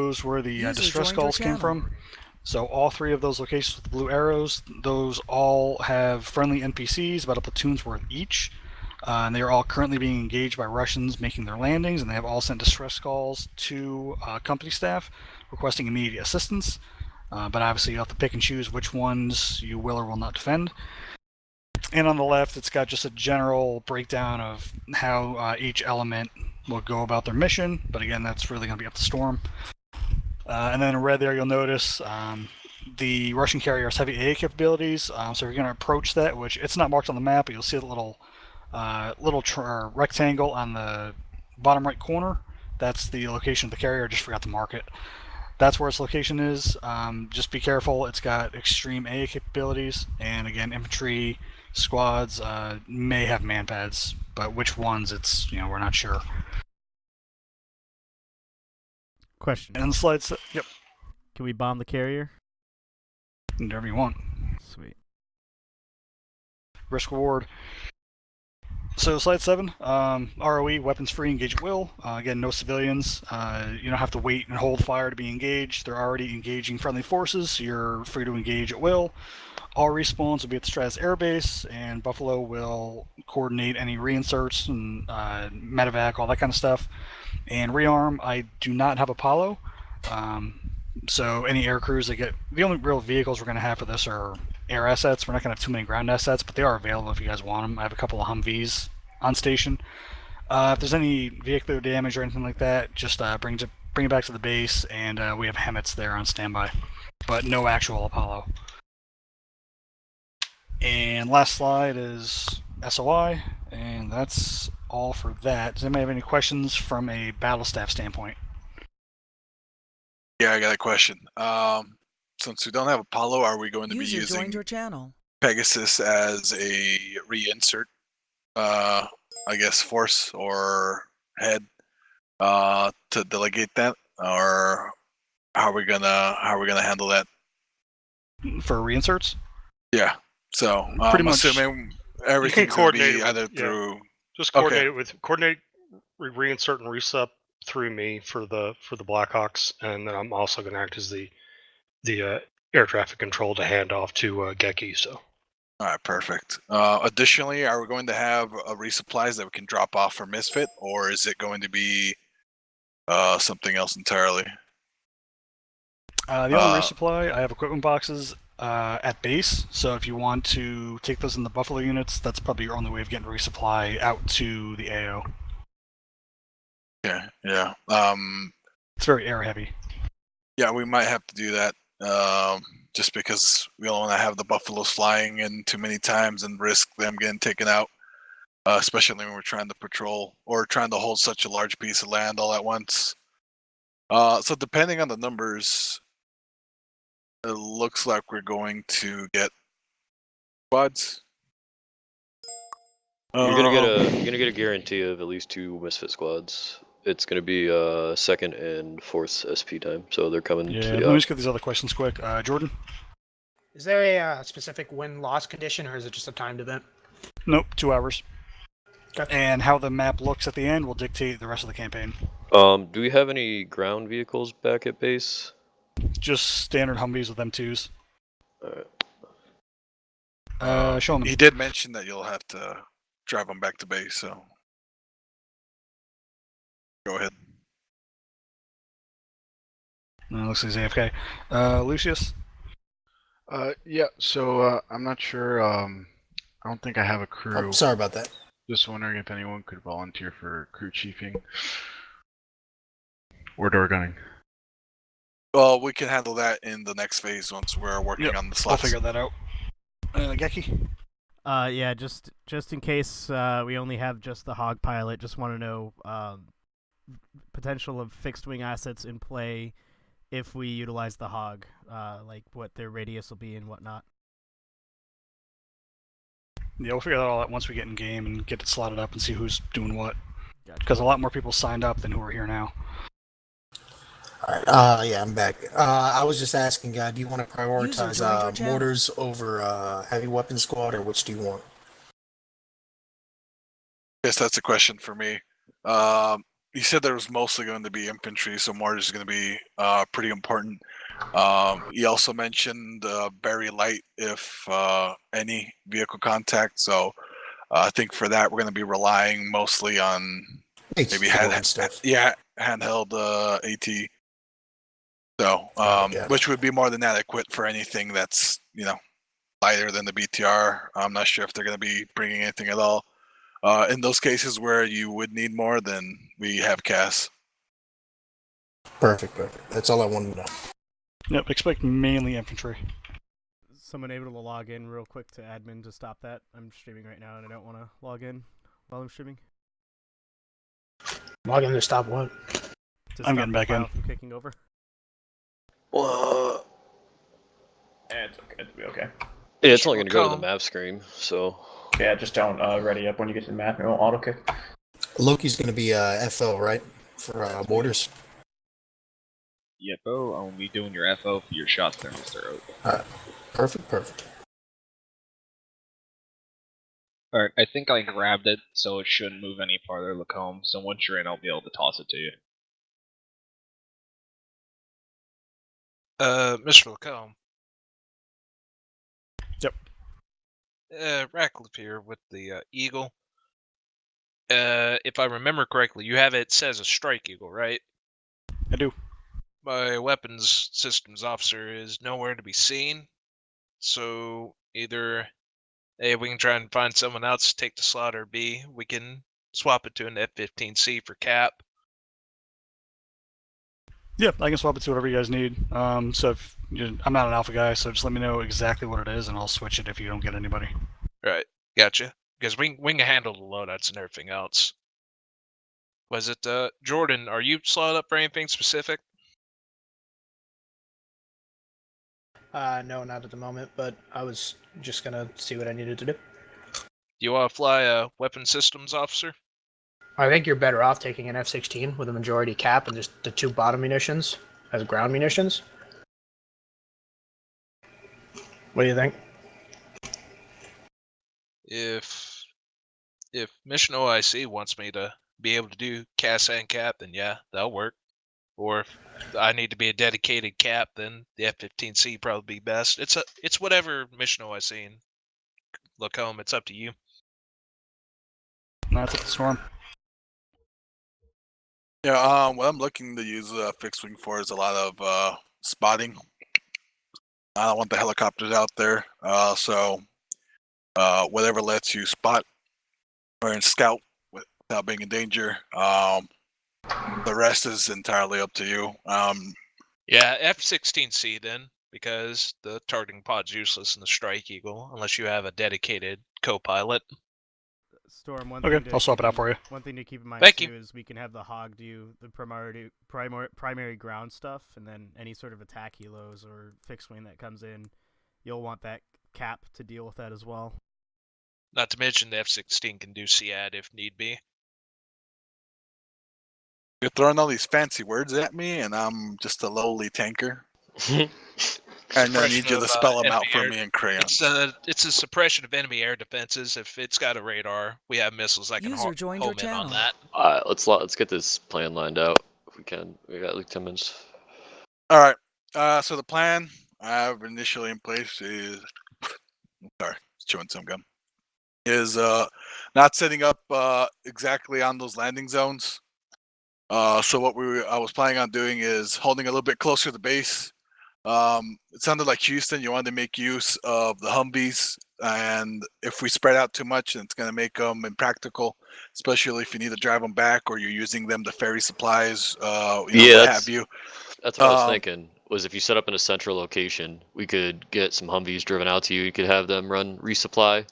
shows where the distress calls came from. So all 3 of those locations with the blue arrows, those all have friendly NPCs, about a platoon's worth each. And they are all currently being engaged by Russians making their landings, and they have all sent distress calls to company staff requesting immediate assistance. But obviously you'll have to pick and choose which ones you will or will not defend. And on the left, it's got just a general breakdown of how each element will go about their mission. But again, that's really going to be up to Storm. And then in red there, you'll notice the Russian carrier has heavy AA capabilities. So if you're going to approach that, which it's not marked on the map, but you'll see the little rectangle on the bottom right corner. That's the location of the carrier. I just forgot to mark it. That's where its location is. Just be careful. It's got extreme AA capabilities, and again, infantry squads may have man pads, but which ones, it's we're not sure. Question. And the slides. Yep. Can we bomb the carrier? Whatever you want. Sweet. Risk reward. So slide 7, ROE, weapons free, engage at will. Again, no civilians. You don't have to wait and hold fire to be engaged. They're already engaging friendly forces, so you're free to engage at will. All respawns will be at the Stratus Air Base, and Buffalo will coordinate any reinserts and medevac, all that kind of stuff. And rearm, I do not have Apollo, so any air crews that get... The only real vehicles we're going to have for this are air assets. We're not going to have too many ground assets, but they are available if you guys want them. I have a couple of Humvees on station. If there's any vehicular damage or anything like that, just bring it back to the base, and we have Hemmets there on standby, but no actual Apollo. And last slide is SOI, and that's all for that. Does anybody have any questions from a battle staff standpoint? Yeah, I got a question. Since we don't have Apollo, are we going to be using Pegasus as a reinsert, I guess, force or head to delegate that, or how are we gonna handle that For reinserts? Yeah. So Pretty much. assuming everything's going to be either through. Just coordinate it with reinsert and resup through me for the Blackhawks, and then I'm also going to act as the air traffic control to hand off to Geki. So. All right, perfect. Additionally, are we going to have resupplies that we can drop off for Misfit, or is it going to be something else entirely? The only resupply, I have equipment boxes at base, so if you want to take those in the Buffalo units, that's probably your only way of getting resupply out to the AO. Okay, yeah. It's very air heavy. Yeah, we might have to do that, just because we don't want to have the Buffaloes flying in too many times and risk them getting taken out, especially when we're trying to patrol or trying to hold such a large piece of land all at once. So depending on the numbers, it looks like we're going to get squads. You're gonna get a guarantee of at least 2 Misfit squads. It's gonna be 2nd and 4th SP time, so they're coming. Yeah, to let me just get these other questions quick. Jordan? Is there a specific win-loss condition, or is it just a timed event? Nope, 2 hours. Gotcha. And how the map looks at the end will dictate the rest of the campaign. Do we have any ground vehicles back at base? Just standard Humvees with M2s. Alright. Show them. He did mention that you'll have to drive them back to base, so go ahead. Looks like he's AFK. Lucius? Yeah, so I'm not sure. I don't think I have a crew. Oh, sorry about that. Just wondering if anyone could volunteer for crew chiefing or door gunning. Well, we can handle that in the next phase once we're working on the slots. I'll figure that out. Geki? Yeah, just in case we only have just the Hog pilot, just want to know potential of fixed wing assets in play if we utilize the Hog, like what their radius will be and whatnot. Yeah, we'll figure that all out once we get in game and get it slotted up and see who's doing what. Because a lot more people signed up than who are here now. Alright, yeah, I'm back. I was just asking, do you want to prioritize mortars over heavy weapon squad, or which do you want? Yes, that's a question for me. you said there was mostly going to be infantry, so mortars is going to be pretty important. He also mentioned very light, if any, vehicle contact. So I think for that we're going to be relying mostly on maybe handheld AT. So which would be more than adequate for anything that's lighter than the BTR. I'm not sure if they're going to be bringing anything at all. In those cases where you would need more, then we have CAS. Perfect. That's all I wanted to know. Yep, expect mainly infantry. Someone able to log in real quick to admin to stop that? I'm streaming right now and I don't want to log in while I'm streaming. Log in to stop what? I'm getting back in. From kicking over. What? It's okay. It'll be okay. Yeah, it's only going to go to the map screen, so... Yeah, just don't ready up when you get to the map. It won't auto kick. Loki's going to be FL, right? For mortars. Yep, I'll be doing your FO for your shots there, Mr. Oak. Alright. Perfect. Alright, I think I grabbed it, so it shouldn't move any farther, Lacombe. So once you're in, I'll be able to toss it to you. Mr. Lacombe. Yep. Ratcliffe here with the Eagle. If I remember correctly, you have it says a Strike Eagle, right? I do. My weapons systems officer is nowhere to be seen. So either A, we can try and find someone else to take the slot, or B, we can swap it to an F-15C for cap. Yeah, I can swap it to whatever you guys need. So if I'm not an alpha guy, so just let me know exactly what it is, and I'll switch it if you don't get anybody. Right, gotcha. Because we can handle the loadouts and everything else. Was it Jordan? Are you slotted up for anything specific? No, not at the moment, but I was just gonna see what I needed to do. You want to fly a weapons systems officer? I think you're better off taking an F-16 with a majority cap and just the 2 bottom munitions as ground munitions. What do you think? If Mission OIC wants me to be able to do CAS and cap, then yeah, that'll work. Or if I need to be a dedicated cap, then the F-15C probably be best. It's whatever Mission OIC and Lacombe. It's up to you. No, it's up to Storm. Yeah, what I'm looking to use fixed wing for is a lot of spotting. I don't want the helicopters out there, so whatever lets you spot or scout without being in danger. The rest is entirely up to you. Yeah, F-16C then, because the targeting pod's useless in the Strike Eagle unless you have a dedicated co-pilot. Storm, okay, I'll swap it out for you. One thing to keep in mind Thank too you. is we can have the Hog do the primary ground stuff, and then any sort of attack helos or fixed wing that comes in, you'll want that cap to deal with that as well. Not to mention the F-16 can do SEAD if need be. You're throwing all these fancy words at me, and I'm just a lowly tanker. And I need you to spell them out for me in crayon. It's a suppression of enemy air defenses. If it's got a radar, we have missiles that can home in on that. Alright, let's get this plan lined out if we can. We got like 10 minutes. All right. So the plan I have initially in place is, sorry, chewing some gum, is not setting up exactly on those landing zones. So what I was planning on doing is holding a little bit closer to the base. It sounded like Houston, you wanted to make use of the Humvees, and if we spread out too much, it's going to make them impractical, especially if you need to drive them back or you're using them to ferry supplies, what have you. That's what I was thinking, was if you set up in a central location, we could get some Humvees driven out to you. You could have them run resupply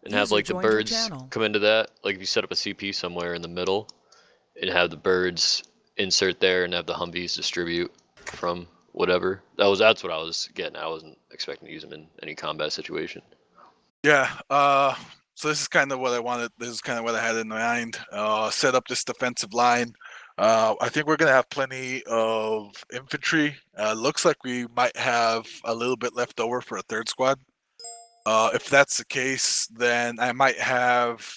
and have like the birds come into that. Like if you set up a CP somewhere in the middle and have the birds insert there and have the Humvees distribute from whatever. That's what I was getting. I wasn't expecting to use them in any combat situation. Yeah. So this is kind of what I wanted. This is kind of what I had in mind. Set up this defensive line. I think we're gonna have plenty of infantry. Looks like we might have a little bit left over for a third squad. If that's the case, then I might have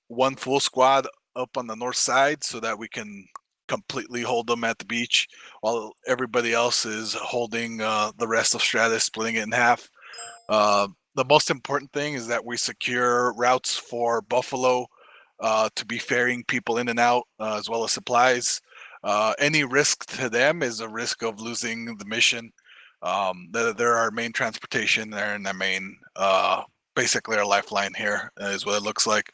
one full squad up on the north side so that we can completely hold them at the beach, while everybody else is holding the rest of Stratus, splitting it in half. The most important thing is that we secure routes for Buffalo to be ferrying people in and out, as well as supplies. Any risk to them is a risk of losing the mission. They're our main transportation. They're in their main, basically our lifeline here, is what it looks like.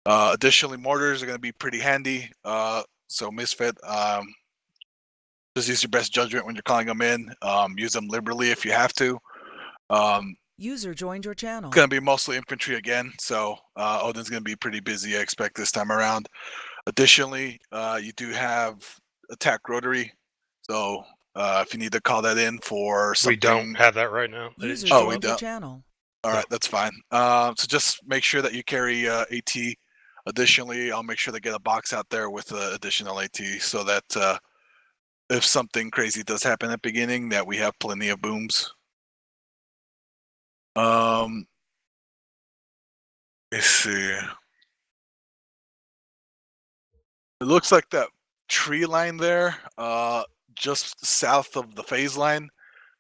Additionally, mortars are going to be pretty handy. So Misfit, just use your best judgment when you're calling them in. Use them liberally if you have to. User joined your channel. It's going to be mostly infantry again, so Odin's going to be pretty busy, I expect, this time around. Additionally, you do have attack rotary, so if you need to call that in for something. We don't have that right now. User Oh, we joined your don't. channel. All right, that's fine. So just make sure that you carry AT. Additionally, I'll make sure to get a box out there with additional AT so that if something crazy does happen at the beginning, that we have plenty of booms. Let's see. It looks like that tree line there, just south of the phase line.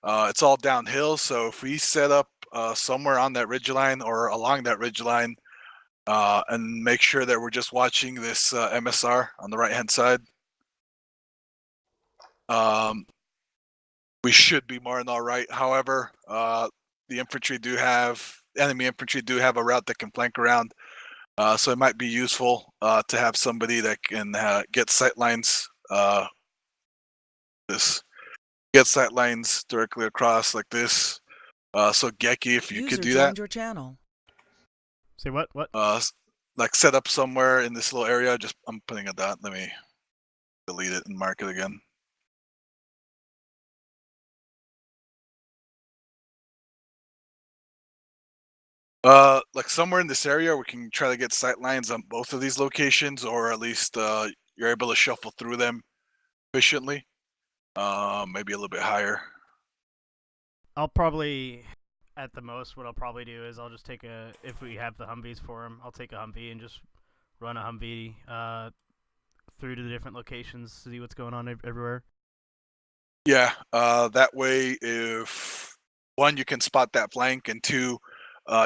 It's all downhill, so if we set up somewhere on that ridge line or along that ridge line, and make sure that we're just watching this MSR on the right hand side, we should be more than all right. However, the enemy infantry do have a route that can flank around, so it might be useful to have somebody that can get sight lines. Get sight lines directly across like this. So Geki, if you could do that. Your channel. Say what? What? Like set up somewhere in this little area. I'm putting a dot. Let me delete it and mark it again. Like somewhere in this area, we can try to get sight lines on both of these locations, or at least you're able to shuffle through them efficiently. Maybe a little bit higher. I'll probably, at the most, what I'll probably do is I'll just take if we have the Humvees for them, I'll take a Humvee and just run a Humvee through to the different locations, see what's going on everywhere. Yeah, that way, if one, you can spot that flank, and two,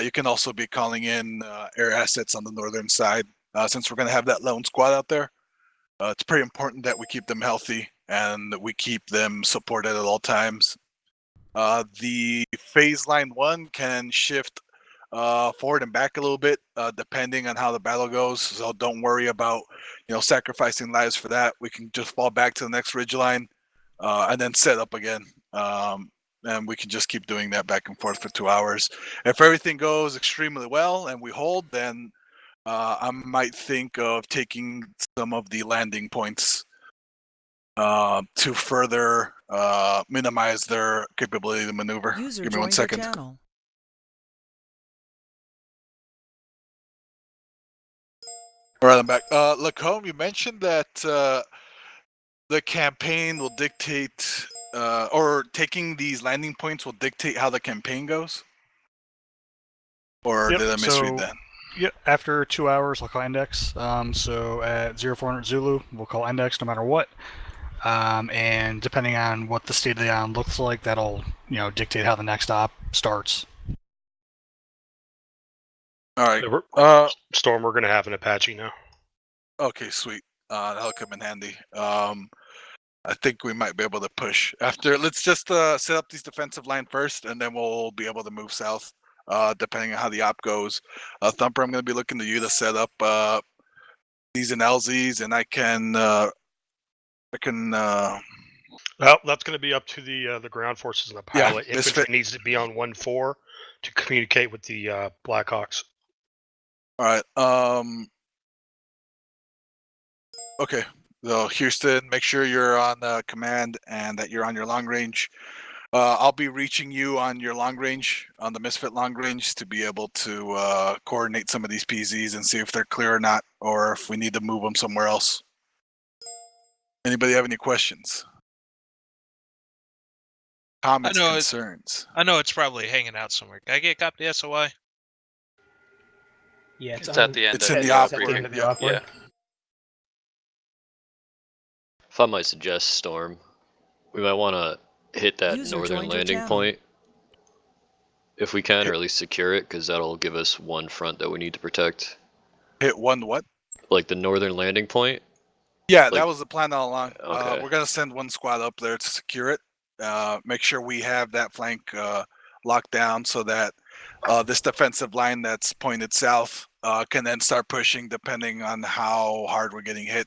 you can also be calling in air assets on the northern side. Since we're going to have that lone squad out there, it's pretty important that we keep them healthy and that we keep them supported at all times. The phase line 1 can shift forward and back a little bit depending on how the battle goes. So don't worry about sacrificing lives for that. We can just fall back to the next ridge line and then set up again. And we can just keep doing that back and forth for 2 hours. If everything goes extremely well and we hold, then I might think of taking some of the landing points to further minimize their capability to maneuver. User Give me 1 second. Channel. All right, I'm back. Lacombe, you mentioned that the campaign will dictate, or taking these landing points will dictate how the campaign goes? Or did I misread that? Yeah, after 2 hours, I'll call index. So at 0400 Zulu, we'll call index no matter what. And depending on what the state of the island looks like, that'll dictate how the next op starts. All right. Storm, we're gonna have an Apache now. Okay, sweet. That'll come in handy. I think we might be able to push after. Let's just set up these defensive line first, and then we'll be able to move south, depending on how the op goes. Thumper, I'm going to be looking to you to set up these and LZs, and I can. Well, that's going to be up to the ground forces and the pilot. Yeah, infantry needs to be on 1-4 to communicate with the Blackhawks. All right. Okay. So Houston, make sure you're on command and that you're on your long range. I'll be reaching you on your long range, on the Misfit long range, to be able to coordinate some of these PZs and see if they're clear or not, or if we need to move them somewhere else. Anybody have any questions? Comments, concerns? I know it's probably hanging out somewhere. Can I get a copy of the SOI? Yeah, It's at the end. It's in the op. Yeah. If I might suggest, Storm, we might want to hit that User northern joined your landing channel. point if we can, or at least secure it, because that'll give us one front that we need to protect. Hit one what? Like the northern landing point. Yeah, Like- that was the plan all along. Okay. We're gonna send one squad up there to secure it. Make sure we have that flank locked down so that this defensive line that's pointed south can then start pushing depending on how hard we're getting hit.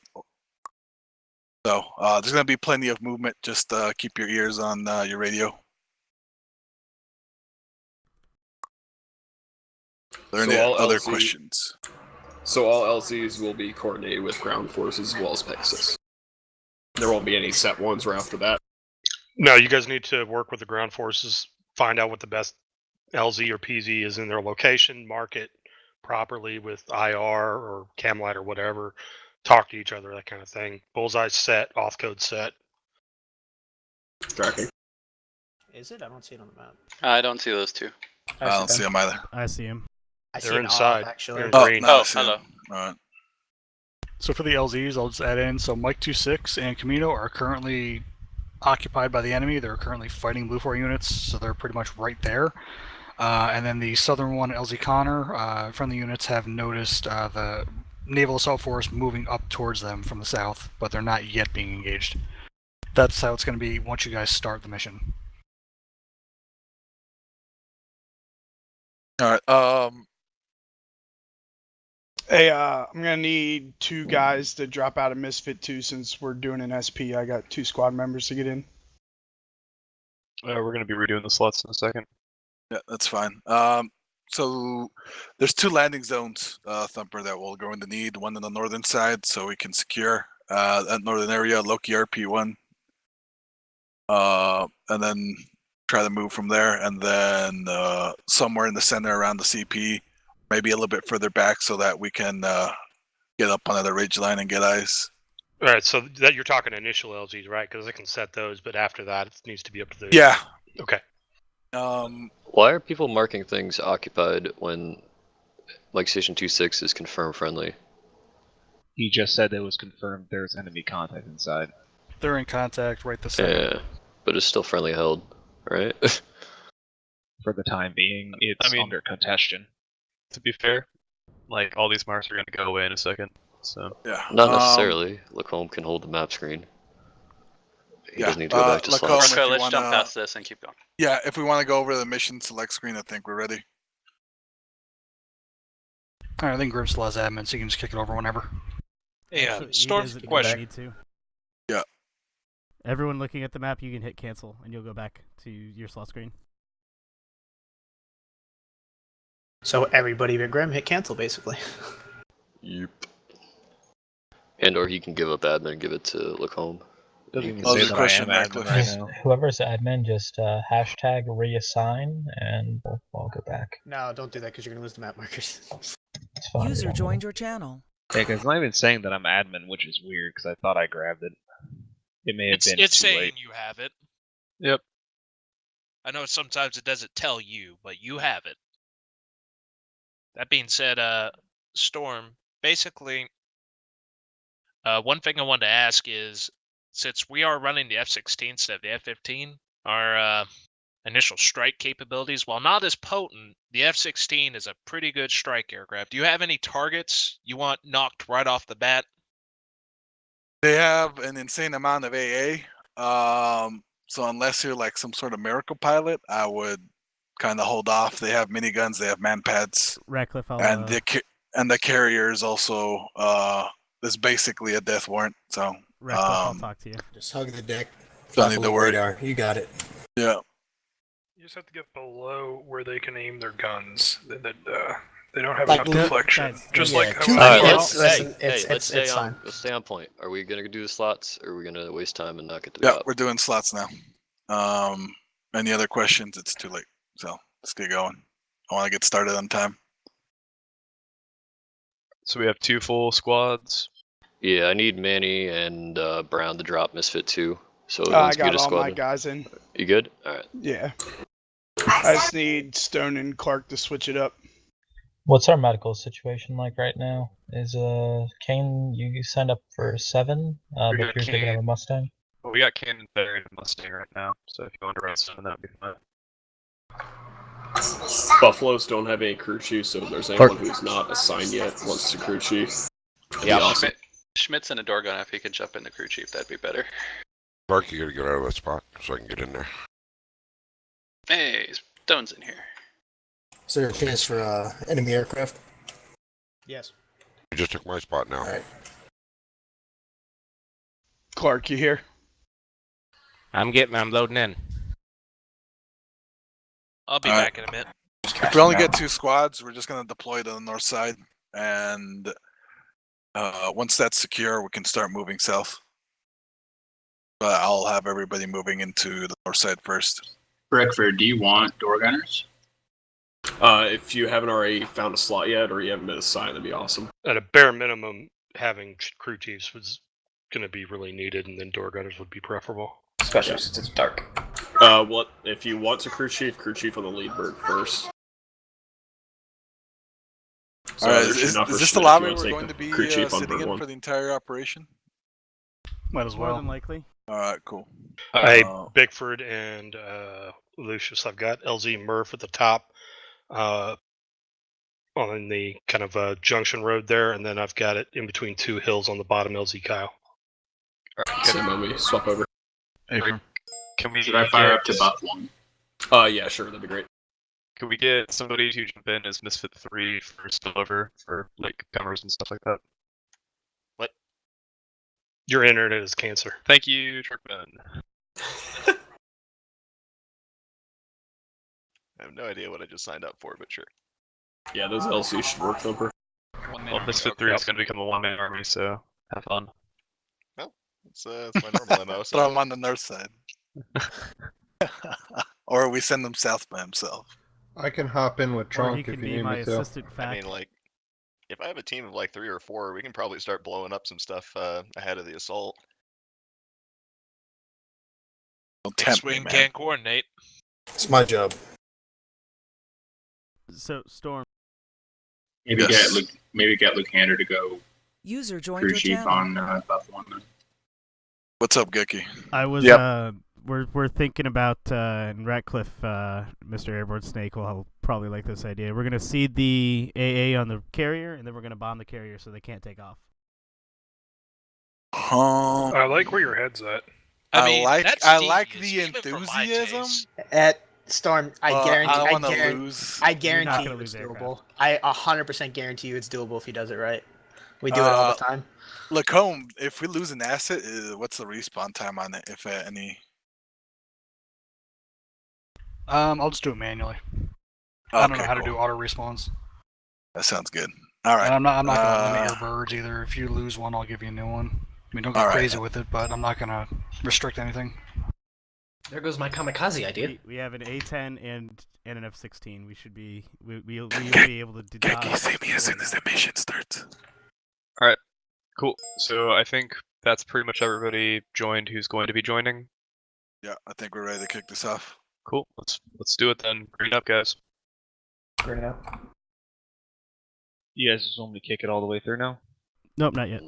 So there's gonna be plenty of movement. Just keep your ears on your radio. Are there So any all other LZ questions? So all LZs will be coordinated with ground forces as well as Pegasus. There won't be any set ones right after that. No, you guys need to work with the ground forces, find out what the best LZ or PZ is in their location, mark it properly with IR or Camlight or whatever, talk to each other, that kind of thing. Bullseye set, off code set. Tracking. Is it? I don't see it on the map. I don't see those two. I don't see them either. I see him. I see They're an inside. off, actually. They're in Oh, green. no, I Oh, see 'em. hello. All right. So for the LZs, I'll just add in. So Mike 26 and Camino are currently occupied by the enemy. They're currently fighting Blue 4 units, so they're pretty much right there. And then the southern one, LZ Connor, friendly units have noticed the naval assault force moving up towards them from the south, but they're not yet being engaged. That's how it's going to be once you guys start the mission. All right. Hey, I'm gonna need 2 guys to drop out of Misfit 2 since we're doing an SP. I got 2 squad members to get in. We're gonna be redoing the slots in a second. Yeah, that's fine. So there's 2 landing zones, Thumper, that we're going to need. One on the northern side, so we can secure that northern area, Loki RP1, and then try to move from there. And then somewhere in the center around the CP, maybe a little bit further back, so that we can get up on the ridge line and get eyes. All right, so that you're talking initial LZs, right? Because I can set those, but after that, it needs to be up to the. Yeah. Okay. Why are people marking things occupied when Mike Station 26 is confirmed friendly? He just said it was confirmed there's enemy contact inside. They're in contact right this second. Yeah, but it's still friendly held, right? For the time being, it's under contention. To be fair, like all these marks are going to go away in a second. So yeah, not necessarily. Lacombe can hold the map screen. He doesn't need to go back to slots. Okay, let's jump past this and keep going. Yeah, if we want to go over the mission select screen, I think we're ready. Alright, I think Grim still has admin, so you can just kick it over whenever. Hey, Actually, he Storm, doesn't question. need to. Yeah. Everyone looking at the map, you can hit cancel, and you'll go back to your slot screen. So everybody but Grim hit cancel, basically. Yep. And or he can give up admin and give it to Lacombe. Doesn't even say that I am admin right now. Whoever's admin, just hashtag reassign, and we'll all go back. No, don't do that because you're gonna lose the map markers. It's fine. User joined your channel. Yeah, because it's not even saying that I'm admin, which is weird, because I thought I grabbed it. It may have been It's too saying late. you have it. Yep. I know sometimes it doesn't tell you, but you have it. That being said, Storm, basically, one thing I wanted to ask is, since we are running the F-16 instead of the F-15, our initial strike capabilities, while not as potent, the F-16 is a pretty good strike aircraft. Do you have any targets you want knocked right off the bat? They have an insane amount of AA. So unless you're like some sort of miracle pilot, I would kind of hold off. They have miniguns, they have manpads, Ratcliffe, and the carriers also is basically a death warrant. So Ratcliffe, I'll talk to you. Just hug the deck. Don't need to Follow worry. radar. You got it. Yeah. You just have to get below where they can aim their guns. They don't have Like enough blue- deflection. guys, Just yeah, like two- how Alright, let's it's fine. Let's stay on point. Are we gonna do the slots, or are we gonna waste time and not get to the Yeah, top? we're doing slots now. Any other questions? It's too late. So let's get going. I want to get started on time. So we have 2 full squads. Yeah, I need Manny and Brown to drop Misfit 2. So I let's get got a all squad. my guys in. You good? Alright. Yeah. I just need Stone and Clark to switch it up. What's our medical situation like right now? Is Kane, you signed up for 7, We but got you're taking Kane. out a Mustang? Well, we got Cannon Barry and Mustang right now, so if you want to run something, that'd be fine. Buffaloes don't have any crew chiefs, so if there's anyone who's not assigned yet wants to crew chief, that'd be awesome. Schmidt's in a door gun. If he could jump in the crew chief, that'd be better. Mark, you gotta get out of that spot so I can get in there. Hey, Stone's in here. Is there a chance for enemy aircraft? Yes. You just took my spot now. Alright. Clark, you here? I'm loading in. I'll be back in a minute. If we only get 2 squads, we're just gonna deploy to the north side, and once that's secure, we can start moving south. But I'll have everybody moving into the north side first. Brickford, do you want door gunners? If you haven't already found a slot yet, or you haven't been assigned, that'd be awesome. At a bare minimum, having crew chiefs was going to be really needed, and then door gunners would be preferable. Especially since it's dark. What if you want to crew chief on the lead bird first. So Alright, there's is enough for this the Schmidt if lobby you want to we're take going the to be crew chief on sitting bird in 1. for the entire operation? Might as More well. than likely. Alright, cool. Hey, Bickford and Lucius, I've got LZ Murph at the top on the kind of junction road there, and then I've got it in between 2 hills on the bottom, LZ Kyle. Same on me, swap over. Can we Should I fire up to buff 1? Yeah, sure, that'd be great. Can we get somebody to jump in as Misfit 3 for spillover for like cameras and stuff like that? What? Your internet is cancer. Thank you, Truckman. I have no idea what I just signed up for, but sure. Yeah, those LC should work, Thumper. Well, Misfit 3 is going to become a one-man army, so have fun. Well, it's my normal MO. So Throw him on the north side. Or we send him south by himself. I can hop in with Or he Trunk can if you be need my me to. assistant I fact. mean, like, if I have a team of like 3 or 4, we can probably start blowing up some stuff ahead of the assault. Don't tempt me, Swing man. can't coordinate. It's my job. So, Storm. Maybe Yes. get Lucander to go User joined crew your chief channel. on buff 1 then. What's up, Gecky? I was Yep. we're thinking about in Ratcliffe, Mr. Airborne Snake will probably like this idea. We're gonna seed the AA on the carrier, and then we're gonna bomb the carrier so they can't take off. I like where your head's at. I mean, like that's the devious, even for my enthusiasm. taste. At Storm, I guarantee. I don't I, want to guarantee. lose. I You're not guarantee gonna you it's lose doable. I 100% guarantee you it's doable if he does it right. We do it all the time. Lacombe, if we lose an asset, what's the respawn time on it, if any? I'll just do it manually. I don't know Okay, how to do cool. auto respawns. That sounds good. All right. And I'm not gonna limit your birds either. If you lose one, I'll give you a new one. I mean, don't get All right. crazy with it, but I'm not gonna restrict anything. There goes my kamikaze idea. We have an A10 and an F16. We should be we'll be able to do Gecky, see me as soon as the mission starts. Alright, cool. So I think that's pretty much everybody joined who's going to be joining. Yeah, I think we're ready to kick this off. Cool. Let's do it then. Green up, guys. Green up. You guys just want me to kick it all the way through now? Nope, not yet.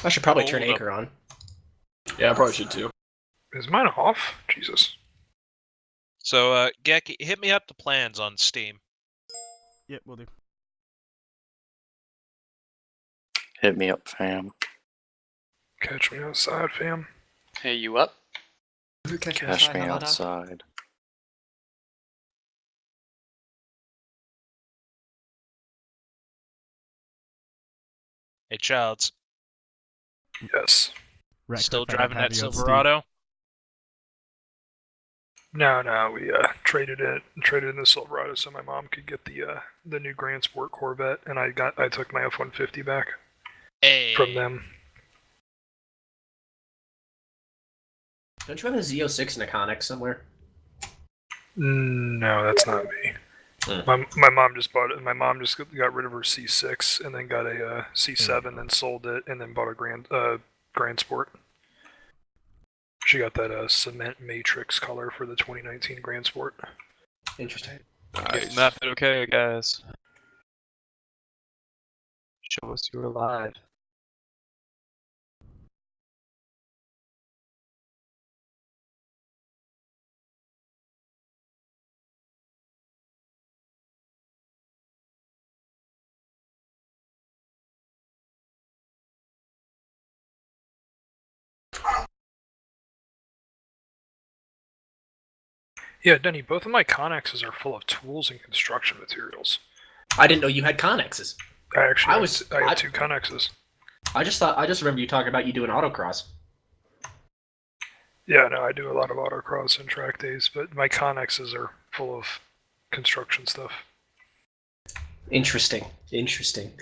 I should probably turn Hold up. Anchor on. Yeah, I probably should too. Is mine off? Jesus. So, Gecky, hit me up the plans on Steam. Yep, we'll do. Hit me up, fam. Catch me outside, fam. Hey, you up? Catch me outside. Hey, Childs. Yes. Still Ratcliffe, I don't driving have that you on Steam. Silverado? No, we traded in the Silverado so my mom could get the new Grand Sport Corvette, and I took my F-150 back from them. Don't you have a Z06 and a Connex somewhere? No, that's not me. My mom just bought it. My mom just got rid of her C6 and then got a C7 and sold it, and then bought a Grand Sport. She got that cement matrix color for the 2019 Grand Sport. Interesting. Getting that bit okay, guys. Show us you're alive. Yeah, Denny, both of my connexes are full of tools and construction materials. I didn't know you had connexes. I actually I had two connexes. I just remember you talking about you doing autocross. Yeah, no, I do a lot of autocross and track days, but my connexes are full of construction stuff. Interesting. Interesting.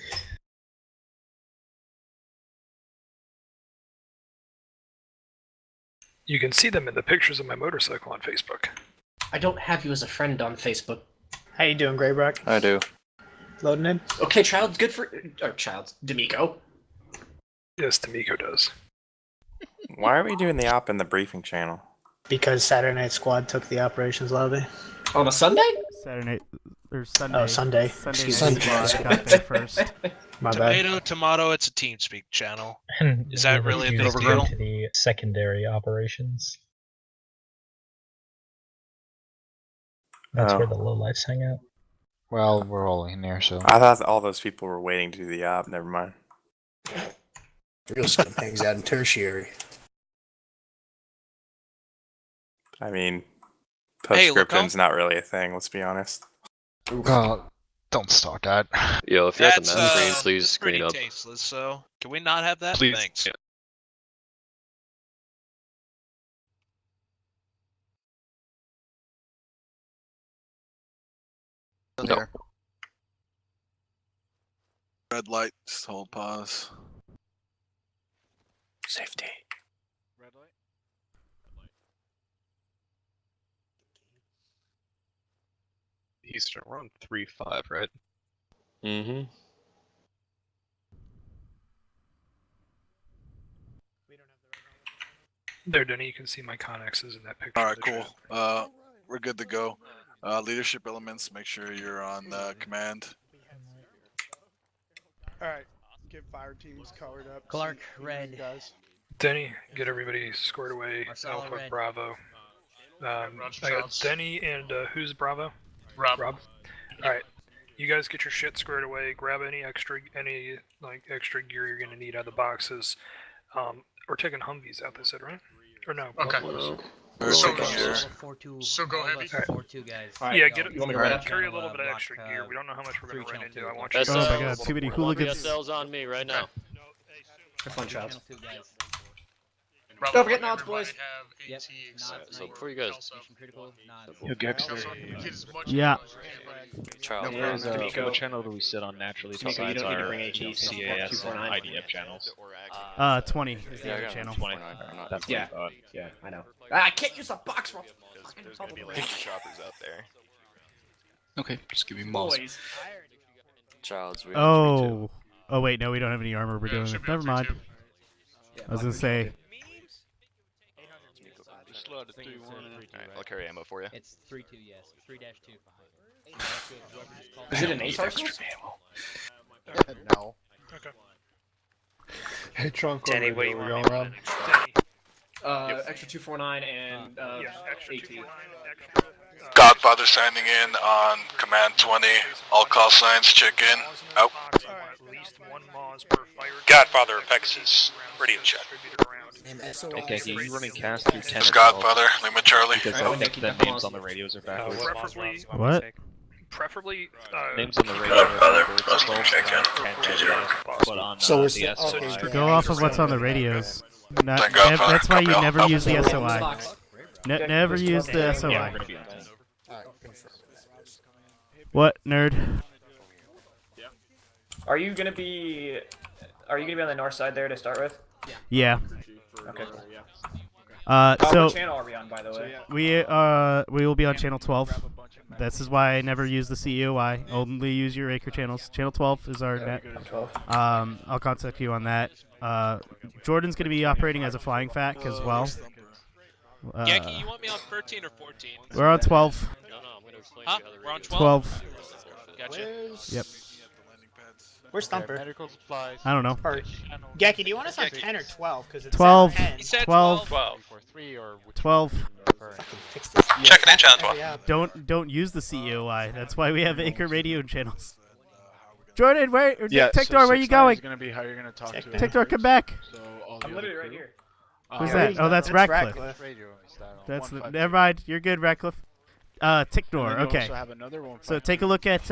You can see them in the pictures of my motorcycle on Facebook. I don't have you as a friend on Facebook. How you doing, Greyback? I do. Loading in. Okay, Child's good for... D'Amico. Yes, D'Amico does. Why are we doing the op in the briefing channel? Because Saturday Night Squad took the operations lobby. On a Sunday? Saturday night or Sunday. Oh, Sunday. Sunday. Excuse me. Got there first. My bad. Tomato, it's a TeamSpeak channel. Is that We'll really a use big it deal? to the secondary operations. That's where the lowlifes hang out. Well, we're all in there, so. I thought all those people were waiting to do the op. Never mind. Real scum hangs out in tertiary. I mean, Hey, look, postscription's not really a thing. Let's be honest. Don't start that. Yo, if you're at the That's, mess screen, please that's screen pretty up. tasteless, so can we not have that? Please. Thanks. No. Red light, just hold pause. Safety. Red light. Eastern, we're on 3-5, right? Mm-hmm. There, Denny, you can see my connexes in that picture. All right, cool. We're good to go. Leadership elements, make sure you're on command. Alright, get fire teams colored up. Clark, see who red. Guys. Denny, get everybody squared away. Marcelo, Alpha, red. Bravo. I got Charles. Denny and who's Bravo? Rob. All right, you guys get your shit squared away. Grab any extra gear you're gonna need out of the boxes. We're taking Humvees out. They said, right? Or no? Okay. So go heavy. Alright. 4-2 guys. Yeah, get it. You want me to run up? Carry a little bit of extra gear. We don't know how much we're gonna run into. I want you Oh to. my god, too many hooligans. SL's on me right now. Have fun, Child. Don't forget nods, boys. Yep. So before you guys, Yo, Gex, Yeah. Child. What channel do we sit on naturally D'Amico, you besides don't need to our bring HE, so CAS and 249. IDF channels? 20 is the Yeah, I other got channel. 20. That's what I Yeah. thought. Yeah, I know. I can't use a box roll. There's gonna be like choppers out there. Okay, just give me balls. Boys. Child's. Oh. Oh wait, no, we don't have any armor. We're doing it. Never mind. I was gonna say. Alright, I'll carry ammo for you. It's 3-2, yes. 3-2. Is it an ace arsenal? No. Okay. Hey, Trunk, Denny, over here, what we're do you going want around. Extra 249 and extra AT. 249, extra. Godfather signing in on command 20. All call signs check in. Out. At least one Moz per fire. Godfather Pegasus, radio check. Okay, you running cast through 10 It's Godfather, Lima Charlie. because the names on the radios are backwards. Preferably, What? preferably, Names on the radio are backwards. 12, 10, but on So we're the still- SOI. okay, Go off of what's on the radios. Not, Thank God, Father. that's why you Copy all. never use the Alpha. SOI. Never use the Yeah, SOI. we're gonna be on 10. Alright, confirm. What, nerd? Are you gonna be on the north side there to start with? Yeah. Okay. So what channel are we on, by the way? we will be on channel 12. This is why I never use the CEOI. Only use your Acre channels. Channel 12 is our net. 12. I'll contact you on that. Jordan's going to be operating as a flying FAC as well. Yankee, you want me on 13 or 14? We're on 12. Huh? We're on 12? 12. Gotcha. Yep. Where's Thumper? Medical supplies. I don't know. Or Geki, do you want us on 10 or 12? Because it's 12, 10. 12, 12. Fucking fix this. Checking in, channel 12. Don't use the CEOI. That's why we have Anchor radio channels. Jordan, where? Yeah, Tektor, where are you going? Is gonna be how you're gonna talk to Tektor, come back. So all the I'm other literally right crew- here. Who's that? Oh, that's Ratcliffe. Radio style. That's the. 153. Never mind. You're good, Ratcliffe. And Tiknor. then you Okay. also have another one So from take a look at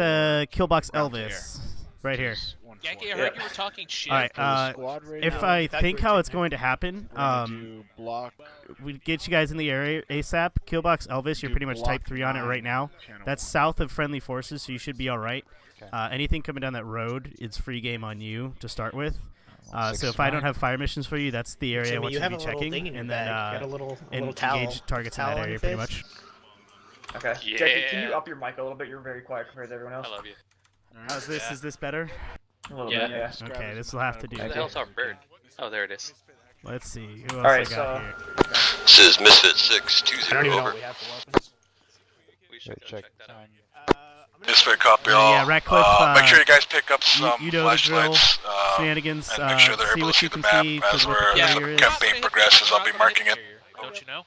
Killbox Round Elvis, right here. Yankee, I heard you were talking shit. All right. squad radio. If I think how it's going to happen, We're gonna do block. we get you guys in the area ASAP. Killbox Elvis, you're Do pretty much block type 3 on it 9, right now. channel That's 1. south of friendly forces, so you should be all right. Okay. Anything coming down that road, it's free game on you to start with. So if I don't have fire missions for you, that's the area I Timmy, want you you to have be a little checking, thing in your and bag. You then got a little and towel. engage targets in Towel that on area your pretty face? much. Okay. Yeah. Jackie, can you up your mic a little bit? You're very quiet compared to everyone else. I love you. How's this? Is this better? A little Yeah. bit, yeah. Okay, this will have to do. Where the hell's our bird? Oh, there it is. Let's see. Who else Alright, I got so- here? This is Misfit 620 I don't even know over. what we have for weapons. We should go check that out. Misfit copy Yeah, all. yeah, Ratcliffe, Make sure you guys pick up some you know the drill. flashlights. Shenanigans. And make sure they're See able what to see you the can map see. as for what the we're carrier the is. campaign progresses. I'll be marking it. Don't you know?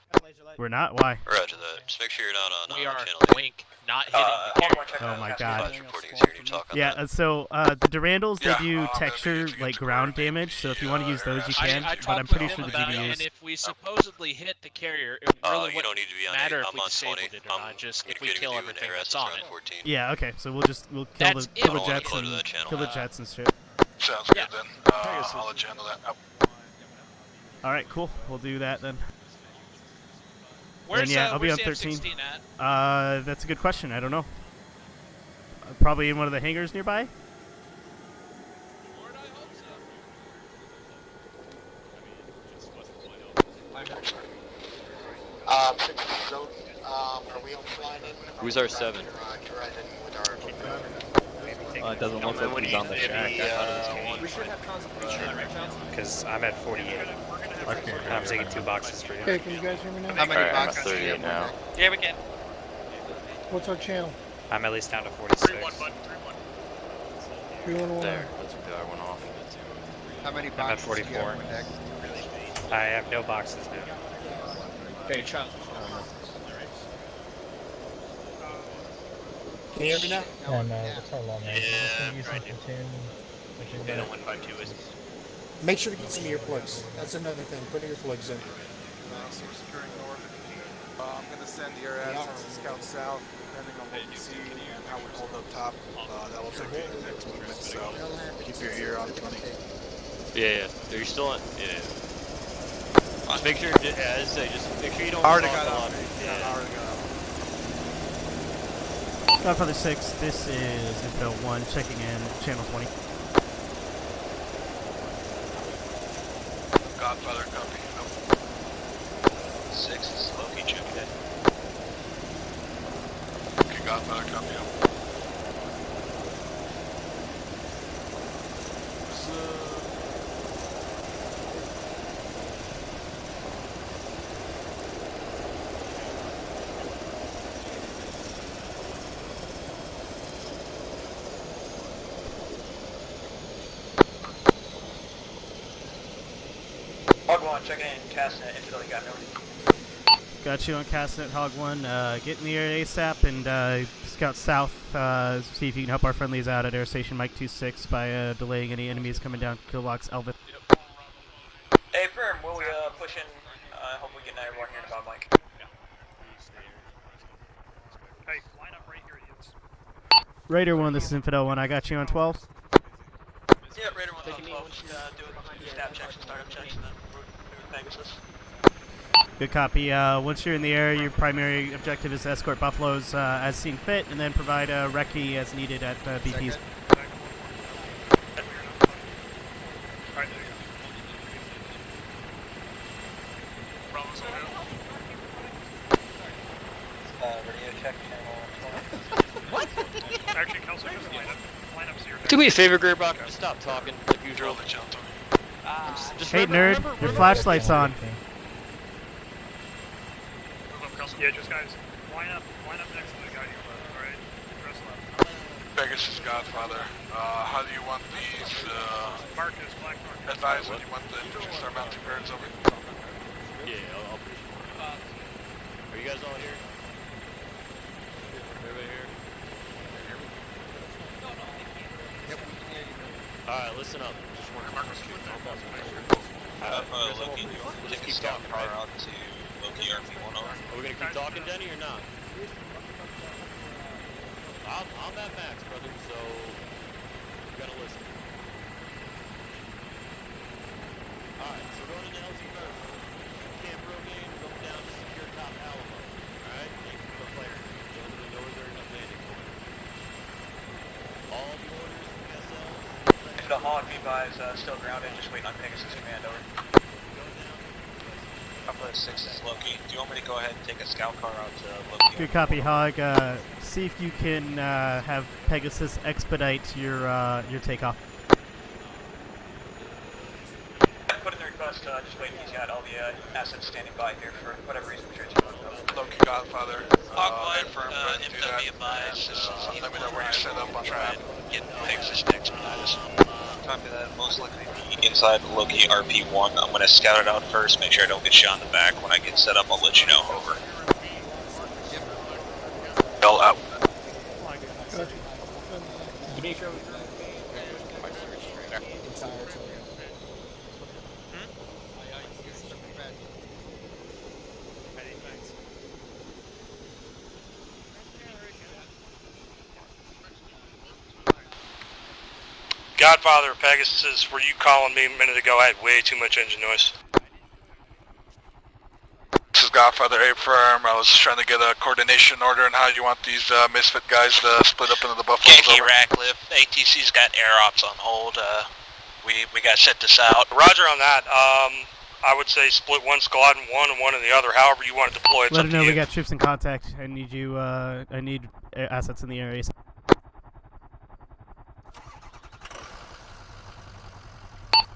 We're not. Why? Roger that. Just make sure you're not on We are channel 8. wink, not hitting the carrier. Oh my god. Reporting is here and you talk on Yeah, that. so the Durandals, they Yeah, do I'm gonna texture, need to get like to ground coordinate damage, so if you the, want to use those, you can, I but I'm talked pretty with sure him the about it, and GBUs... if we supposedly hit the carrier, it really you wouldn't don't need to be on matter 8. if I'm we on disabled 20. it or not, just if we communicating kill with you and everything ARS that's is on around it. 14. Yeah, okay, so we'll kill That's the, kill it. the I don't wanna jets go and to that channel. kill the jets and shit. Sounds Yeah. good then. I'll let you handle that. Alright, cool. We'll do that then. Where's, yeah, I'll be where's on the 13. F-16 at? That's a good question. I don't know. Probably in one of the hangars nearby? Are we on flying in? Who's our 7? It doesn't look like he's on the shack. We should have concentration right now. Because I'm at 48. I'm taking 2 boxes for you. Okay, can you guys hear me now? How many Alright, I'm at boxes do you 38 have? now. Yeah, we can. What's our channel? I'm at least down to 46. 311. There, that's a guy went off. How many I'm at boxes do you have 44. on deck? I have no boxes now. Hey, Chuck. Can you hear me now? Make sure to get some earplugs. That's another thing. Put earplugs in. So we're securing north. I'm going to send the air assets to scout south, depending on what we see and how we hold up top. That will dictate the next movement, so keep your ear on 20. Yeah. Are you still on? Yeah. Just make sure, as I say, just make sure you don't Already talk got a out. lot. Yeah, already got out. Godfather 6, this is Info 1, checking in, channel 20. Godfather copy. 6 is Loki checking in. Okay, Godfather copy. Hog 1, checking in, Castnet, info you got no. Got you on Castnet, Hog 1. Get in the air ASAP and scout south. See if you can help our friendlies out at Air Station Mike 26 by delaying any enemies coming down Killbox Elvis. Hey, Firm, will we push in? I hope we get everyone here in about Mike. Hey, line up right here, idiots. Raider 1, this is Infidel 1. I got you on 12. Yeah, Raider 1 on 12. Do stab checks and startup checks and then move Pegasus. Good copy. Once you're in the air, your primary objective is to escort Buffaloes as seen fit, and then provide a recce as needed at BP's. Alright, there Radio check channel 20. What? Actually, Kelso, just line up so you're Do me a favor, Gearbox. Just stop talking like usual. Just Hey, nerd, your flashlight's on. Yeah, just guys, line up next to the guy to your left, alright? Press left. Pegasus Godfather, how do you want these, advise when you want the infantry to start mounting birds over? Yeah, I'll push it. Are you guys all here? Everybody here? Yep. Alright, listen up. Just want to Loki, just keep scout talking, car right? out to Loki RP1 over. Are we gonna keep talking, Denny, or not? I'm at max, brother, so you gotta listen. Alright, so going into LZ first. Camp Rogaine, going down to secure top Alamo. Alright, thank you for clarity. Gentlemen, know where there's a landing point. All the orders from SLs. If the Hog V-Buy is still grounded, just waiting on Pegasus command over. Couple of 6s, Loki. Do you want me to go ahead and take a scout car out to Loki? Good copy, Hog. See if you can have Pegasus expedite your takeoff. Put in the request, just waiting. He's got all the assets standing by here for whatever reason. Sure, Loki Godfather, confirm when to do that, and let me know where you're set up on that. Get Pegasus to expedite us. Copy that. Most likely be inside Loki RP1. I'm going to scout it out first, make sure I don't get shot in the back. When I get set up, I'll let you know. Over. L out. Godfather, Pegasus, were you calling me a minute ago? I had way too much engine noise. This is Godfather Firm. I was trying to get a coordination order on how you want these misfit guys split up into the Buffaloes. Yankee Ratcliffe, ATC's got air ops on hold. We got to set this out. Roger on that. I would say split one squad in one and one in the other. However you want to deploy, it's Let up him to know you. we got troops in contact. I need you. I need assets in the area.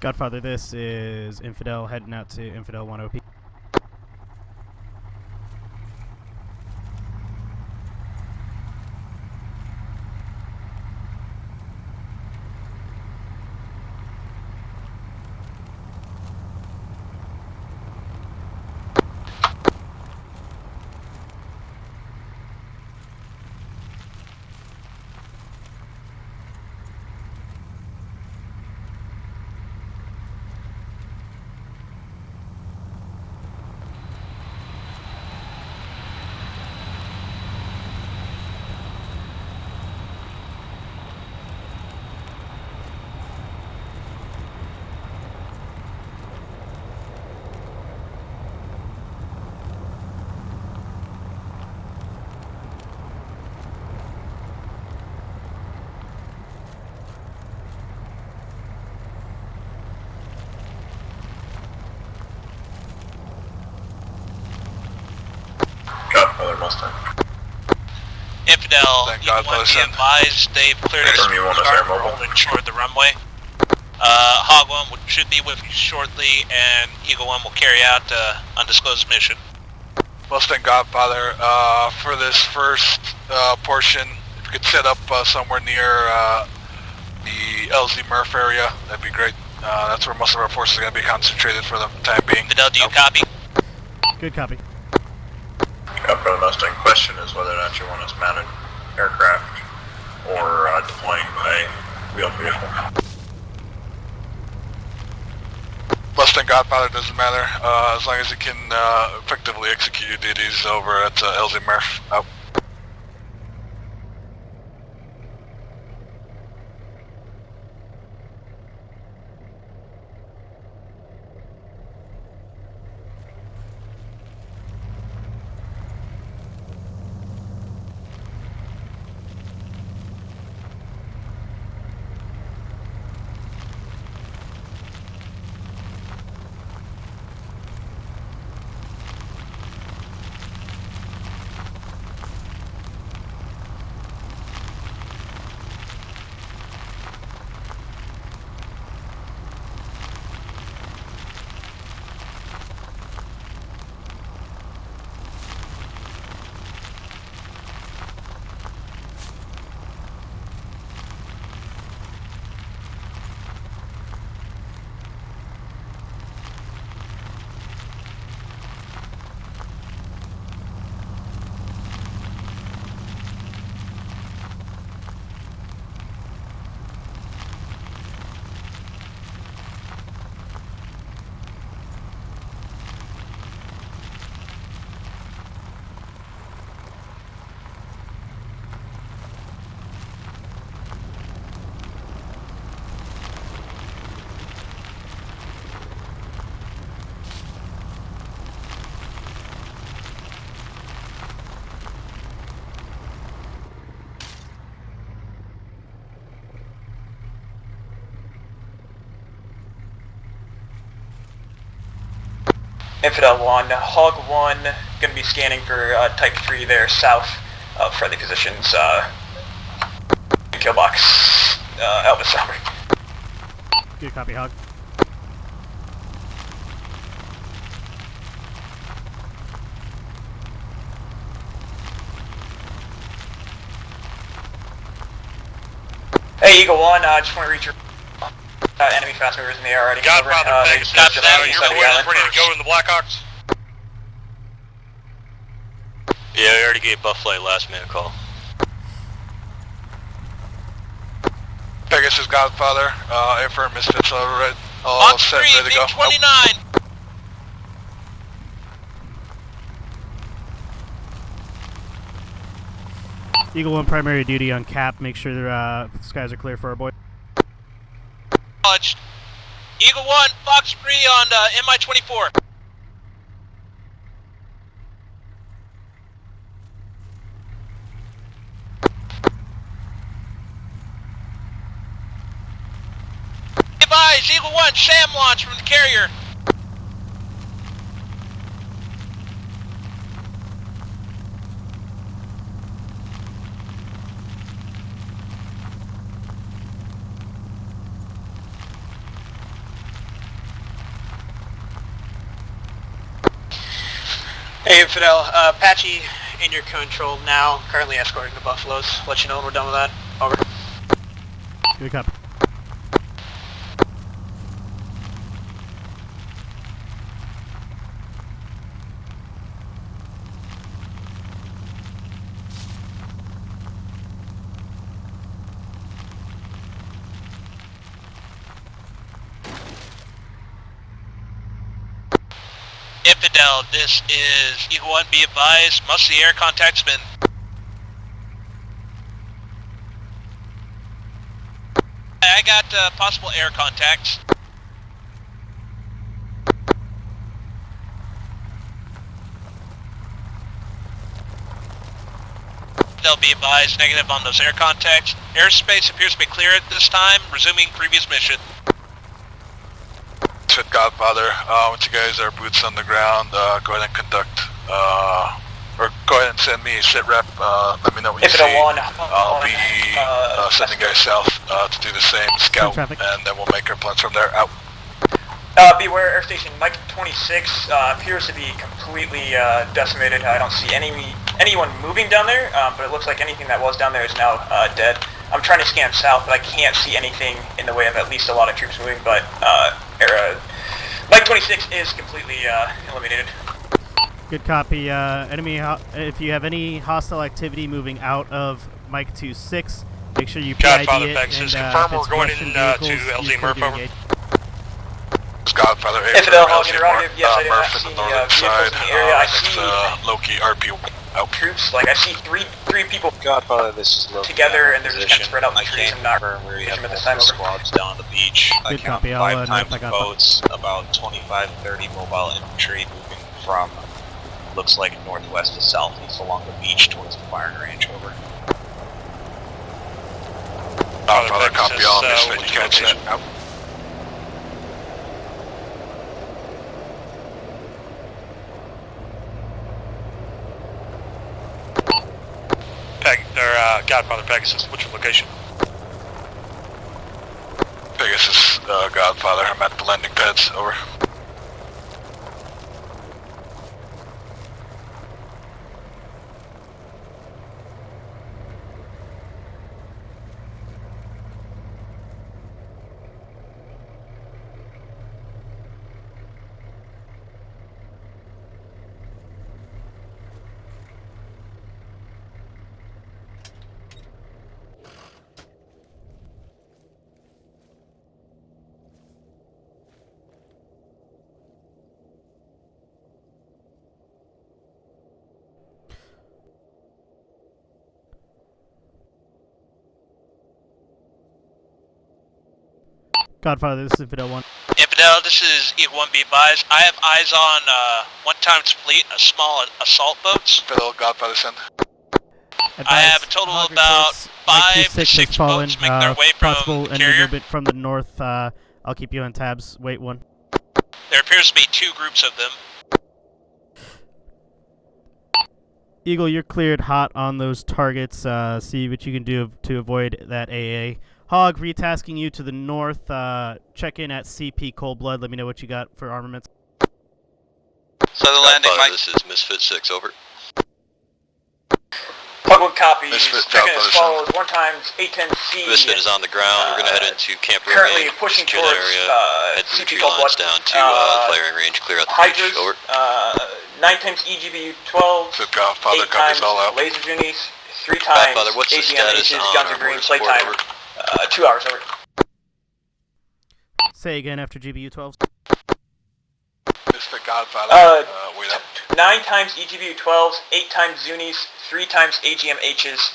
Godfather, this is Infidel heading out to Infidel 1 OP. Infidel, Eagle 1 be advised, they've cleared us for holding short of the runway. Hog 1 should be with you shortly, and Eagle 1 will carry out undisclosed mission. Mustang Godfather, for this first portion, if you could set up somewhere near the LZ Murph area, that'd be great. That's where most of our forces are going to be concentrated for the time being. Infidel, do you copy? Good copy. Godfather Mustang, question is whether or not you want us mounted aircraft or deploying a wheeled vehicle. Mustang Godfather doesn't matter, as long as you can effectively execute your duties over at LZ Murph. Out. Infidel 1, Hog 1, gonna be scanning for Type 3 there, south of friendly positions, kill box, Elvis over. Good copy, Hog. Hey, Eagle 1, just want to reach your enemy fast movers in the air already. Godfather, Pegasus, just your outside the boys island. ready to go in the Blackhawks? Yeah, we already gave Buff Flight last minute call. Pegasus Godfather, affirm Misfits all Box set, 3, ready to go. 29. Eagle 1 primary duty on cap. Make sure the skies are clear for our boy. Acknowledged. Eagle 1, Fox 3 on MI-24. Advise, Eagle 1, SAM launch from the carrier. Hey, Infidel, Apache in your control now, currently escorting the Buffaloes. Let you know when we're done with that. Over. Good copy. Infidel, this is Eagle 1, be advised, most of the air contact's been... I got possible air contacts. They'll be advised, negative on those air contacts. Airspace appears to be clear at this time, resuming previous mission. Misfit Godfather, once you guys are boots on the ground, go ahead and conduct, or go ahead and send me a sit rep, let me know what you see. I'll be sending guys south to do the same, scout, and then we'll make our plans from there, out. Beware, Air Station Mike 26 appears to be completely decimated. I don't see anyone moving down there, but it looks like anything that was down there is now dead. I'm trying to scan south, but I can't see anything in the way of at least a lot of troops moving, but Mike 26 is completely eliminated. Good copy. Enemy, if you have any hostile activity moving out of Mike 26, make sure you PID Godfather, it, Pegasus, and confirm if we're it's going Russian in vehicles, to LZ Murph, over. Godfather, Infidel, LZ interrogative, yes, I did not Murph in see the northern vehicles side, in the area. I it's see Loki RP out. troops, like I see three people Godfather, this is Loki. together, and they're just kind of spread out in the I trees. can't I'm not confirm where you have at this time. multiple Over. squads down the beach. I Good count copy. I'll 5 times notify boats, about 25, 30 mobile infantry moving from, looks like northwest to southeast along the beach towards the firing range, over. Godfather, copy all, Misfit, you catch that, out. Godfather, Pegasus, what's your location? Pegasus, Godfather, I'm at the landing pads, over. Godfather, this is Infidel 1. Infidel, this is Eagle 1, be advised. I have eyes on one times fleet of small assault boats. Infidel, Godfather, send. I have a total of about 5 to 6 boats making their way from possible the enemy carrier. movement from the north. I'll keep you on tabs. Wait 1. There appears to be 2 groups of them. Eagle, you're cleared hot on those targets. See what you can do to avoid that AA. Hog, retasking you to the north. Check in at CP Cold Blood. Let me know what you got for armaments. Southern Landing, Mike. This is Misfit 6, over. Hogwood copies. Misfit, Checking as follows. 1 times 810C. Misfit is on the ground. We're going to head into Camp Currently Romaine, pushing secure towards that area, head through CP 3 Cold lines Blood. down to firing range, clear out the beach, Hydras, over. 9 times EGBU 12. Good Godfather, 8 copies times all out. laser unis. 3 times Godfather, what's the status AGM-H's, on guns our and green, mortar support, playtime. over? 2 hours, over. Say again after GBU 12. Mr. Godfather, wait up. 9 times EGBU 12s, 8 times Zunis, 3 times AGM-H's.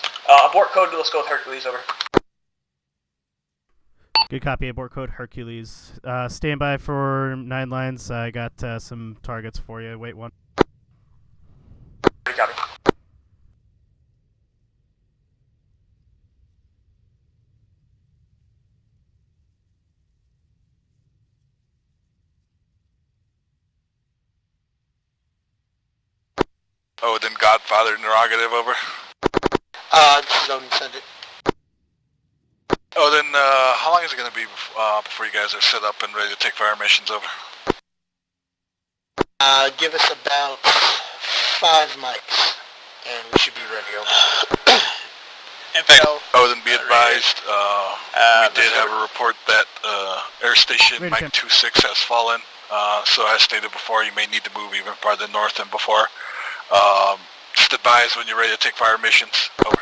Abort code, let's go with Hercules, over. Good copy. Abort code Hercules. Stand by for 9 lines. I got some targets for you. Wait 1. Good copy. Oh, then Godfather interrogative, over. This is Odin, send it. Oh, then how long is it going to be before you guys are set up and ready to take fire missions, over? Give us about 5 mics, and we should be ready, over. Oh, then be advised, we did have a report that Air Station Mike 26 has fallen. So as stated before, you may need to move even farther north than before. Just advise when you're ready to take fire missions, over.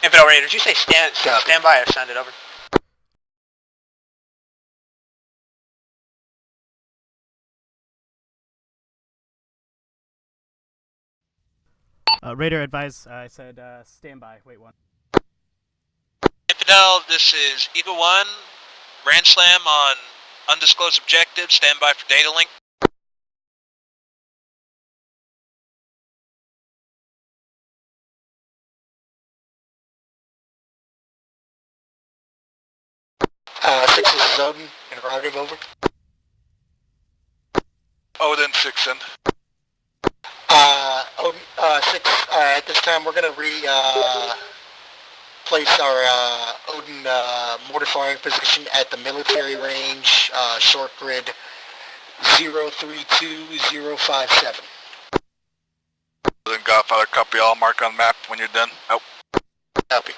Infidel Raider, did you say stand by or send it, over? Raider, advise. I said stand by. Wait 1. Infidel, this is Eagle 1. Grand Slam on undisclosed objective. Stand by for data link. Six, this is Odin, interrogative, over. Odin 6 in. Odin, 6, at this time we're going to place our Odin mortar firing position at the military range, short grid 032057. Then Godfather, copy all, mark on map when you're done. Out. Copy.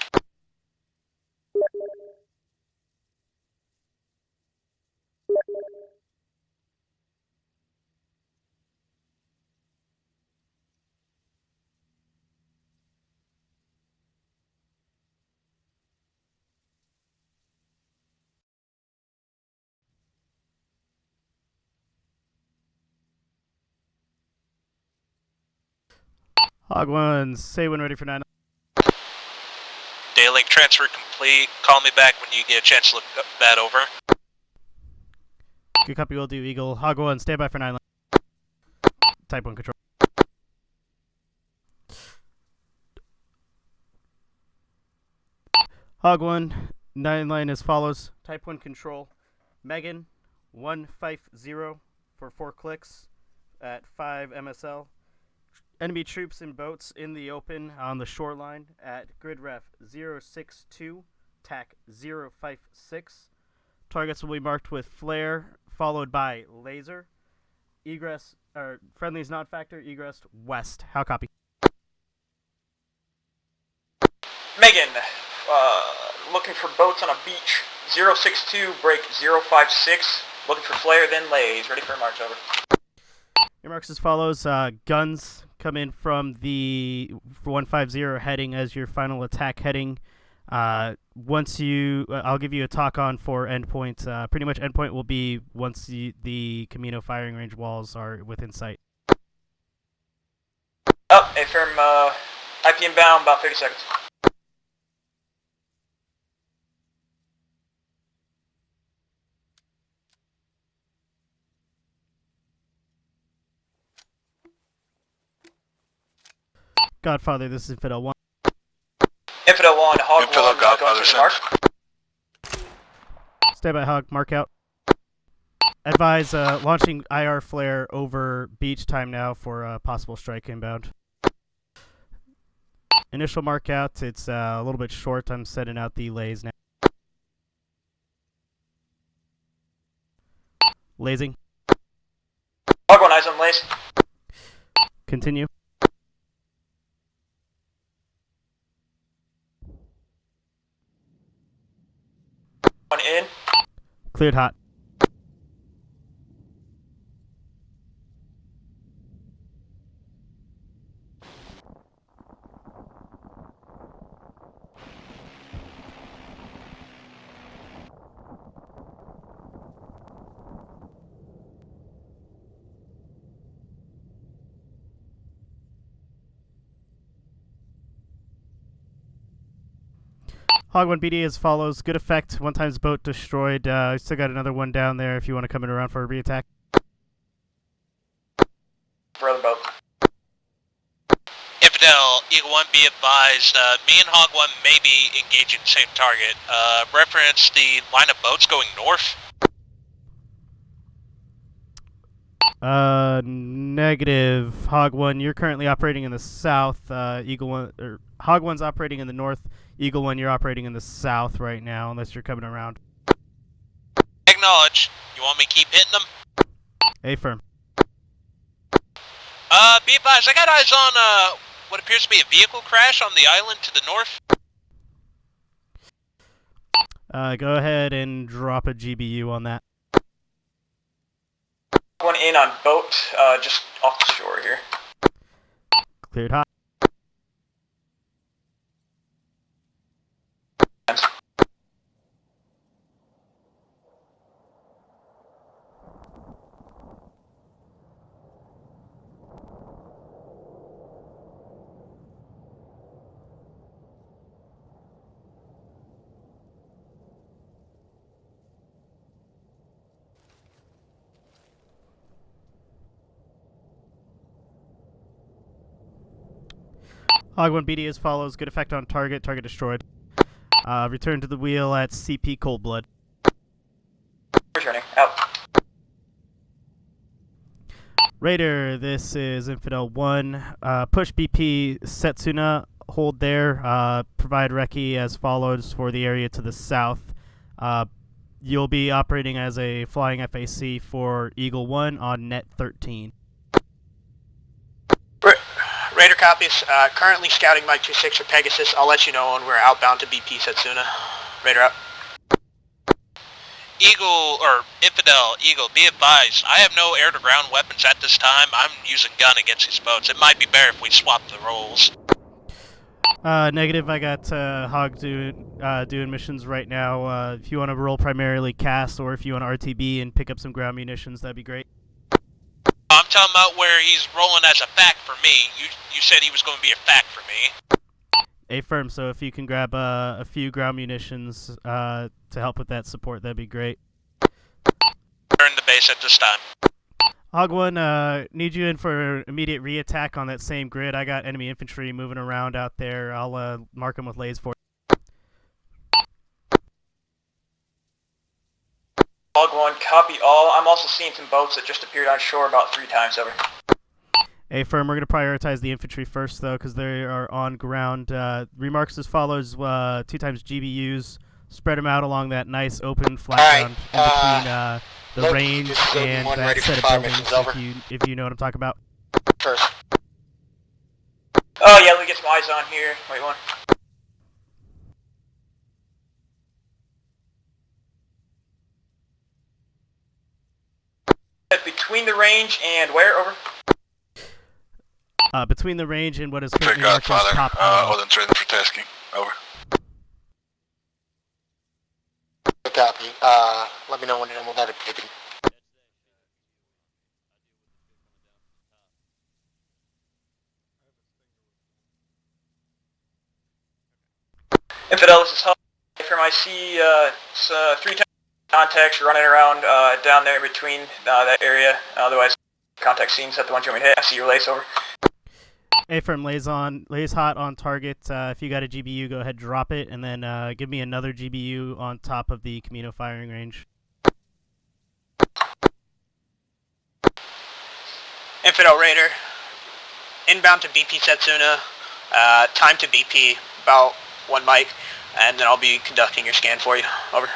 Hog 1, say when ready for 9. Data link transfer complete. Call me back when you get a chance to look that over. Good copy, will do, Eagle. Hog 1, stand by for 9 lines. Type 1 control. Hog 1, 9 line as follows. Type 1 control. Megan, 150 for 4 clicks at 5 MSL. Enemy troops and boats in the open on the shoreline at grid ref 062, TAC 056. Targets will be marked with flare, followed by laser. Egress, or friendlies not factor, egress west. How copy? Megan, looking for boats on a beach. 062, break 056. Looking for flare, then lays. Ready for march, over. Your marks as follows. Guns come in from the 150 heading as your final attack heading. Once you, I'll give you a talk on for endpoint. Pretty much endpoint will be once the Camino firing range walls are within sight. Up, affirm, IP inbound, about 30 seconds. Godfather, this is Infidel 1. Infidel 1, Hog Infidel 1, Godfather, going to mark. Stay by Hog, mark out. Advise launching IR flare over beach time now for a possible strike inbound. initial mark out. It's a little bit short. I'm setting out the lays now. Lasing. Hog 1, eyes on lays. Continue. One in. Cleared hot. Hog 1 BD as follows. Good effect. One times boat destroyed. Still got another one down there if you want to come in around for a reattack. Brother boat. Infidel, Eagle 1, be advised, me and Hog 1 may be engaging the same target. Reference the line of boats going north. Negative. Hog 1, you're currently operating in the south. Eagle 1, or Hog 1's operating in the north. Eagle 1, you're operating in the south right now, unless you're coming around. Acknowledge. You want me to keep hitting them? Affirm. Be advised, I got eyes on, what appears to be a vehicle crash on the island to the north. Go ahead and drop a GBU on that. One in on boat, just off the shore here. Cleared hot. Hog 1 BD as follows. Good effect on target. Target destroyed. Return to the wheel at CP Cold Blood. Returning. Out. Raider, this is Infidel 1. Push BP Setsuna. Hold there. Provide recce as follows for the area to the south. You'll be operating as a flying FAC for Eagle 1 on net 13. Raider copies. Currently scouting Mike 26 for Pegasus. I'll let you know when we're outbound to BP Setsuna. Raider out. Eagle, or Infidel, Eagle, be advised, I have no air-to-ground weapons at this time. I'm using gun against these boats. It might be better if we swap the roles. Negative, I got Hog doing missions right now. If you want to roll primarily cast, or if you want RTB and pick up some ground munitions, that'd be great. I'm talking about where he's rolling as a fact for me. You said he was going to be a fact for me. Affirm, so if you can grab a few ground munitions to help with that support, that'd be great. Turn the base at this time. Hog 1, need you in for immediate reattack on that same grid. I got enemy infantry moving around out there. I'll mark them with lays for you. Hog 1, copy all. I'm also seeing some boats that just appeared on shore about 3 times over. Affirm, we're going to prioritize the infantry first, though, because they are on ground. Remarks as follows, 2 times GBUs. Spread them out along that nice open flat ground in between the range and that set of buildings, if you know what I'm talking about. First. Oh, yeah, let me get some eyes on here. Wait one. Between the range and where, over? Between the range and what is currently marked as top Odin training for tasking. Over. Copy. Let me know when you're done with that activity. Infidel, this is Hub. From I see 3 contacts running around down there between that area. Otherwise, contact scenes at the ones you want me to hit. I see your lace over. Affirm, lays hot on target. If you got a GBU, go ahead, drop it, and then give me another GBU on top of the Camino firing range. Infidel Raider. Inbound to BP Setsuna. Time to BP, about 1 mic, and then I'll be conducting your scan for you. Over.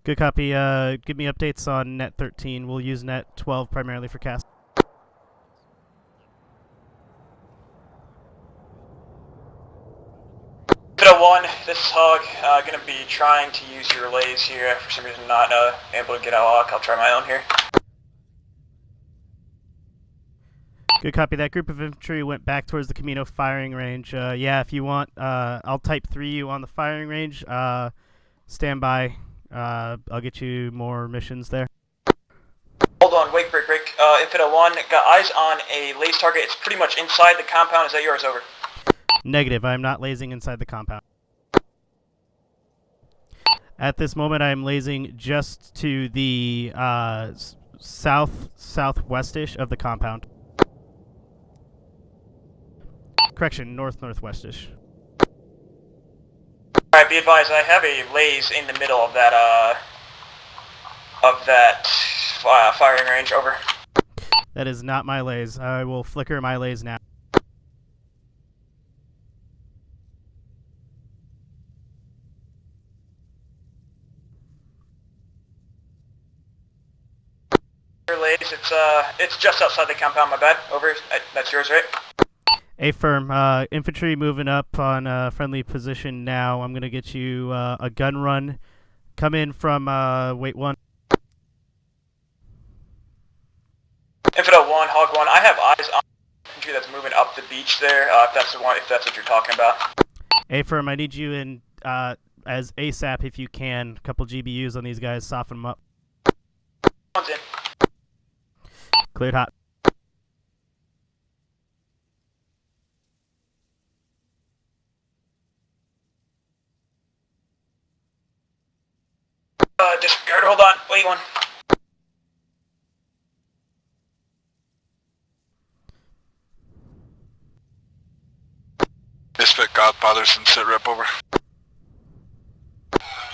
Good copy. Give me updates on net 13. We'll use net 12 primarily for cast. Infidel 1, this is Hog. Gonna be trying to use your relays here. For some reason not able to get out lock. I'll try my own here. Good copy. That group of infantry went back towards the Camino firing range. Yeah, if you want, I'll type 3 you on the firing range. Stand by. I'll get you more missions there. Hold on, break. Infidel 1, got eyes on a laze target. It's pretty much inside the compound. Is that yours? Over. Negative. I am not lasing inside the compound. At this moment, I am lasing just to the southwestish of the compound. Correction, northwestish. Alright, be advised, I have a laze in the middle of that firing range. Over. That is not my laze. I will flicker my laze now. Your laze, it's just outside the compound, my bad. Over. That's yours, right? Affirm. Infantry moving up on friendly position now. I'm going to get you a gun run. Come in from wait 1. Infidel 1, Hog 1. I have eyes on infantry that's moving up the beach there. If that's the one, if that's what you're talking about. Affirm. I need you in as ASAP if you can. A couple GBUs on these guys. Soften them up. One's in. Cleared hot. Disregard, hold on. Wait 1. Misfit Godfathers and sit rep. Over.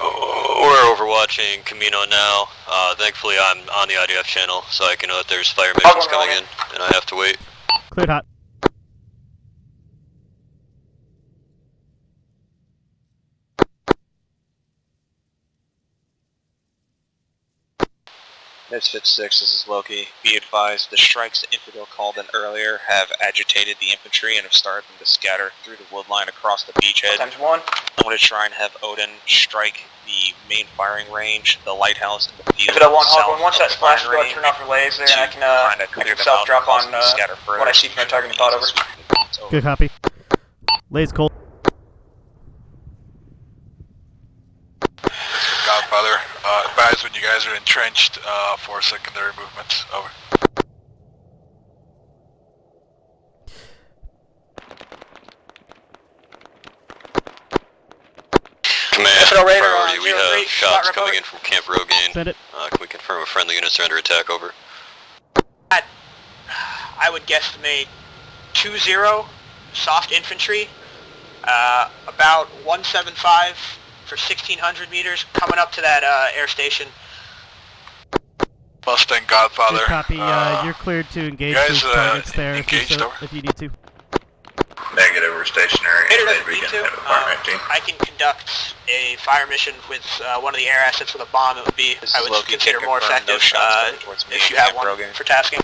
We're overwatching Camino now. Thankfully I'm on the IDF channel, so I can know that there's fire missions coming in, and I have to wait. Cleared hot. Misfit 6, this is Loki. Be advised, the strikes the Infidel called in earlier have agitated the infantry and have started them to scatter through the wood line across the beachhead. Times 1. I'm going to try and have Odin strike the main firing range, the lighthouse, and the field. Infidel 1, south Hog 1. Once of that the splashes, firing go range turn off your lays there, and I to can self-drop on what I see from my targeting pod. Over. Good copy. Lays cold. Godfather, advise when you guys are entrenched for secondary movements. Over. Command, priority, we have shots coming over. in from Camp Rogaine. Send it. Can we confirm a friendly units are under attack? Over. I would guesstimate 2-0 soft infantry, about 175 for 1,600 meters, coming up to that air station. Mustang Godfather. Good copy. You're cleared to engage guys, these targets there engaged if you need to. Negative, we're stationary. It doesn't need to. I can conduct a fire mission with one of the air assets with a bomb. It would be, I would consider more effective if you have one for tasking.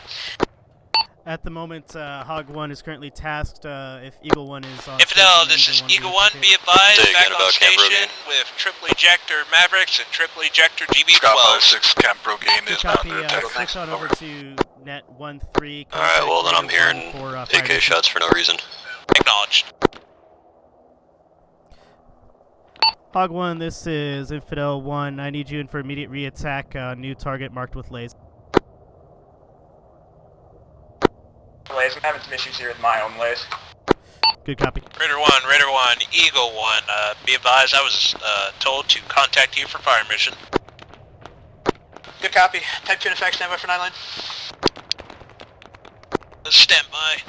At the moment, Hog 1 is currently tasked. If Eagle 1 is on Infidel, this is Eagle 1. Be advised, Say back again on about Camp station Rogaine. with triple ejector Mavericks and triple ejector Godfather GB-12. 6, Camp Rogaine Good is now copy. under attack. Switch on over to net 1-3. Alright, well then I'm hearing for, AK shots for no reason. Acknowledged. Hog 1, this is Infidel 1. I need you in for immediate re-attack. New target marked with lays. Lays. I'm having some issues here with my own lays. Good copy. Raider 1, Eagle 1. Be advised, I was told to contact you for fire mission. Good copy. Type 2 in effect, standby for 9 line. Stand by.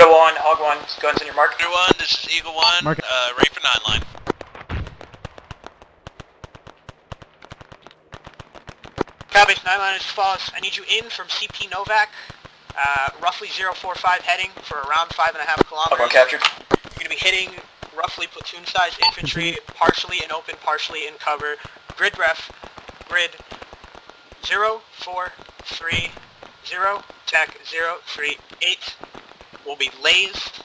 Eagle 1, Hog 1, go ahead and send your mark. Raider 1, this is Eagle 1, Mark. ready for 9 line. Copy, 9 line is as follows. I need you in from CP Novak, roughly 045 heading for around 5.5 kilometers. Hog 1 captured. You're going to be hitting roughly platoon-sized infantry, partially in open, partially in cover. Grid ref, grid 0430, tech 038 will be lased.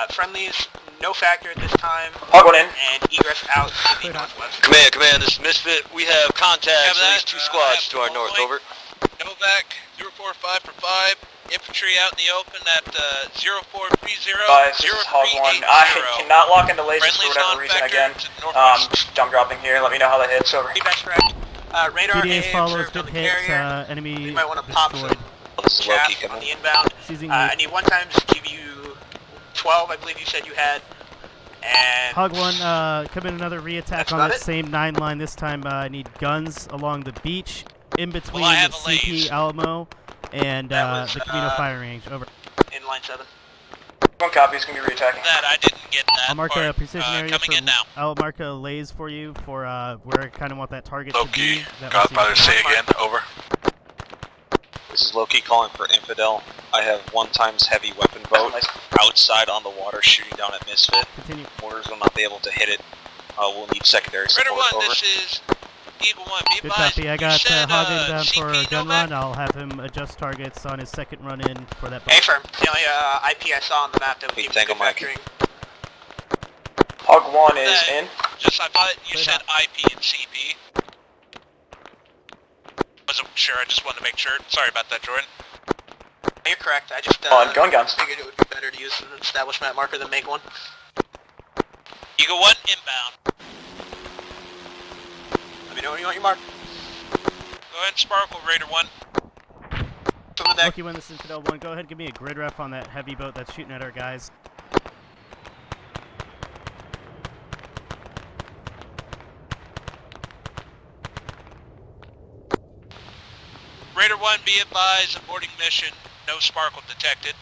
Friendlies, no factor at this time. Hog 1 in. And egress out to the northwest. Command, this is Misfit. We have contacts, at least 2 squads to our north, over. Novak, 045 for 5. Infantry out in the open at 0430, This is Hog 1. I cannot lock into lasers for whatever reason again. Dump dropping here. Let me know how that hits. Over. Feedback's correct. Radar PDA A follows, observed on good the hits, carrier. enemy You might want to pop some This is Loki chaff on coming. the inbound. Seizing I need 1 times GBU 12, I believe you said you had. And Hog 1, come in another re-attack on about that it. same 9 line. This time I need guns along the beach, in between I have a CP laze. Alamo and That was, the Camino fire range. Over. in line 7. 1 copy is going to be re-attacking. That, I didn't get that I'll mark part. a precision area Coming for, in now. I'll mark a laze for you for where I kind of want that target to Loki, be. That Godfather, will see- say again, over. This is Loki calling for Infidel. I have 1 times heavy weapon boat outside on the water shooting down at Misfit. Continue. Mortars will not be able to hit it. We'll need secondary Raider support, 1, over. this is Eagle 1. Be Good advised, copy. I you got said, Hagen down for a CP gun Novak? run. I'll have him adjust targets on his second run in for that. A firm. The only IP I saw on the map that would Hey, give Tango good Mike. vectoring. Hog 1 is in. Just, I thought you said IP and CP. Wasn't sure, I just wanted to make sure. Sorry about that, Jordan. You're correct. I just Going guns. figured it would be better to use an established map marker than make one. Eagle 1, inbound. Let me know when you want your mark. Go ahead and sparkle, Raider 1. From the deck. Lucky one, this is Infidel 1. Go ahead, give me a grid ref on that heavy boat that's shooting at our guys. Raider 1, be advised, aborting mission. No sparkle detected.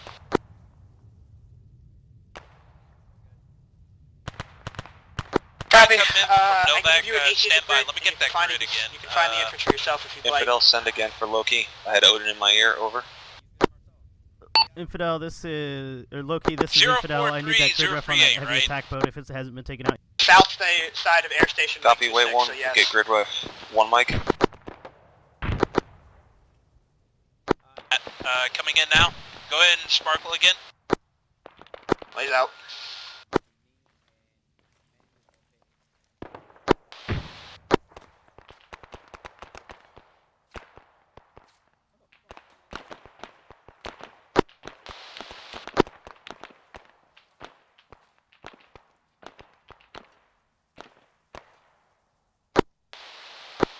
Copy. Come in from I can Novak, give you an 8 stand by. grid, Let me and get you that can find grid it- again. You can find the infantry yourself if you'd like. Infidel, send again for Loki. I had Odin in my ear, over. Infidel, this is or Loki. This is Infidel. I need that grid ref on that 043, heavy right? attack boat if it hasn't been taken out. South side of air station. Copy, 126, wait 1. So yes. Get grid ref 1 mic. Coming in now. Go ahead and sparkle again. Lays out.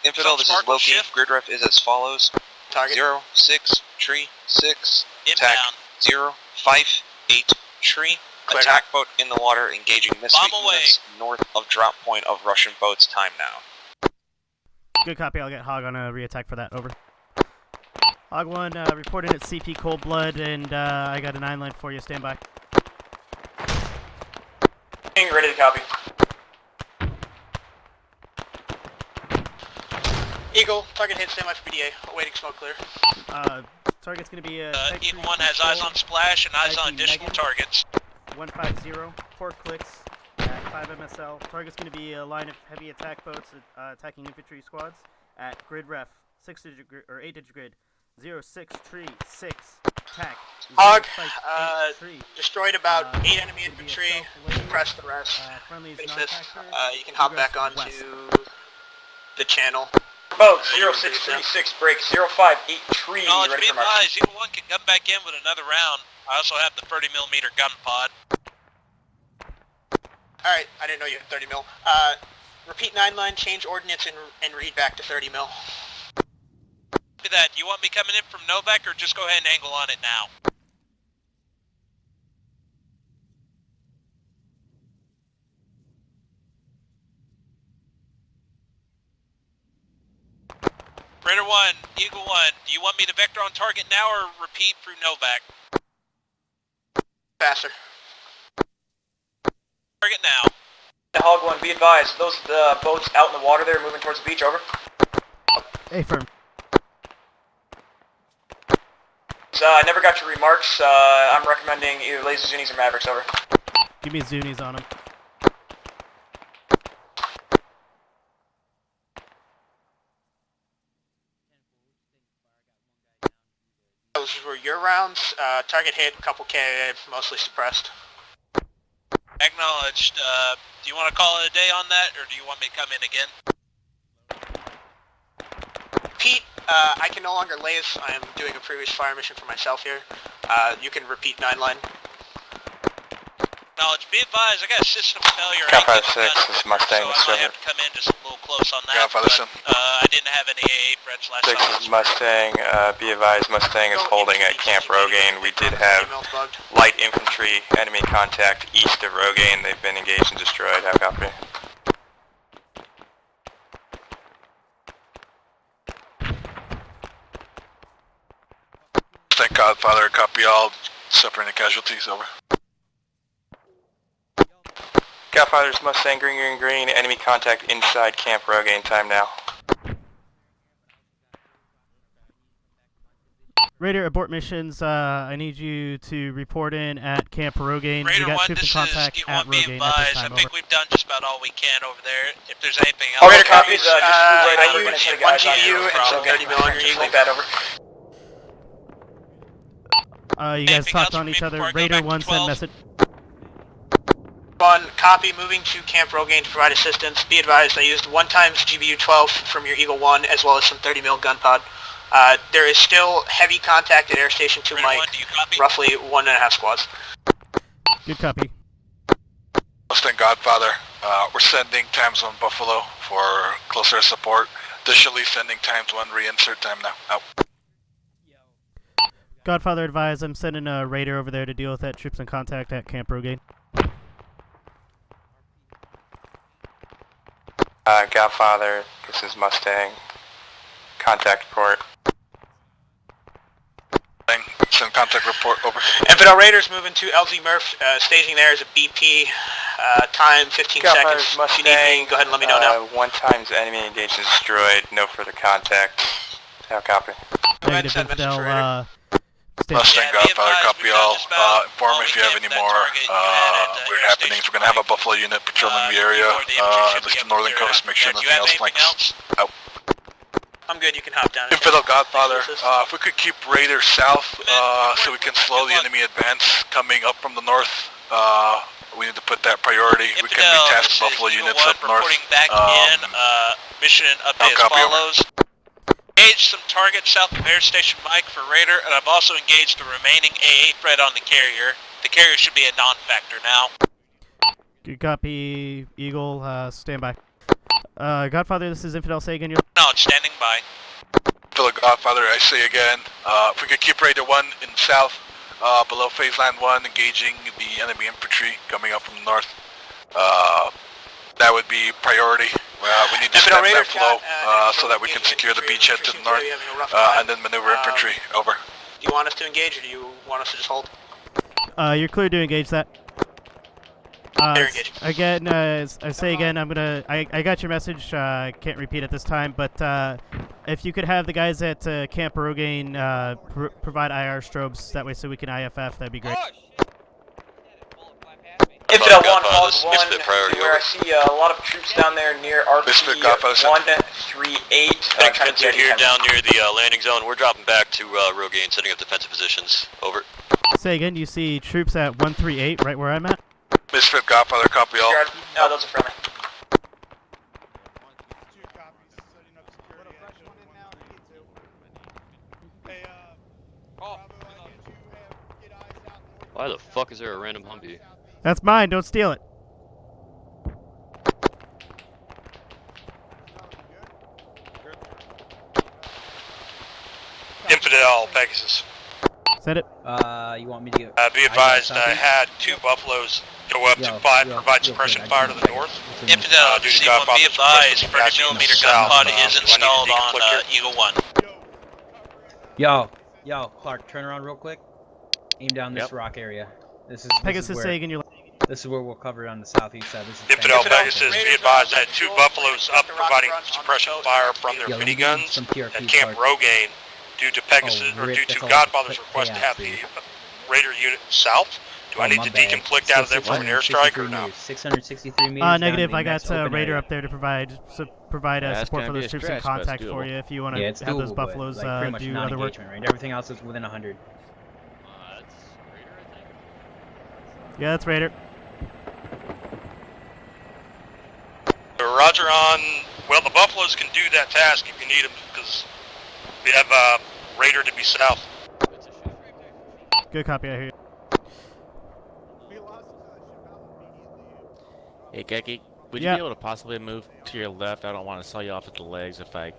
Infidel, this is Sparkle Loki. shift. Grid ref is as follows. Target. 06 tree 6. Inbound. Tac 058 tree. Clear Attack boat in the water engaging Misfit Bomb away. units north of drop point of Russian boats. Time now. Good copy. I'll get Hog on a re-attack for that. Over. Hog 1, reported at CP Cold Blood, and I got a 9 line for you. Stand by. Being ready to copy. Eagle, target hit, stand by for BDA. Awaiting smoke clear. Target's going to be Eagle 1 has eyes on splash and eyes on additional targets. 150, 4 clicks at 5 MSL. Target's going to be a line of heavy attack boats attacking infantry squads at grid ref 6-digit grid or 8-digit grid 0636 tac. Hog, 058 tree. destroyed about 8 enemy would be a infantry. self-lane. Suppress the rest. Friendly is Finish not this. factor. You can hop Egress back onto west. the channel. Boat 0636 break 058 tree. Knowledge, Ready be for mark. advised, Eagle 1 can come back in with another round. I also have the 30mm gun pod. Alright, I didn't know you had 30 mil. Repeat 9 line, change ordnance, and read back to 30 mil. Look at that. You want me coming in from Novak or just go ahead and angle on it now? Raider 1, Eagle 1, do you want me to vector on target now or repeat through Novak? Faster. Target now. Hog 1, be advised. Those boats out in the water there moving towards the beach, over. Affirm. I never got your remarks. I'm recommending either Lazy Zunies or Mavericks, over. Give me Zunies on them. Those were your rounds. Target hit, couple KIA, mostly suppressed. Acknowledged. Do you want to call it a day on that, or do you want me to come in again? Pete, I can no longer laze. I am doing a previous fire mission for myself here. You can repeat 9 line. Acknowledged. Be advised, I got a system failure. Cavalry 6, this is Mustang. So I might have to come in just a little close on that. Cavalry, but, I didn't have any AA threats last 6 time. is Mustang. Be advised, Mustang is holding at Camp Rogaine. We did have light infantry enemy contact east of Rogaine. They've been engaged and destroyed. How copy? Thank Godfather, copy all. Separating casualties, over. Godfather's Mustang, green, enemy contact inside Camp Rogaine, time now. Raider, abort missions. I need you to report in at Camp Rogaine. Raider we got 1, troops in this contact is at G1, be Rogaine advised. at this time, I think over. we've done just about all we can over there. If there's anything else... Raider copies, I used 1 GU and some 30 mil on your Eagle. Bad, over. You guys talked on each other. Raider 1, send message. 1, copy, moving to Camp Rogaine to provide assistance. Be advised, I used 1 times GBU 12 from your Eagle 1 as well as some 30 mil gun pod. There is still heavy contact at Air Station 2 Mike, roughly 1.5 squads. Good copy. Mustang Godfather, we're sending times 1 Buffalo for closer support. Additionally, sending times 1 reinsert time now. Out. Godfather advised, I'm sending a Raider over there to deal with that troops in contact at Camp Rogaine. Godfather, this is Mustang. Contact report. Send contact report, over. Infidel Raiders moving to LZ Murph, staging there is a BP, time 15 Godfather's seconds. Mustang, If you need me, go ahead and let me know now. 1 times enemy engaged and destroyed, no further contact. How copy? Negative, Infidel. Mustang Godfather, copy all. Inform if you have any more weird happenings. We're going to have a Buffalo unit patrolling the area. This is the northern coast, make sure nothing else flanks. Out. I'm good, you can hop down. Infidel Godfather, if we could keep Raider south so we can slow the enemy advance coming up from the north, we need to put that priority. We can retask the Buffalo units up north. Reporting back in, mission update as follows. Engaged some targets south of Air Station Mike for Raider, and I've also engaged the remaining AA threat on the carrier. The carrier should be a non-factor now. Good copy, Eagle. Stand by. Godfather, this is Infidel. Say again. No, it's standing by. Infidel Godfather, I say again, if we could keep Raider 1 in south, below phase line 1, engaging the enemy infantry coming up from the north, that would be priority. We need to stem that flow so that we can secure the beachhead to the north, and then maneuver infantry. Over. Do you want us to engage or do you want us to just hold? You're clear to engage that. Again, I say again, I got your message. I can't repeat it this time, but if you could have the guys at Camp Rogaine provide IR strobes, that way so we can IFF, that'd be great. Infidel 1, Hog 1, where I see a lot of troops down there near RP 138. Expensive here down near the landing zone. We're dropping back to Rogaine, setting up defensive positions. Over. Say again, you see troops at 138, right where I'm at? Misfit Godfather, copy all. No, those are from me. Why the fuck is there a random Humvee? That's mine, don't steal it. Infidel, Pegasus. Send it. You want me to get... Be advised, I had 2 Buffaloes go up to 5, provide suppression fire to the north. Infidel, C1, be advised, 30mm gun pod is installed on Eagle 1. Yo, Clark, turn around real quick. Aim down this rock area. This is Pegasus where, Sagan, you're. This is where we'll cover on the southeast side. This is Infidel Pegasus, be advised that 2 Buffaloes up providing suppression fire from their miniguns at Camp Rogaine due to Pegasus, or due to Godfather's request to have the Raider unit south. Do I need to deconflict out of them from an airstrike or no? 663 meters. Negative. I got Raider up there to provide support for those troops in contact for you if you want to have those Buffaloes like do other work. Right? Everything else is within 100. Yeah, that's Raider. Roger on. Well, the Buffaloes can do that task if you need them, because we have Raider to be south. Good copy, I hear you. Hey, Geki, would you be able to possibly move to your left? I don't want to saw you off at the legs if I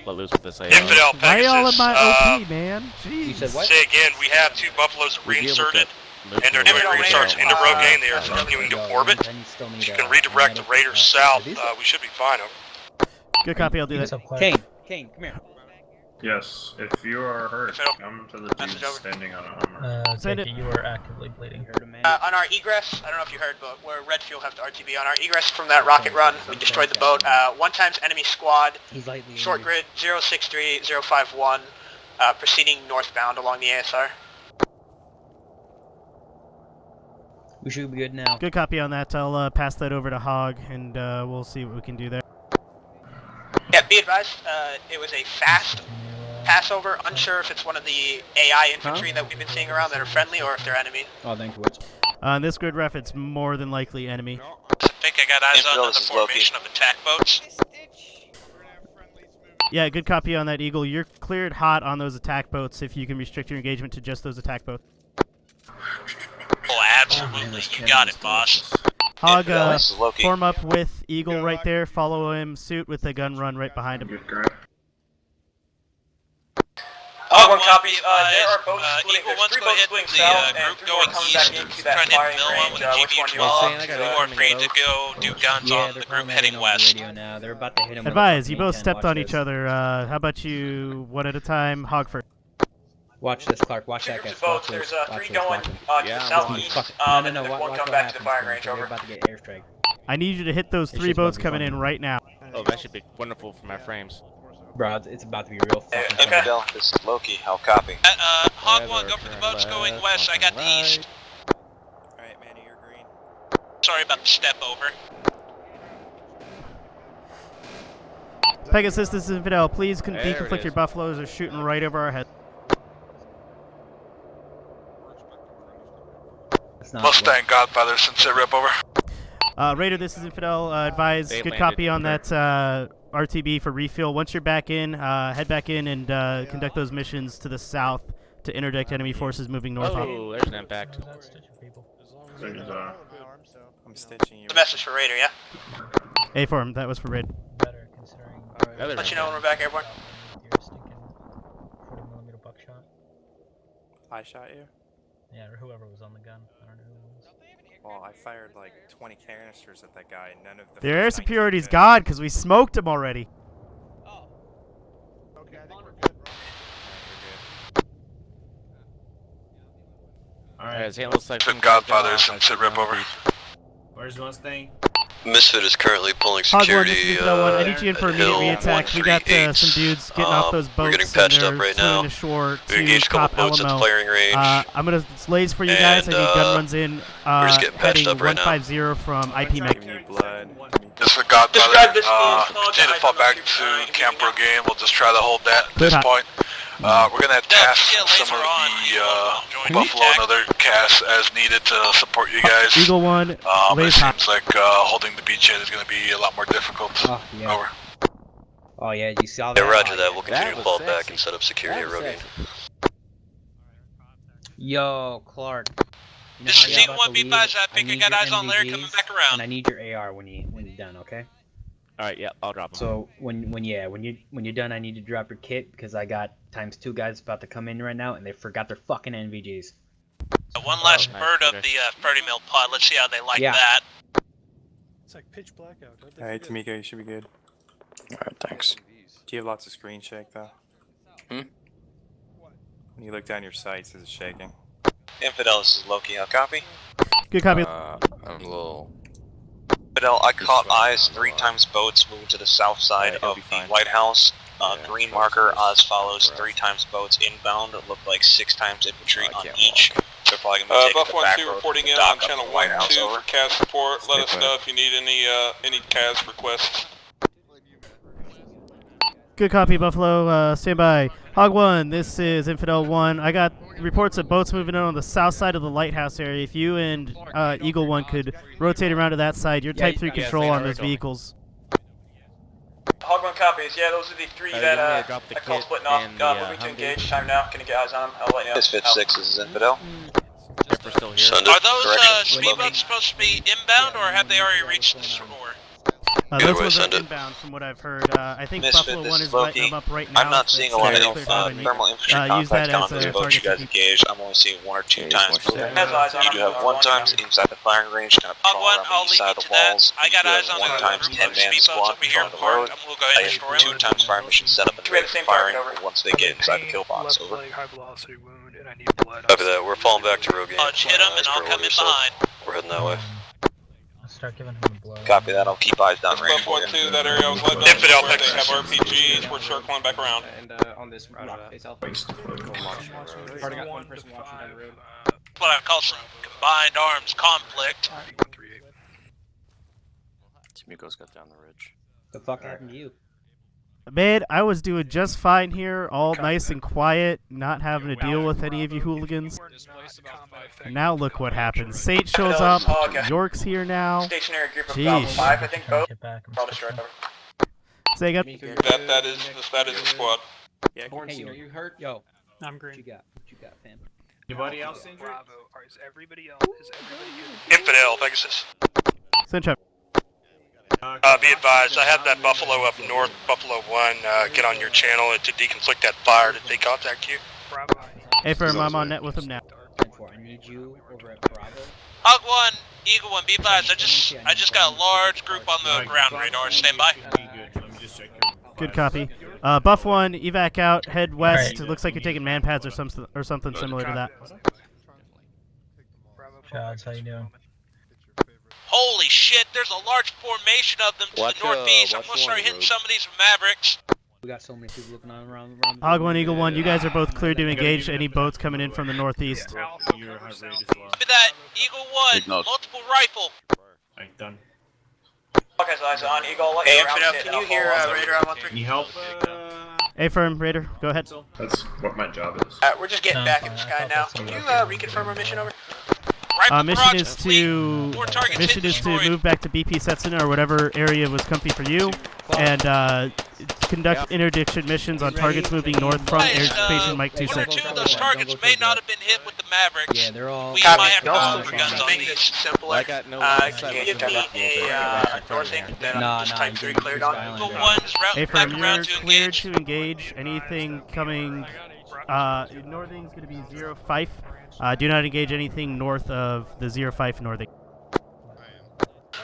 let loose with this AR. Infidel Pegasus. Why all in my OP, man? Jeez. You said what? Say again, we have 2 Buffaloes reinserted, and their enemy reinstarts into Rogaine. They are continuing to orbit. If you can redirect the Raiders south, we should be fine. Good copy, I'll do that. Kane, come here. Yes, if you are hurt, come to the dude standing on an armor. Send it. You are actively bleeding. On our egress, I don't know if you heard, but we're red fuel have to RTB. On our egress from that rocket run, we destroyed the boat. 1 times enemy squad, short grid 063051, proceeding northbound along the ASR. We should be good now. Good copy on that. I'll pass that over to Hog, and we'll see what we can do there. Yeah, be advised, it was a fast passover. Unsure if it's one of the AI infantry that we've been seeing around that are friendly or if they're enemy. Oh, thank you. On this grid ref, it's more than likely enemy. I think I got eyes on the formation of attack boats. Yeah, good copy on that, Eagle. You're cleared hot on those attack boats if you can restrict your engagement to just those attack boats. Oh, absolutely. You got it, boss. Hog, form up with Eagle right there. Follow him, suit with the gun run right behind him. Hog 1 copies. There are boats splitting. There's 3 boats splitting south and 3 more coming back into that firing range. Which one do you want? We're free to go do guns on the group heading west. Now. They're about to hit him. Advise, you both stepped on each other. How about you one at a time? Hog first. Watch this, Clark. Watch that, guys. Boats. There's 3 going to the southeast, and then 1 come back to the firing range. Over. They're about to get airstrike. I need you to hit those 3 boats coming in right now. Oh, that should be wonderful for my frames. Bro, it's about to be real fucking okay. Infidel, this is Loki. I'll copy. Hog 1, go for the boats going west. I got the east. Alright, Manny, you're green. Sorry about the step over. Pegasus, this is Infidel. Please deconflict your Buffaloes. They're shooting right over our head. Mustang Godfather, Sunset Rep over. Raider, this is Infidel. Advise, good copy on that RTB for refuel. Once you're back in, head back in and conduct those missions to the south to interdict enemy forces moving north. Oh, there's an impact. I'm stitching you. The message for Raider, yeah? A for him. That was for Raid. Better considering. Let you know when we're back, airborne. Your stinking 40mm buckshot. I shot you? Yeah, or whoever was on the gun. I don't know who it was. Well, I fired like 20 canisters at that guy, and none of the... Their air superiority's gone because we smoked him already. Oh. Okay, I think we're good, bro. Alright, it looks like Godfather, Sunset Rep over. Where's Mustang? Misfit is currently pulling Hog 1, security. this is Infidel 1. I need you in for immediate re-attack. We got some dudes getting off those boats. We're getting patched up right now. Ashore We engaged a couple boats at the firing range. I'm gonna lays for you guys. I need gun runs in. We're just getting patched heading up right 150 from IP Mech. This is Godfather. Continue to fall back to Camp Rogaine. We'll just try to hold that at this point. We're gonna task some of the Buffalo and other casts as needed to support you guys. Eagle 1, it lays hot. seems like holding the beachhead is gonna be a lot more difficult. Oh, yeah. Over. Oh, yeah, you saw that? Yeah, roger that. We'll continue to fall back and set up security at Rogaine. Yo, Clark. You know This how is you're Eagle about 1, to be advised, I think I need got your eyes on Larry MVGs, coming back around. And I need your AR when you're done, okay? Alright, yeah, I'll drop them. So when you're done, I need to drop your kit because I got ×2 guys about to come in right now and they forgot their fucking NVGs. One last bird of the 30 mil pod. Let's see how they like that. It's like pitch black out. Alright, Tamika, you should be good. Alright, thanks. Do you have lots of screen shake, though? When you look down your sights, is it shaking? Infidel, this is Loki. Copy. Good copy. I'm a little... Infidel, I caught eyes 3 times boats moving to the south side of the lighthouse. Green marker, as follows, 3 times boats inbound. It looked like 6 times infantry on each. They're probably going to be taking the back road reporting to the in dock on up channel the White House. 1-2 Over. for CAS support. Let us know if you need any CAS requests. Good copy, Buffalo. Stand by. Hog 1, this is Infidel 1. I got reports of boats moving in on the south side of the lighthouse area. If you and Eagle 1 could rotate around to that side, you're Type 3 control on those vehicles. Hog 1 copies. Yeah, those are the 3 that I called splitting off. Moving to engage. Time now. Can you get eyes on them? I'll let you know. This 5-6 is Infidel. Still here. Are those speedboats supposed to be inbound, or have they already reached the shore? Those ones are inbound from what I've heard. I think Misfit, Buffalo this 1 is is letting Loki. them up right now. I'm not seeing a lot of thermal infantry use that contact on as those a boats you guys target. engaged. I'm only seeing 1 or 2 times moving. You do have 1 times inside the firing range, kind of patrol around the east side of the walls. I got eyes on 1 times 10-man squad patrol the road. I have 2 times fire mission set up and ready for firing once they get inside the kill box. Over. High velocity wound, and I need blood. Copy that. We're falling back to Rogaine. Punch, hit him, and I'll come in behind. We're heading that way. Start giving him the blood. Copy that. I'll keep eyes down range for you. 1-2, that area I was letting up. Infidel, they have RPGs. We're circling back around. And on this rock face alpha. Already got 1 person watching down the road. What I call some combined arms conflict. Timiko's got down the ridge. The fuck happened to you? Man, I was doing just fine here, all nice and quiet, not having to deal with any of you hooligans. Now look what happens. Saint shows up, York's here now. Stationary group of about 5, I think, both. All destroyed. Say again. That is the squad. Yeah, hey, are you hurt? Yo, I'm green. What you got, fam? Anybody else injured? Is everybody else? Infidel, Pegasus. Send check. Be advised, I have that Buffalo up north, Buffalo 1, get on your channel to deconflict that fire. Did they contact you? Hey, firm, I'm on net with him now. I need you over at Bravo. Hog 1, Eagle 1, be advised, I just got a large group on the ground radar. Stand by. Good copy. Buff 1, evac out, head west. It looks like you're taking man pads or something similar to that. Charles, how you doing? Holy shit, there's a large formation of them to the northeast. I'm gonna start hitting some of these Mavericks. We got so many people looking around. Hog 1, Eagle 1, you guys are both cleared to engage any boats coming in from the northeast. Copy that, Eagle 1, multiple rifle. Done. Okay, so eyes on Eagle. Hey, Infidel, can you hear Raider on 1-3? Need help? Hey, firm, Raider, go ahead. That's what my job is. We're just getting back in the sky now. Can you reconfirm our mission over? Mission is to move back to BP Setsuna or whatever area was comfy for you, and conduct interdiction missions on targets moving north from Air Station Mike 26. 1 or 2 of those targets may not have been hit with the Mavericks. Yeah, they're all. We might have to call for guns on Make these. this simpler. Can you give me a northing that I'm just Type 3 cleared on? Eagle 1's Hey, routing firm, back you're around to cleared engage. to engage. Anything coming, northing's going to be 05. Do not engage anything north of the 05 northing.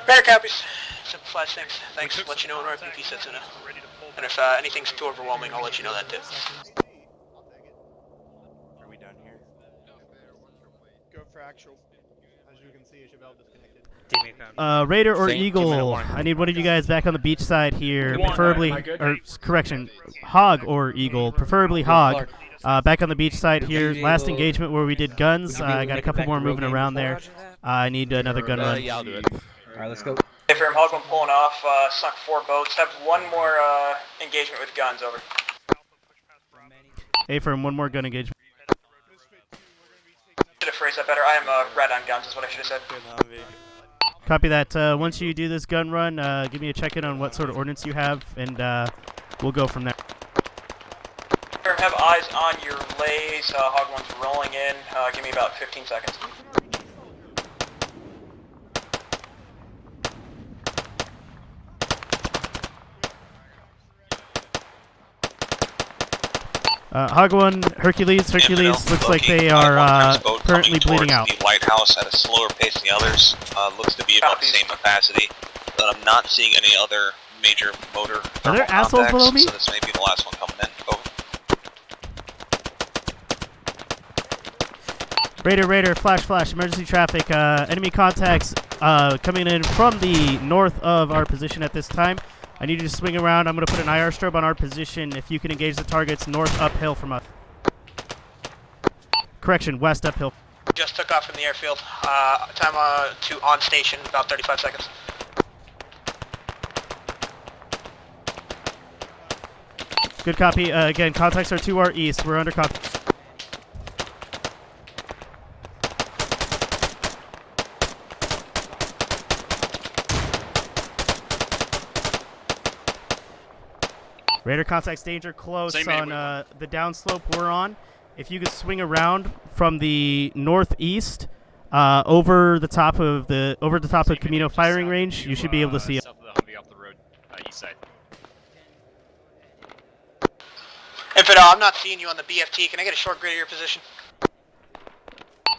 Better copies. Simplifies things. Thanks. Let you know when our PP sets in. And if anything's too overwhelming, I'll let you know that too. Are we done here? Go for actual. As you can see, Chevelle disconnected. Raider or Saint, give me Eagle, one. I need one of you guys back on the beach side here, preferably, correction, Hog or Eagle, preferably Hog. Back on the beach side here, last engagement where we did guns, I got a couple more moving around there. I need another gun run. Yeah, I'll do it. Alright, let's go. Hey, firm, Hog 1 pulling off. Sunk 4 boats. Have 1 more engagement with guns, over. Hey, firm, one more gun engagement. Should have phrased that better. I am red on guns, is what I should have said. Copy that. Once you do this gun run, give me a check-in on what sort of ordnance you have, and we'll go from there. Firm, have eyes on your lays. Hog 1's rolling in. Give me about 15 seconds. Hog 1, Hercules, looks like they are currently bleeding out. The lighthouse at a slower pace than the others. Looks to be about the same capacity, but I'm not seeing any other major motor Are there assholes below me? so this may be the last one coming in. Over. Raider, flash, emergency traffic, enemy contacts coming in from the north of our position at this time. I need you to swing around. I'm going to put an IR strobe on our position. If you can engage the targets north uphill from us. Correction, west uphill. Just took off from the airfield. Time to on station, about 35 seconds. Good copy. Again, contacts are to our east. We're under contact. Raider contacts danger close on the downslope we're on. If you could swing around from the northeast over the top of Camino firing range, you should be able to see it. South of the Humvee off the road, east side. Infidel, I'm not seeing you on the BFT. Can I get a short grid of your position?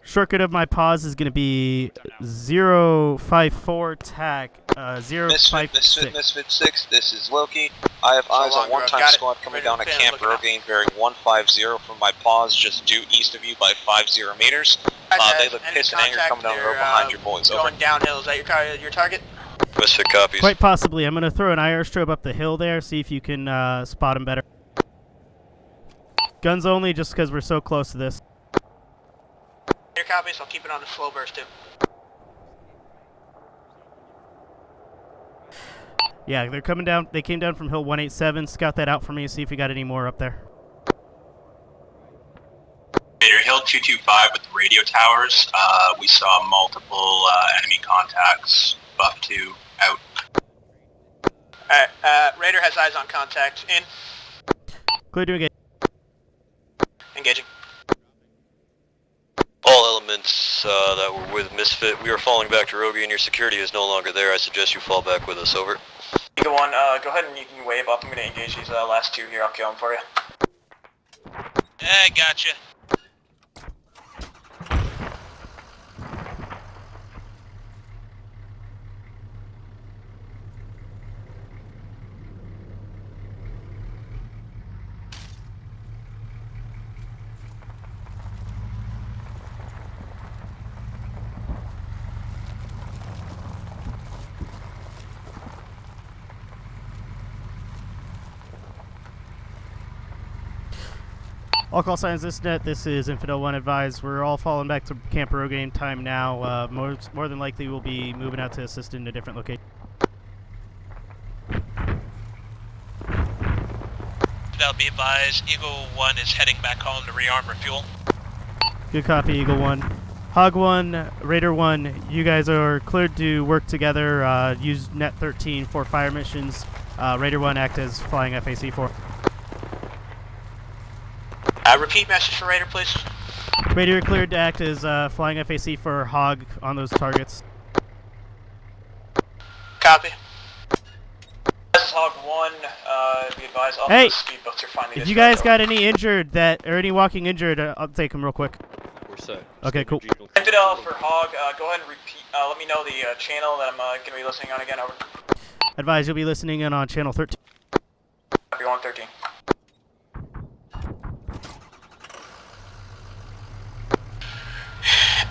Shortcut of my pause is going to be 054 TAC 056. Misfit 6, this is Loki. I have eyes on one-time squad coming down a Camp Rogaine bearing 150 from my pause just due east of you by 50 meters. They look pissed and angry coming down the road behind your boys. Over. Going downhill, is that your target? Misfit copies. Quite possibly. I'm going to throw an IR strobe up the hill there, see if you can spot him better. Guns only, just because we're so close to this. Your copies, I'll keep it on a slow burst too. Yeah, they're coming down. They came down from Hill 187. Scout that out for me, see if we got any more up there. Raider, Hill 225 with the radio towers. We saw multiple enemy contacts. Buff 2 out. Alright, Raider has eyes on contact. In. Clear to engage. Engaging. All elements that were with Misfit, we are falling back to Rogaine. Your security is no longer there. I suggest you fall back with us. Over. Eagle 1, go ahead and you can wave up. I'm going to engage these last two here. I'll kill them for you. Gotcha. All call signs this net. This is Infidel 1 advised. We're all falling back to Camp Rogaine time now. More than likely we'll be moving out to assist in a different location. That'll be advised. Eagle 1 is heading back home to rearm refuel. Good copy, Eagle 1. Hog 1, Raider 1, you guys are cleared to work together. Use Net 13 for fire missions. Raider 1 act as flying FAC 4. Repeat message for Raider, please. Raider cleared to act as flying FAC for Hog on those targets. Copy. This is Hog 1. Be advised. Also Hey, speed boats are finally if you guys got any injured or any walking injured, I'll take them real quick. We're set. Okay, cool. Infidel for Hog, go ahead and repeat. Let me know the channel that I'm going to be listening on again. Over. Advise you'll be listening in on channel 13. Copy 113.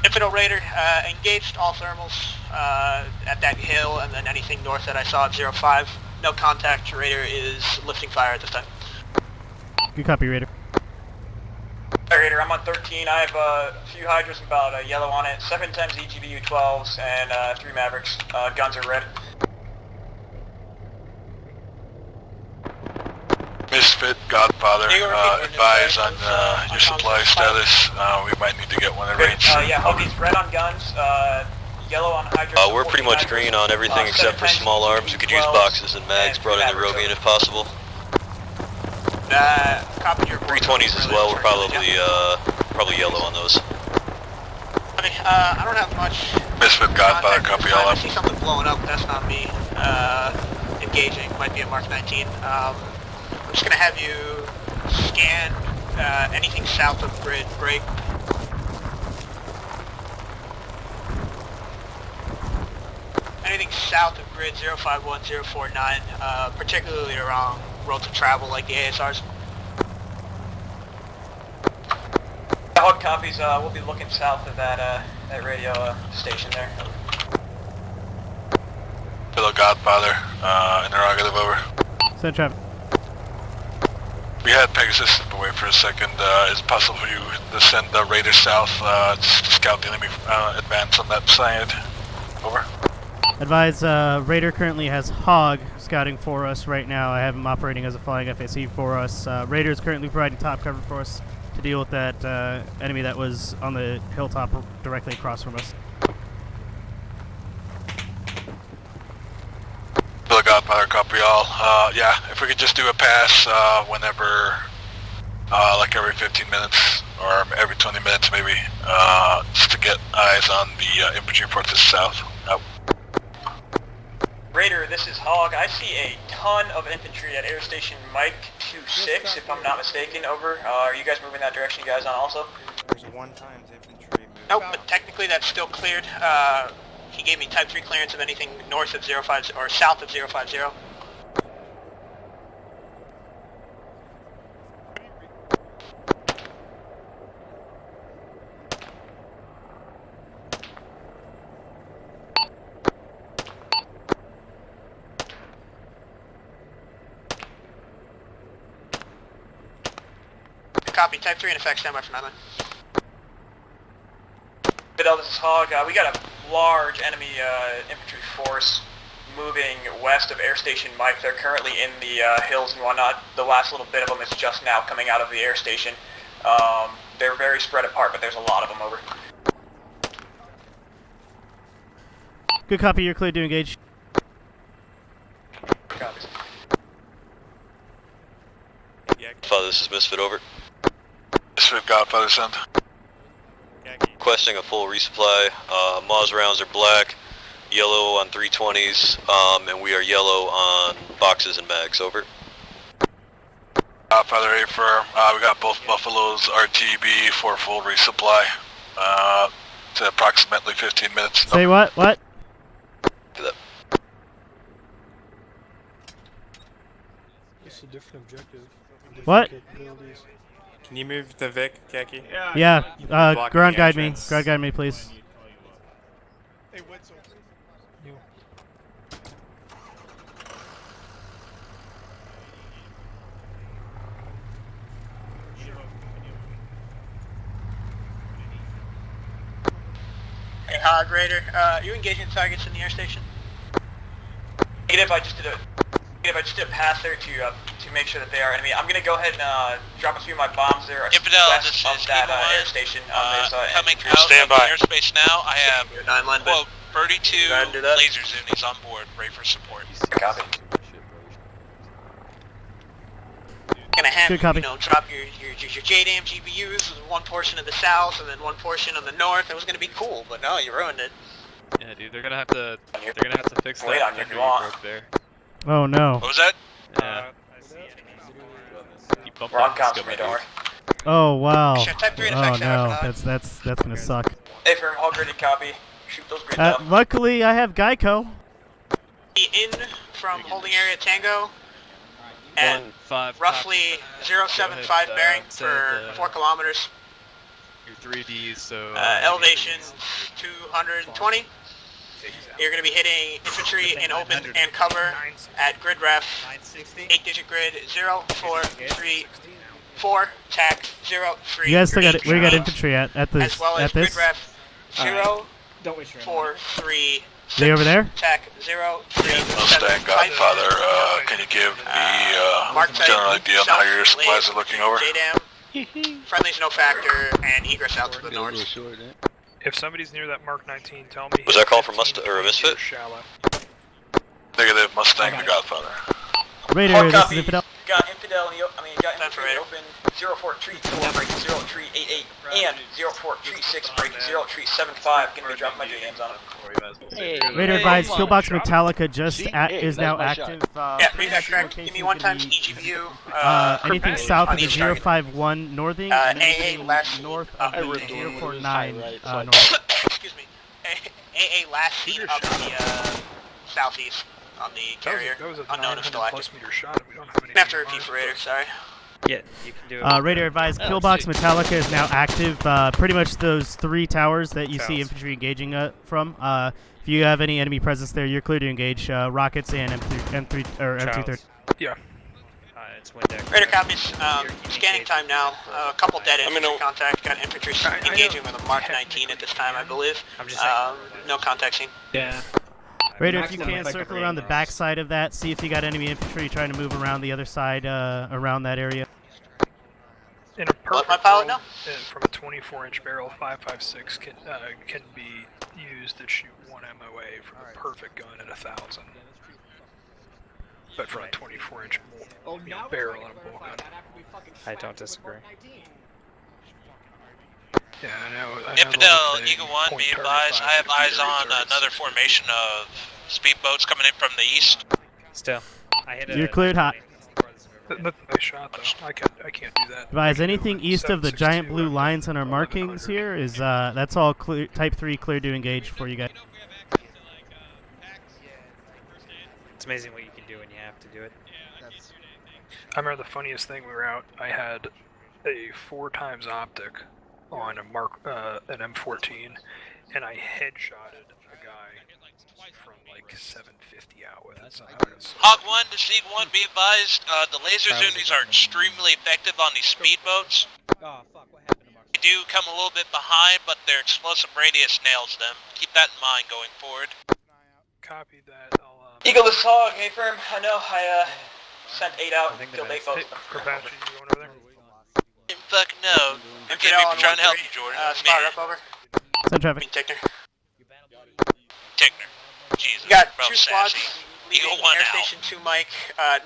Infidel Raider, engaged all thermals at that hill and then anything north that I saw at 05. No contact. Raider is lifting fire at this time. Good copy, Raider. Hi, Raider, I'm on 13. I have a few Hydras about yellow on it, 7 times EGBU 12s, and 3 Mavericks. Guns are red. Misfit, Godfather, advise on your supply status. We might need to get one arranged. Yeah, Hoagie's red on guns, yellow on Hydra. We're pretty much green on everything except for small arms. We could use boxes and mags brought in the Rogaine if possible. Copy your 320s as well. We're probably yellow on those. I don't have much. Misfit, Godfather, copy all I up. see something blowing up. That's not me. Engaging. Might be a Mark 19. I'm just gonna have you scan anything south of grid break. Anything south of grid 051049, particularly around roads of travel like the ASRs. Hog copies, we'll be looking south of that radio station there. Hello, Godfather. Interrogative, over. Send traffic. We had Pegasus step away for a second. Is it possible for you to send the Raider south just to scout the enemy advance on that side? Over. Advise, Raider currently has Hog scouting for us right now. I have him operating as a flying FAC for us. Raider is currently providing top cover for us to deal with that enemy that was on the hilltop directly across from us. Hello, Godfather, copy all. Yeah, if we could just do a pass whenever, like every 15 minutes or every 20 minutes maybe, just to get eyes on the infantry for the south. Raider, this is Hog. I see a ton of infantry at Air Station Mike 26, if I'm not mistaken. Over. Are you guys moving that direction, you guys, on also? There's a 1 times infantry move. Nope, but technically that's still cleared. He gave me type 3 clearance of anything north of 050 or south of 050. Copy, type 3 in effect, standby for 9-line. Fidel, this is Hog. We got a large enemy infantry force moving west of Air Station Mike. They're currently in the hills and whatnot. The last little bit of them is just now coming out of the air station. They're very spread apart, but there's a lot of them. Over. Good copy, you're cleared to engage. Copies. Father, this is Misfit, over. Misfit, Godfather, send. Requesting a full resupply. Maz rounds are black, yellow on 320s, and we are yellow on boxes and bags, over. Father A firm, we got both Buffaloes RTB for full resupply. To approximately 15 minutes. Say what? What? It's a different objective. What? Can you move the Vic, Khaki? Yeah, ground guide me. Ground guide me, please. Hey, Wetzel. Hey, Hog, Raider, you engaging targets in the air station? Negative, I just did a pass there to make sure that they are enemy. I'm gonna go ahead and drop a few of my bombs there Infidel, west this of is that Eagle air station. coming out of the airspace now. I have, quote, 32 lasers in. He's on board, ready for support. Copy. Gonna have Good copy. you know, drop your JDAM GPUs, one portion of the south and then one portion of the north. It was gonna be cool, but no, you ruined it. Yeah, dude, they're gonna have to fix Wait that on your fender you block. broke there. Oh no. What was that? Yeah. Keep bumping We're on that comms scope, for me, don't worry. Oh wow. Sure, type 3 in Oh effect, no, Sarah. that's gonna suck. Hey, firm, Hog ready, copy. Shoot those grids out. Luckily, I have Geico. In from holding area Tango at roughly 075 bearing for 4 kilometers. Your 3Ds, so Elevation 220. You're going to be hitting infantry in open and cover at grid ref 8-digit grid 0434 TAC 03. You guys still got it. Where you got infantry at this? As well as At this? grid ref Don't waste your 0436 They over there? TAC 03. Mustang, Godfather, can you give the general idea on how your supplies are looking over? JDAM, friendly's no factor, and egress out to the north. If somebody's near that Mark 19, tell me. Was that call from Misfit? Shallow. Negative, Mustang, the Godfather. Raider, Hard this copy. is Infidel. Got infidel in the got infantry open 0434 break 0388 and 0436 break 0375. Gonna be dropping my JDAMs on it. Raider advised, Fieldbox Metallica just is now active. Yeah, read that correct. Give me 1 times EGVU. Anything south of the 051 northing, and AA anything last north of the 049 north. Excuse me. AA last seat of the southeast on the carrier. That was a Unknown if still 900 active. plus meter shot. We don't have any. After repeat for Raider, sorry. Yeah, you can do it. Radar advised, Killbox Metallica is now active. Pretty much those 3 towers that you see infantry engaging from. If you have any enemy presence there, you're clear to engage. Rockets and M3 or M230. Yeah. It's Windex. Radar copies. Scanning time now. A couple dead infantry contact. Got infantry engaging with a Mark 19 at this time, I believe. No contact scene. Yeah. Radar, if you can, circle around the back side of that. See if you got enemy infantry trying to move around the other side, around that area. In a perfect world, from a 24-inch barrel, 5.56 can be used to shoot 1 MOA from a perfect gun at 1,000. But from a 24-inch barrel and a bull gun. I don't disagree. Yeah, I know. Infidel, Eagle 1, be advised, I have eyes on another formation of speedboats coming in from the east. Still, I hit You're cleared hot. That's a nice shot, though. I can't do that. Advise, anything east of the giant blue lines on our markings here is, that's all clear, Type 3 clear to engage for you guys. It's amazing what you can do when you have to do it. I remember the funniest thing we were out, I had a 4x optic on an M14, and I headshotted a guy from like 750 out with it. Hog 1 to Seed 1, be advised, the laser zoomies are extremely effective on these speedboats. Oh, fuck, what happened to Mark? They do come a little bit behind, but their explosive radius nails them. Keep that in mind going forward. Copy that. Eagle, this is Hog. Hey, firm. I know. I sent 8 out. Killed 8 folks. Apache, you going over there? Fuck no. I'm trying to help you, Jordan. Spot up over. Send traffic. Tickner. Tickner. Jesus. You got bro, 2 squads. Eagle 1 Air out. Station 2 Mike,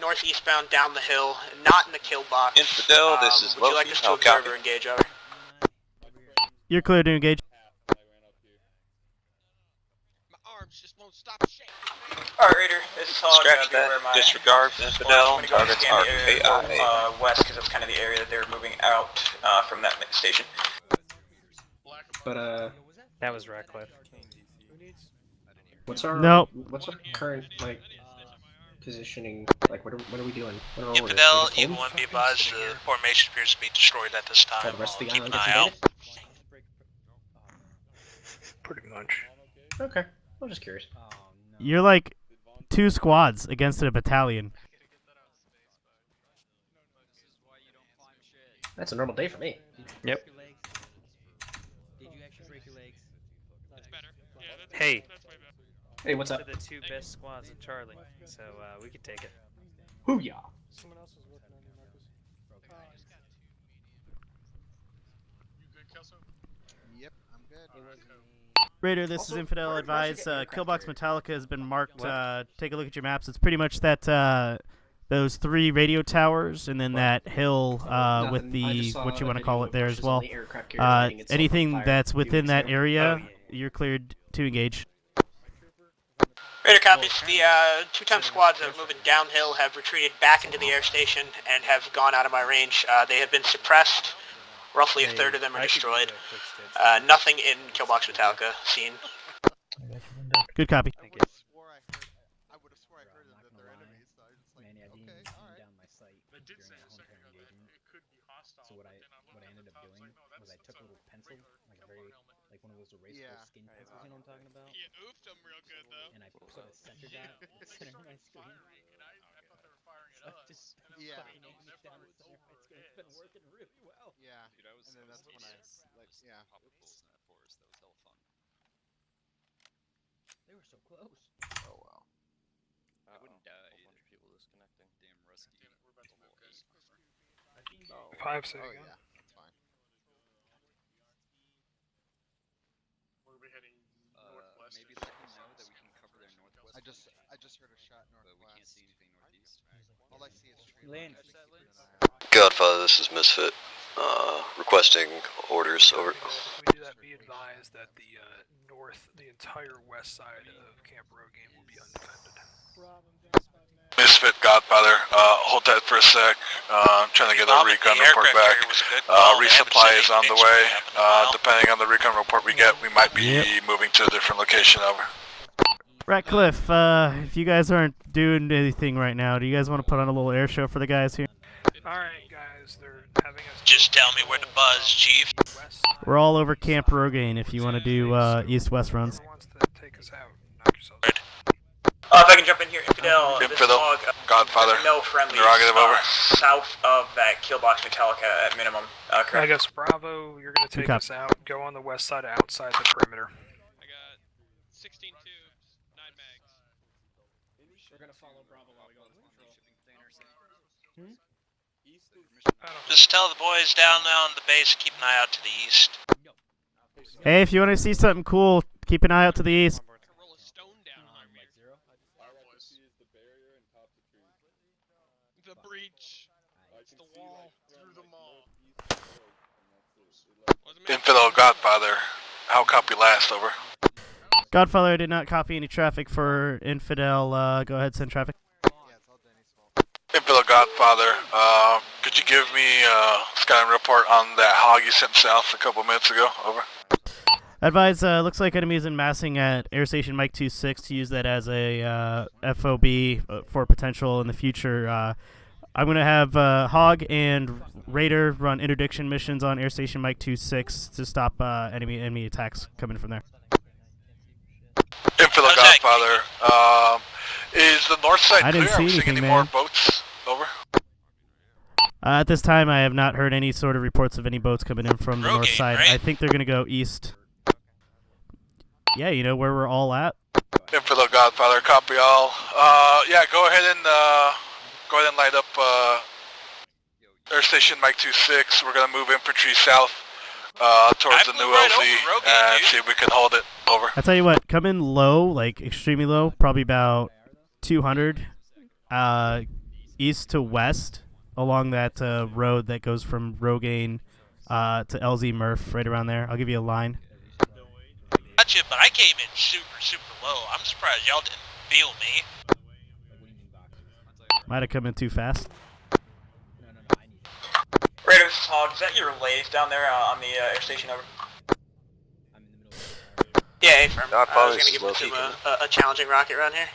northeastbound down the hill, not in the kill box. Infidel, this is Would you like us to observe or engage over? You're clear to engage. Alright, Raider, this is Hog. Scratch that. Disregard Infidel. Targets are AI. West, because that's kind of the area that they were moving out from that station. But that was Ratcliffe. What's our Nope. What's our current positioning? Like, what are we doing? What are our Infidel, orders? Eagle 1, be advised, the formation appears to be destroyed at this time. The rest of the Keep island an gets eye out. invaded? Pretty much. Okay, I'm just curious. You're like 2 squads against a battalion. That's a normal day for me. Yep. Hey. Hey, what's up? Those are the 2 best squads in Charlie, so we could take it. Hoo-yah! Someone else is working on you, Marcus. Yep, I'm good. Raider, this is Infidel. Advise, Killbox Metallica has been marked. Take a look at your maps. It's pretty much that those 3 radio towers, and then that hill with the what you want to call it there as well. Anything that's within that area, you're cleared to engage. Raider copies. The 2-time squads that are moving downhill have retreated back into the air station and have gone out of my range. They have been suppressed. Roughly a third of them are destroyed. Nothing in Killbox Metallica seen. Good copy. I would have swore I heard that they're enemies, so I just like, okay, alright. So what I ended up doing was I took a little pencil, like a very, like one of those erasable skin pencils, you know what I'm talking about? You oofed them real good though. And I put a center dot in the center of my screen. I thought they were firing it up. Just Yeah. fucking aiming it down the center of my screen. It's been working really well. Yeah. And then that's when I like, yeah. Oops. They were so close. Oh wow. I wouldn't die. A bunch of people disconnecting. Damn rusty. We're about to move, guys. 5 say Oh again. yeah, that's fine. We're gonna be heading northwest. Maybe let them know that we can cover their northwest. I just heard a shot northwest. But we can't see anything northeast. All I see is tree Land. lines. Godfather, this is Misfit. Requesting orders over. If we do that, be advised that the entire west side of Camp Rogaine will be undefended. Misfit Godfather, hold that for a sec. I'm trying to get a recon report back. Resupply is on the way. Depending on the recon report we get, we might be moving to a different location. Over. Ratcliffe, if you guys aren't doing anything right now, do you guys want to put on a little air show for the guys here? Alright, guys. advised they're having us. Just tell me where to buzz, Chief. We're all over Camp Rogaine if you want to do east-west runs. If I can jump in here, Infidel, this log, Godfather, no friendly interrogative over. south of that killbox Metallica at minimum. Correct. I guess Bravo, you're going to take us out. Go on the west side outside the perimeter. I got 16 tubes, 9 mags. We're gonna follow Bravo while we go to shipping container. Just tell the boys down there on the base to keep an eye out to the east. Hey, if you want to see something cool, keep an eye out to the east. The breach. It's the wall. Through the mall. Infidel Godfather, how copy last, over? Godfather did not copy any traffic for Infidel. Go ahead, send traffic. Infidel Godfather, could you give me a scouting report on that hog you sent south a couple minutes ago, over? Advise, looks like enemies in massing at Air Station Mike 26 to use that as a FOB for potential in the future. I'm going to have Hog and Raider run interdiction missions on Air Station Mike 26 to stop enemy attacks coming from there. Infidel Godfather, is the north side I didn't clear? Are we see seeing anything, any man. more boats, over? At this time, I have not heard any sort of reports of any boats coming in from the north side. right? I think they're going to go east. Yeah, you know where we're all at? Infidel Godfather, copy all. Yeah, go ahead and light up Air Station Mike 26. We're gonna move infantry south towards the new LZ and see if we can hold it. Over. I tell you what, come in low, like extremely low, probably about 200 east to west along that road that goes from Rogaine to LZ Murph, right around there. I'll give you a line. Gotcha, but I came in super low. I'm surprised y'all didn't feel me. Might have come in too fast. Raider, this is Hog. Is that your relays down there on the air station, over? Yeah, affirm. I Godfather was gonna give him a challenging rocket around here.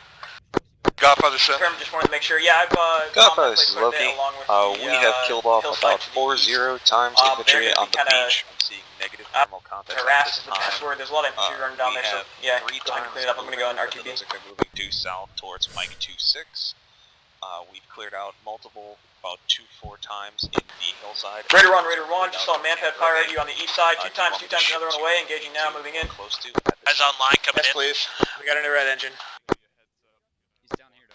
Godfather sent. Just wanted to make sure. Yeah, I've Godfather, this is Loki. we have killed off about 4-0 times infantry on the beach. I'm seeing negative thermal contact. Harass is the best word. There's a lot of infantry running down there, so yeah, go ahead and clean it up. I'm gonna go on RTB. Looks like they're moving due south towards Mike 26. We've cleared out multiple, about 2-4 times in the hillside. Raider 1, just saw a manpad fire at you on the east side. Two times, another one away. Engaging now, moving in. Close to. Guys online coming in. Please. We got a new red engine.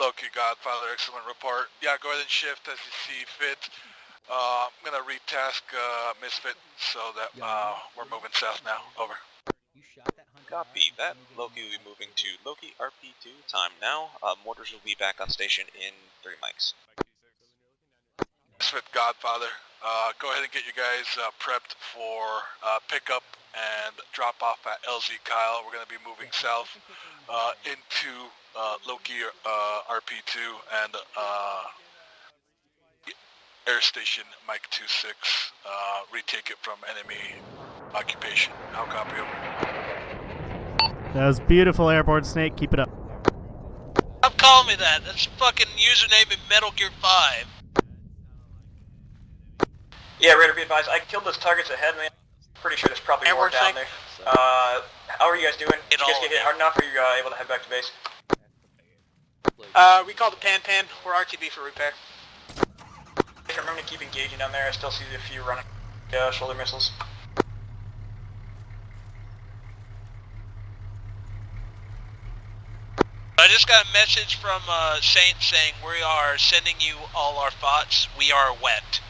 Loki Godfather, excellent report. Yeah, go ahead and shift as you see fit. I'm gonna retask Misfit so that we're moving south now. Over. Copy that. Loki will be moving to Loki RP2. Time now. Mortars will be back on station in 3 mics. Misfit Godfather, go ahead and get you guys prepped for pickup and drop off at LZ Kyle. We're gonna be moving south into Loki RP2 and Air Station Mike 26. Retake it from enemy occupation. How copy, over. That was beautiful, Airborne Snake. Keep it up. Stop calling me that. That's fucking username in Metal Gear 5. Yeah, Raider, be advised. I killed those targets ahead, man. Pretty sure there's probably more down there. How are you guys doing? Did you guys get hit hard enough, or are you able to head back to base? We called the Pan. We're RTB for repair. I'm going to keep engaging down there. I still see a few running shoulder missiles. I just got a message from Saint saying we are sending you all our thoughts. We are wet.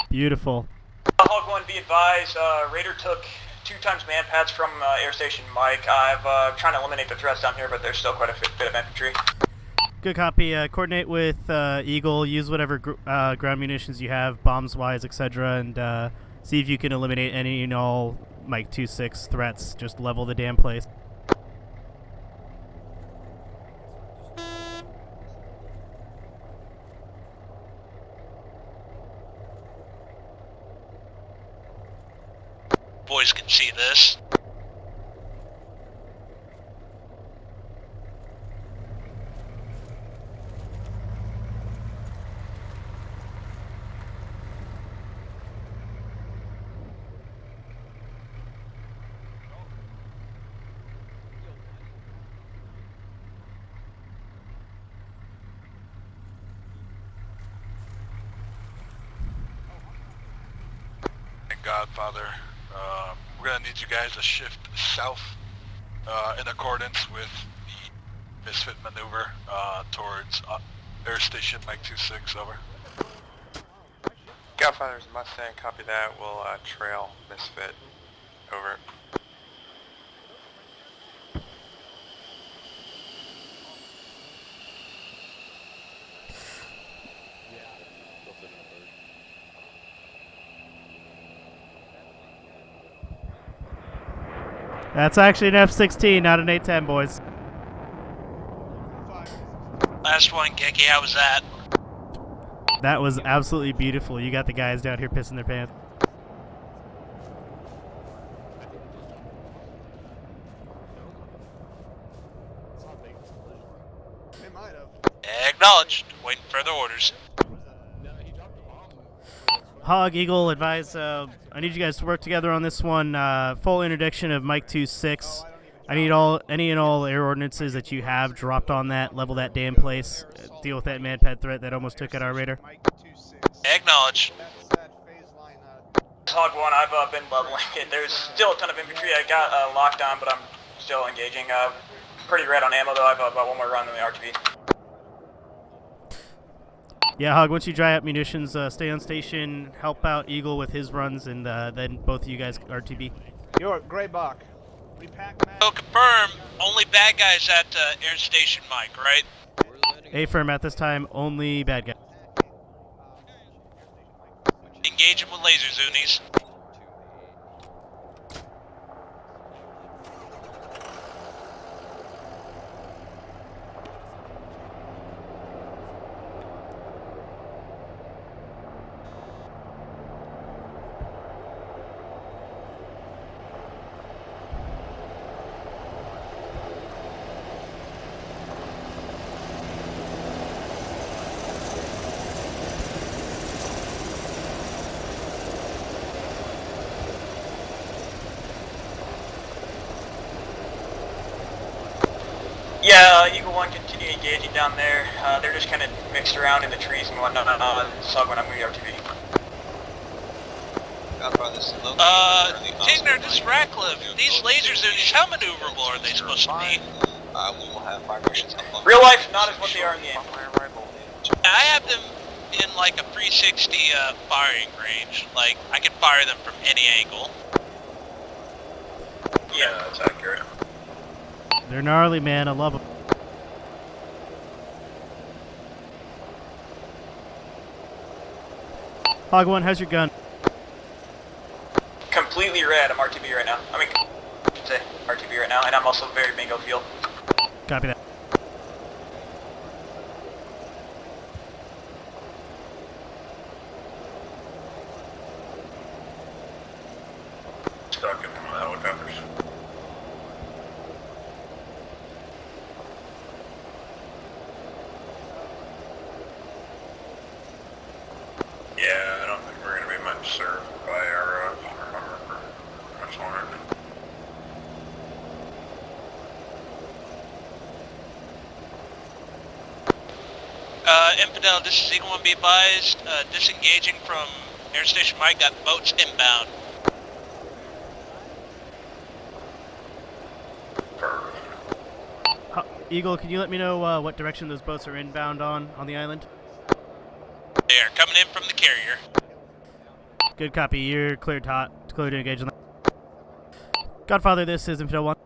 Beautiful. Hog 1, be advised. Raider took 2 times manpads from Air Station Mike. I've trying to eliminate the threats down here, but there's still quite a bit of infantry. Good copy. Coordinate with Eagle. Use whatever ground munitions you have, bombs-wise, etc., and see if you can eliminate any and all Mike 26 threats. Just level the damn place. Boys can see this. Godfather. We're gonna need you guys to shift south in accordance with the Misfit maneuver towards Air Station Mike 26, over. Godfather's Mustang, copy that. We'll trail Misfit, over. That's actually an F-16, not an A-10, boys. Last one, Geki, how was that? That was absolutely beautiful. You got the guys down here pissing their pants. They might have. Acknowledged. Waiting further orders. Hog, Eagle, advise, I need you guys to work together on this one. Full interdiction of Mike 26. I need any and all air ordinances that you have dropped on that. Level that damn place. Deal with that manpad threat that almost took out our radar. Acknowledged. Hog 1, I've been leveling it. There's still a ton of infantry. I got locked on, but I'm still engaging. Pretty red on ammo, though. I've about one more run on the RTV. Yeah, Hog, once you dry up munitions, stay on station, help out Eagle with his runs, and then both of you guys RTB. York, Grey Buck. Repack map. So confirm, only bad guys at Air Station Mike, right? A-firm at this time, only bad guy. Engage him with laser Zunies. Yeah, Eagle 1 continue engaging down there. They're just kind of mixed around in the trees and whatnot. Sog 1, I'm going to RTV. Tigner, this is Ratcliffe. These laser Zunies, how maneuverable are they supposed to be? We will have vibrations up on Real life, not as what they are in the game. I have them in like a 360 firing range. Like, I can fire them from any angle. Yeah, that's accurate. They're gnarly, man. I love them. Hog 1, how's your gun? Completely red. I'm RTV right now. I mean, say RTV right now, and I'm also very bingo field. Copy that. Stuck in one of the helicopters. Yeah, I don't think we're going to be much served by our for much longer. Infidel, this is Eagle 1, be advised. Disengaging from Air Station Mike, got boats inbound. Eagle, can you let me know what direction those boats are inbound on the island? They are coming in from the carrier. Good copy. You're cleared hot. Clear to engage on that. Godfather, this is Infidel 1.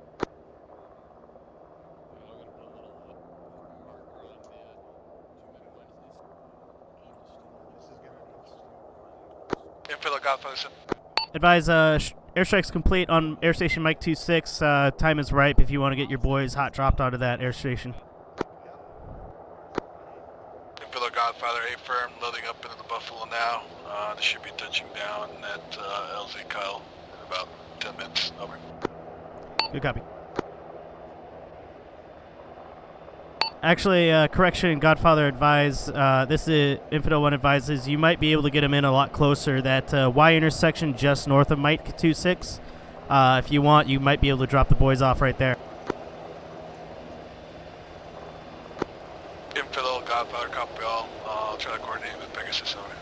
Infidel Godfather. Advise, airstrike's complete on Air Station Mike 26. Time is ripe if you want to get your boys hot dropped onto that air station. Infidel Godfather, A-firm, loading up into the Buffalo now. They should be touching down at LZ Kyle in about 10 minutes. Over. Good copy. Actually, correction, Godfather advise, this is Infidel 1 advises, you might be able to get him in a lot closer. That Y intersection just north of Mike 26. If you want, you might be able to drop the boys off right there. Infidel Godfather, copy all. I'll try to coordinate with Pegasus. Over.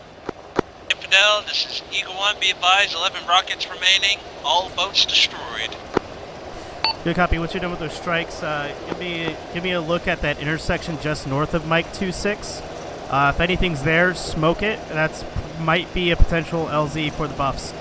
Infidel, this is Eagle 1, be advised. advise, 11 rockets remaining, all boats destroyed. Good copy. Once you're done with those strikes, give me a look at that intersection just north of Mike 26. If anything's there, smoke it. That's might be a potential LZ for the buffs.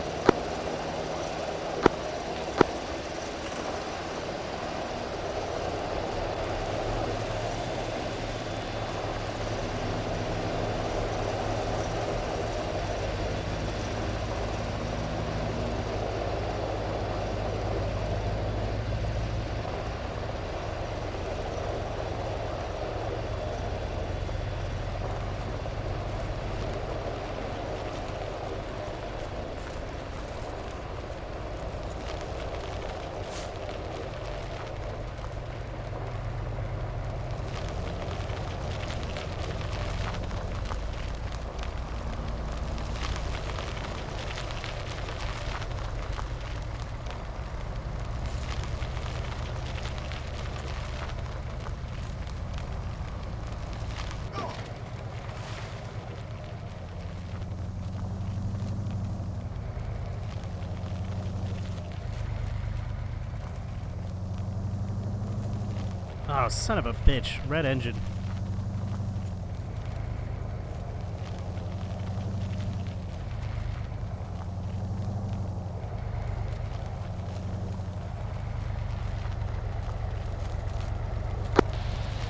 Oh, son of a bitch. Red engine.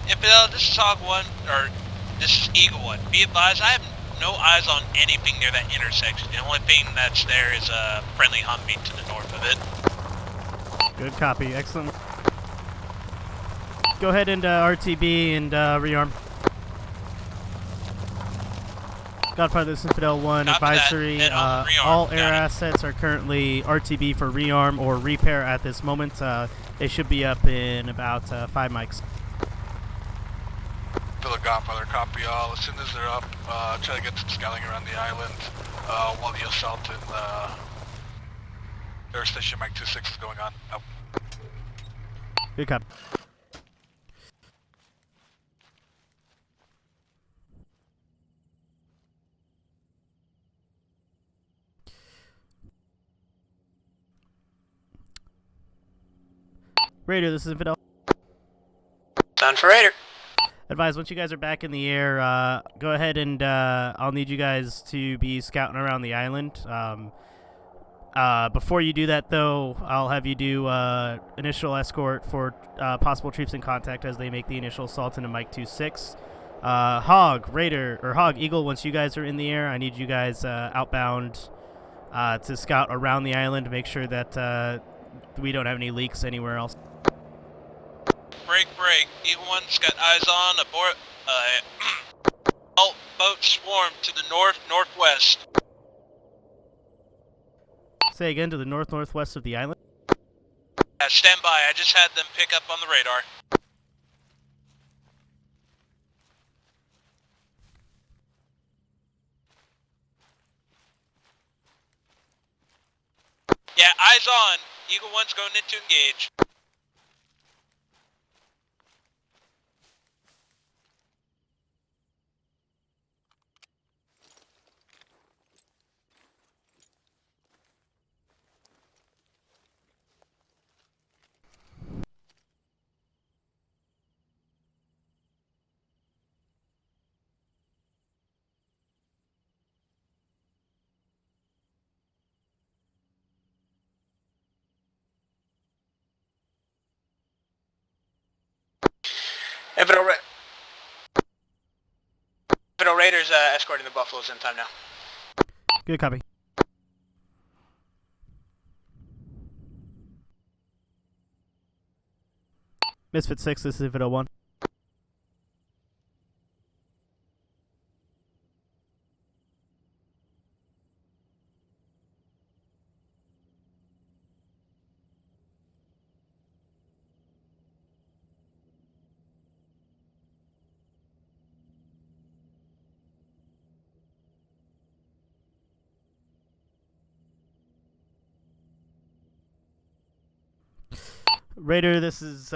Infidel, this is Hog 1, or this is Eagle 1. Be advised, I have no eyes on anything near that intersection. The only thing that's there is a friendly Humvee to the north of it. Good copy. Excellent. Go ahead and RTB and rearm. Godfather, this is Infidel 1 advisory. All air assets are currently RTB for rearm or repair at this moment. They should be up in about 5 mics. To the Godfather, copy all. As soon as they're up, try to get some scouting around the island while the assault in Air Station Mike 26 is going on. Out. Good copy. Raider, this is Infidel. Sound for Raider. Advise, once you guys are back in the air, go ahead and I'll need you guys to be scouting around the island. Before you do that, though, I'll have you do initial escort for possible troops in contact as they make the initial assault into Mike 26. Hog, Raider, or Hog, Eagle, once you guys are in the air, I need you guys outbound to scout around the island to make sure that we don't have any leaks anywhere else. Break. Eagle 1's got eyes on aboard. All boats swarm to the northwest. Say again, to the northwest of the island? Stand by. I just had them pick up on the radar. Yeah, eyes on. Eagle 1's going in to engage. Infidel Raiders escorting the Buffaloes in time now. Good copy. Misfit 6, this is Infidel 1. Raider, this is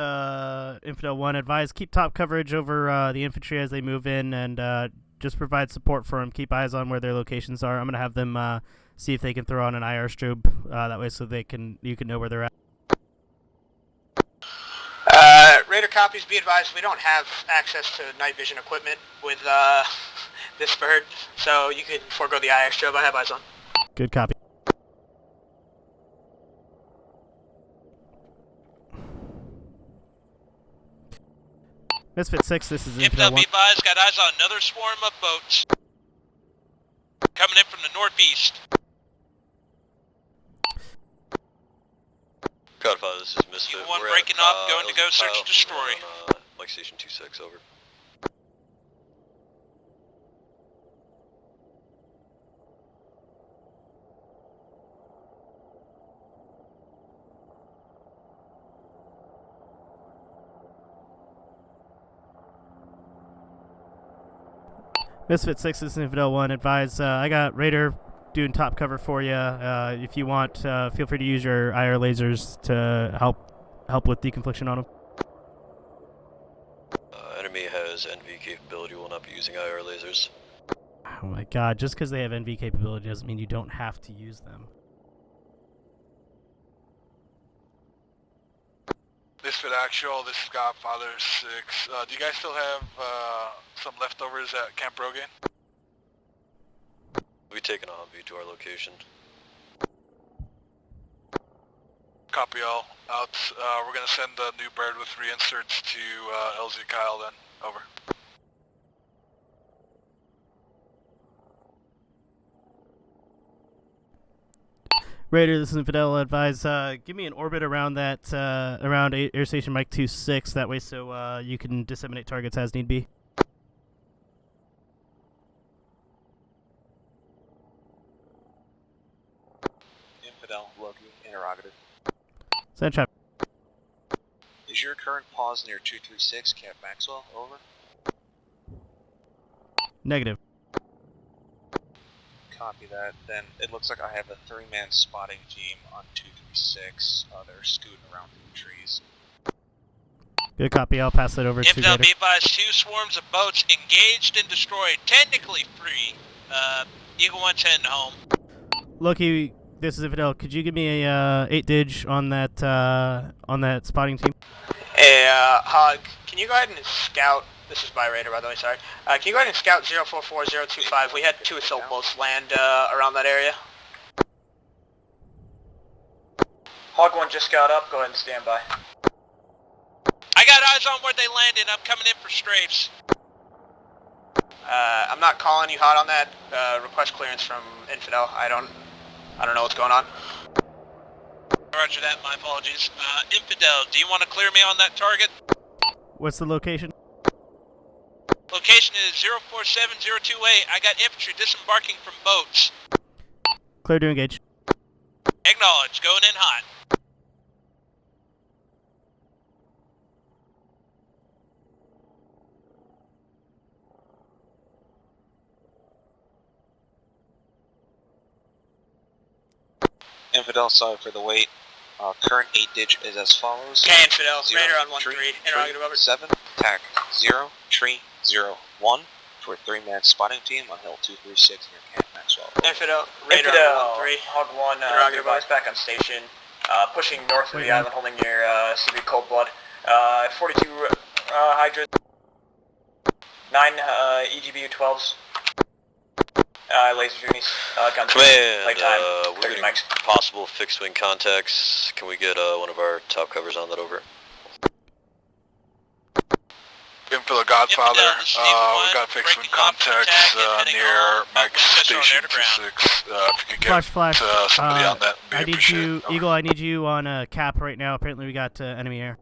Infidel 1. Advise, keep top coverage over the infantry as they move in and just provide support for them. Keep eyes on where their locations are. I'm going to have them see if they can throw on an IR strobe. That way, so you can know where they're at. Raider copies. Be advised, we don't have access to night vision equipment with this bird, so you can forego the IR strobe. I have eyes on. Good copy. Misfit 6, this is Infidel 1. Be advised, got eyes on another swarm of boats. Coming in from the northeast. Codify, this is Misfit. One breaking up, going to go search and destroy. Mike Station 2-6, over. Misfit 6, this is Infidel 1. Advise, I got Raider doing top cover for you. If you want, feel free to use your IR lasers to help with deconfliction on them. Enemy has NV capability, will not be using IR lasers. Oh my god, just because they have NV capability doesn't mean you don't have to use them. Misfit Actual, this is Godfather 6. Do you guys still have some leftovers at Camp Rogaine? We've taken a Humvee to our location. Copy all. Out. We're going to send the new bird with reinserts to LZ Kyle then. Over. Raider, this is Infidel. Advise, give me an orbit around that, around Air Station Mike 2-6, that way so you can disseminate targets as need be. Infidel, Loki, interrogative. Send traffic. Is your current pause near 236 Camp Maxwell? Over. Negative. Copy that. Then it looks like I have a 3-man spotting team on 236. They're scooting around through the trees. Good copy. I'll pass that over to Infidel, Raider. be advised, 2 swarms of boats engaged and destroyed. Technically free. Eagle 110 home. Loki, this is Infidel. Could you give me a 8-dig on that spotting team? Hey, Hog, can you go ahead and scout? This is by Raider, by the way, sorry. Can you go ahead and scout 044025? We had 2 assault boats land around that area. Hog 1 just got up, go ahead and stand by. I got eyes on where they landed. I'm coming in for strafes. I'm not calling you hot on that. Request clearance from Infidel. I don't know what's going on. Roger that, my apologies. Infidel, do you want to clear me on that target? What's the location? Location is 047028. I got infantry disembarking from boats. Clear to engage. Acknowledge, going in hot. Infidel, sorry for the wait. Current 8-dig is as follows. Okay, Infidel, Raider on 1-3. Interrogative over. 7, TAC 0, tree 0, 1 for a 3-man spotting team on Hill 236 near Camp Maxwell. Infidel, Raider on 1-3. Hog 1, Interrogative advised back on station. Pushing north of the island, holding near CB Cold Blood. 42 Hydras. 9 EGBU 12s. Laser unis, guns. Command, Playtime, we're getting possible fixed wing contacts. Can we get one of our top covers on that over? Info the Godfather, we got fixed wing contacts near Mike Station 26. If you could get somebody on that, I need you, Eagle, I need you on a cap right now. Apparently we got enemy air.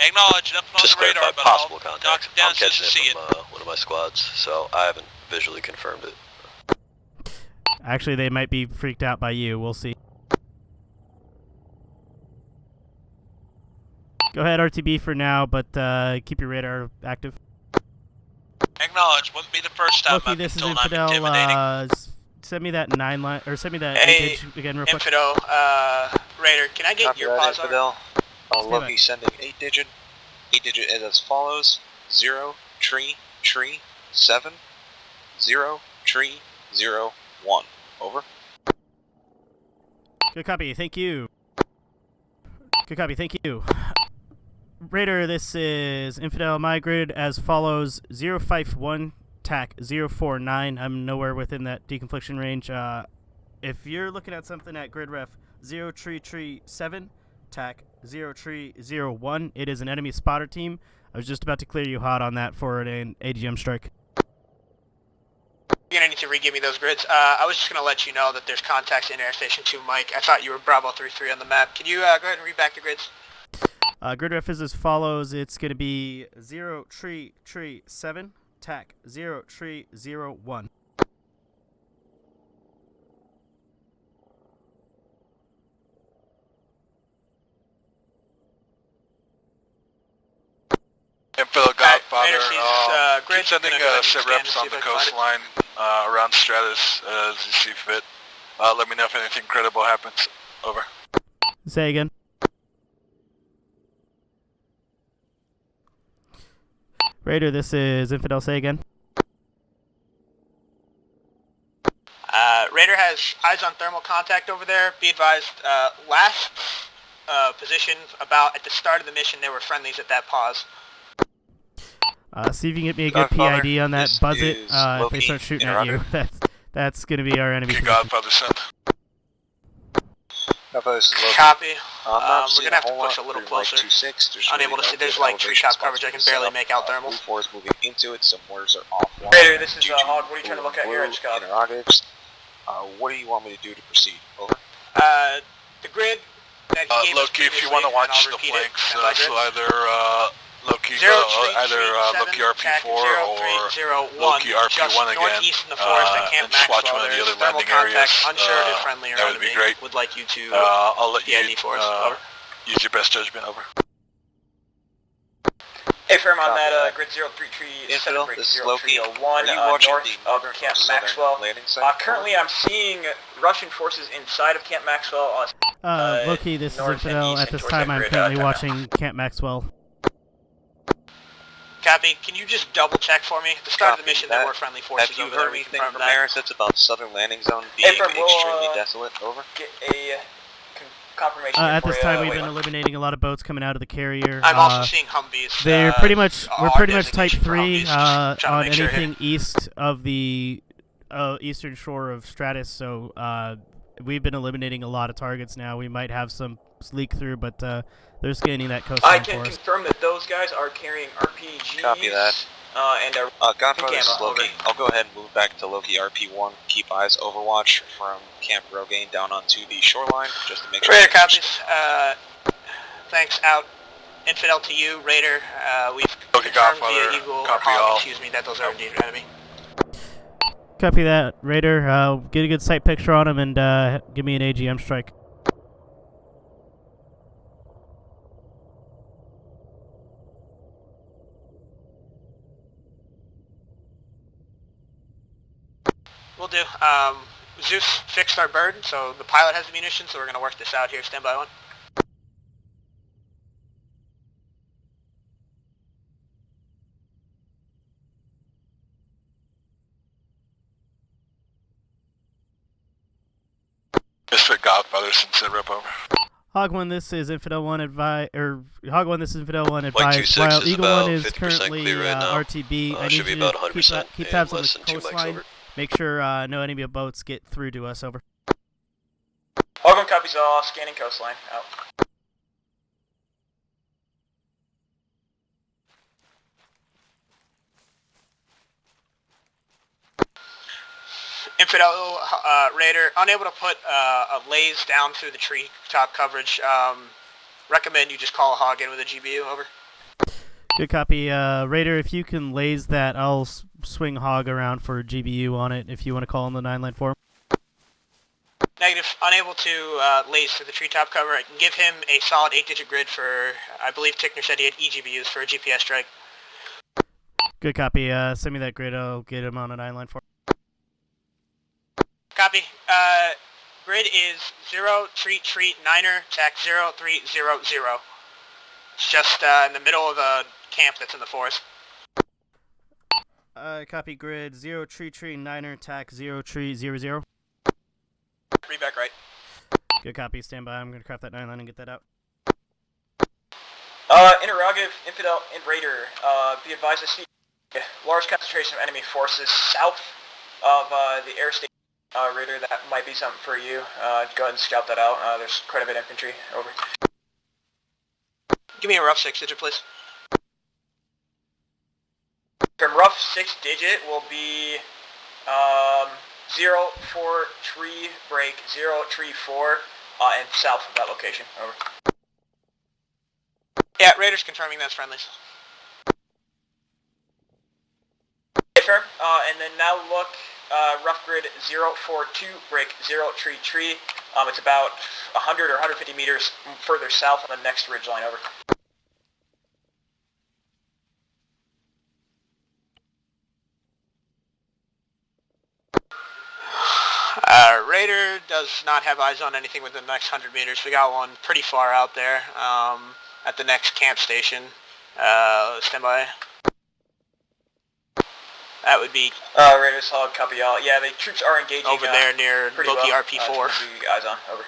Acknowledge, nothing on the radar, but possible I'll contacts. knock it down I'm as soon as I catching see it from one of my squads, so I haven't visually confirmed it. Actually, they might be freaked out by you. We'll see. Go ahead, RTB for now, but keep your radar active. Acknowledge, wouldn't be the first time Loki, this is Infidel. Send me that 9 line, or send me that 8-dig again real quick. Infidel, Raider, can I get Copy your that, pause on? Infidel. Loki sending 8-dig. 8-dig is as follows. 0, tree 7, 0, tree 0, 1. Over. Good copy, thank you. Good copy, thank you. Raider, this is Infidel. My grid as follows: 051, TAC 049. I'm nowhere within that deconfliction range. If you're looking at something at grid ref 0337, TAC 0301, it is an enemy spotter team. I was just about to clear you hot on that for an AGM strike. You're gonna need to re-give me those grids. I was just gonna let you know that there's contacts in Air Station 2, Mike. I thought you were Bravo 33 on the map. Can you go ahead and read back the grids? Grid ref is as follows. It's gonna be 0337, TAC 0301. Infidel Godfather, keep sending sit reps on the coastline around Stratus as you see fit. Let me know if anything credible happens. Over. Say again. Raider, this is Infidel. Say again. Raider has eyes on thermal contact over there. Be advised, last position about at the start of the mission, there were friendlies at that pause. See if you can get me a good PID on that. Buzz it if they start shooting at you. That's going to be our enemy. Godfather sent. Copy. We're going to have to push a little closer. Unable to see. There's like treetop coverage. I can barely make out thermals. Force moving into it. Some mortars are offline. Raider, this is Hog. What are you trying to look at here? Interrogatives. What do you want me to do to proceed? Over. The grid that he gave Loki, if you want to watch the flanks, so either Loki RP4 or Loki RP1 again, and just watch one of the other landing areas. That would be great. Would like you to I'll let you for us. use your best judgment. Over. Hey, firm on that grid 033 this is Loki. Are you watching north of Camp Maxwell? Currently, I'm seeing Russian forces inside of Camp Maxwell. Loki, this is Infidel. At this time, I'm currently watching Camp Maxwell. Copy. Can you just double check for me? At the start of the mission, there were friendly forces over there. Have you heard anything from Maris about Southern Landing Zone being extremely desolate? Over. Get a confirmation. At this time, we've been eliminating a lot of boats coming out of the carrier. I'm also seeing Humvees. They're we're pretty much type 3 on anything east of the eastern shore of Stratus. So we've been eliminating a lot of targets now. We might have some leak through, but they're scanning that coastline for us. I can confirm that those guys are carrying RPGs. Copy that. Godfather, this is Loki. I'll go ahead and move back to Loki RP1. Keep eyes overwatch from Camp Rogaine down onto the shoreline, just to make sure. Raider copies. Thanks, out. Infidel to you, Raider. We've confirmed via Eagle, that those are indeed enemy. Copy that, Raider. Get a good sight picture on him and give me an AGM strike. Will do. Zeus fixed our bird, so the pilot has the munitions, so we're going to work this out here. Stand by one. Mr. Godfather, since rep over. Hog 1, this is Infidel 1 advise, Hog 1, this is Infidel 1 advise. While Eagle 1 is currently RTB, I need you to keep tabs on the coastline. Make sure no enemy boats get through to us. Over. Hog 1 copies all. Scanning coastline. Out. Infidel Raider, unable to put a laze down through the tree top coverage. Recommend you just call a Hog in with a GBU. Over. Good copy. Raider, if you can laze that, I'll swing Hog around for a GBU on it if you want to call on the 9-line for him. Negative. Unable to laze through the treetop cover. I can give him a solid 8-digit grid for, I believe Tickner said he had EGBUs for a GPS strike. Good copy. Send me that grid. I'll get him on a 9-line for him. Copy. Grid is 0 treat 9er TAC 0300. It's just in the middle of a camp that's in the forest. Copy grid 0 treat 9er TAC 0300. Read back right. Good copy. Stand by. I'm going to craft that 9-line and get that out. Interrogative, Infidel, and Raider. Be advised, I see a large concentration of enemy forces south of the air station. Raider, that might be something for you. Go ahead and scout that out. There's quite a bit of infantry. Over. Give me a rough 6-digit, please. From rough 6-digit will be 043 break 034 and south of that location. Over. Yeah, Raiders confirming that's friendlies. Confirm. And then now look, rough grid 042 break 033. It's about 100 or 150 meters further south on the next ridge line. Over. Raider does not have eyes on anything within the next 100 meters. We got one pretty far out there at the next camp station. Stand by. That would be Raiders, Hog, copy all. Yeah, the troops are engaging over there near Loki well. RP4. Eyes on. Over.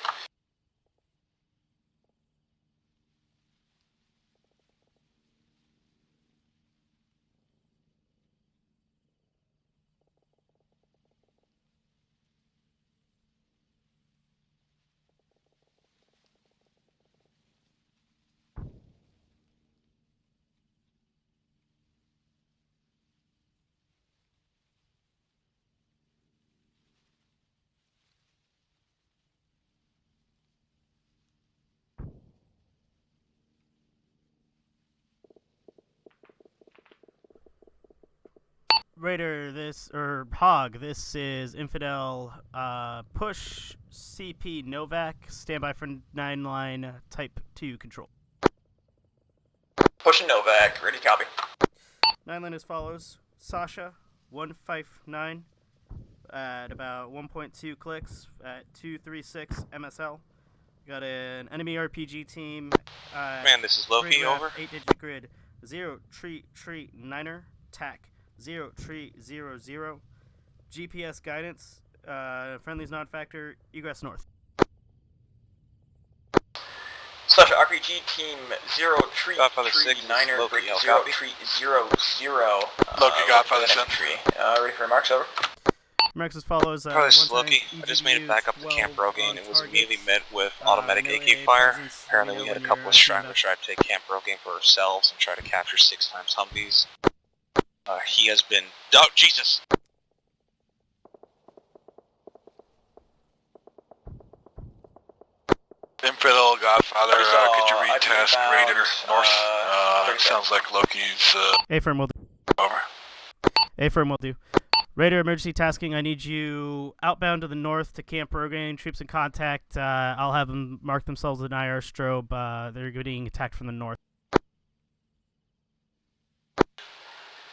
Raider, Hog, this is Infidel, push CP Novak, standby for 9-line, type 2 control. Pushing Novak, ready, copy. 9-line as follows. Sasha, 159, at about 1.2 clicks, at 236 MSL. Got an enemy RPG team. Man, this is Loki, over. 8-digit grid, 0-3-3-9er, TAC. 0300. GPS guidance. Friendly's non-factor. Egress north. Sasha, RPG team 0-3-3-9er, break 0-3-0-0. Loki, Godfather, ready for remarks, over. Remarks as follows. This is Loki. I just made it back up to Camp Rogaine and was immediately met with automatic AK fire. Apparently we had a couple of stragglers try to take Camp Rogaine for ourselves and try to capture 6 times Humvees. He has been... Oh, Jesus! Infidel, Godfather, could you retest Raider north? Sounds like Loki's... A-firm will do. Over. A-firm will do. Raider, emergency tasking. I need you outbound to the north to Camp Rogaine. Troops in contact. I'll have them mark themselves with an IR strobe. They're getting attacked from the north.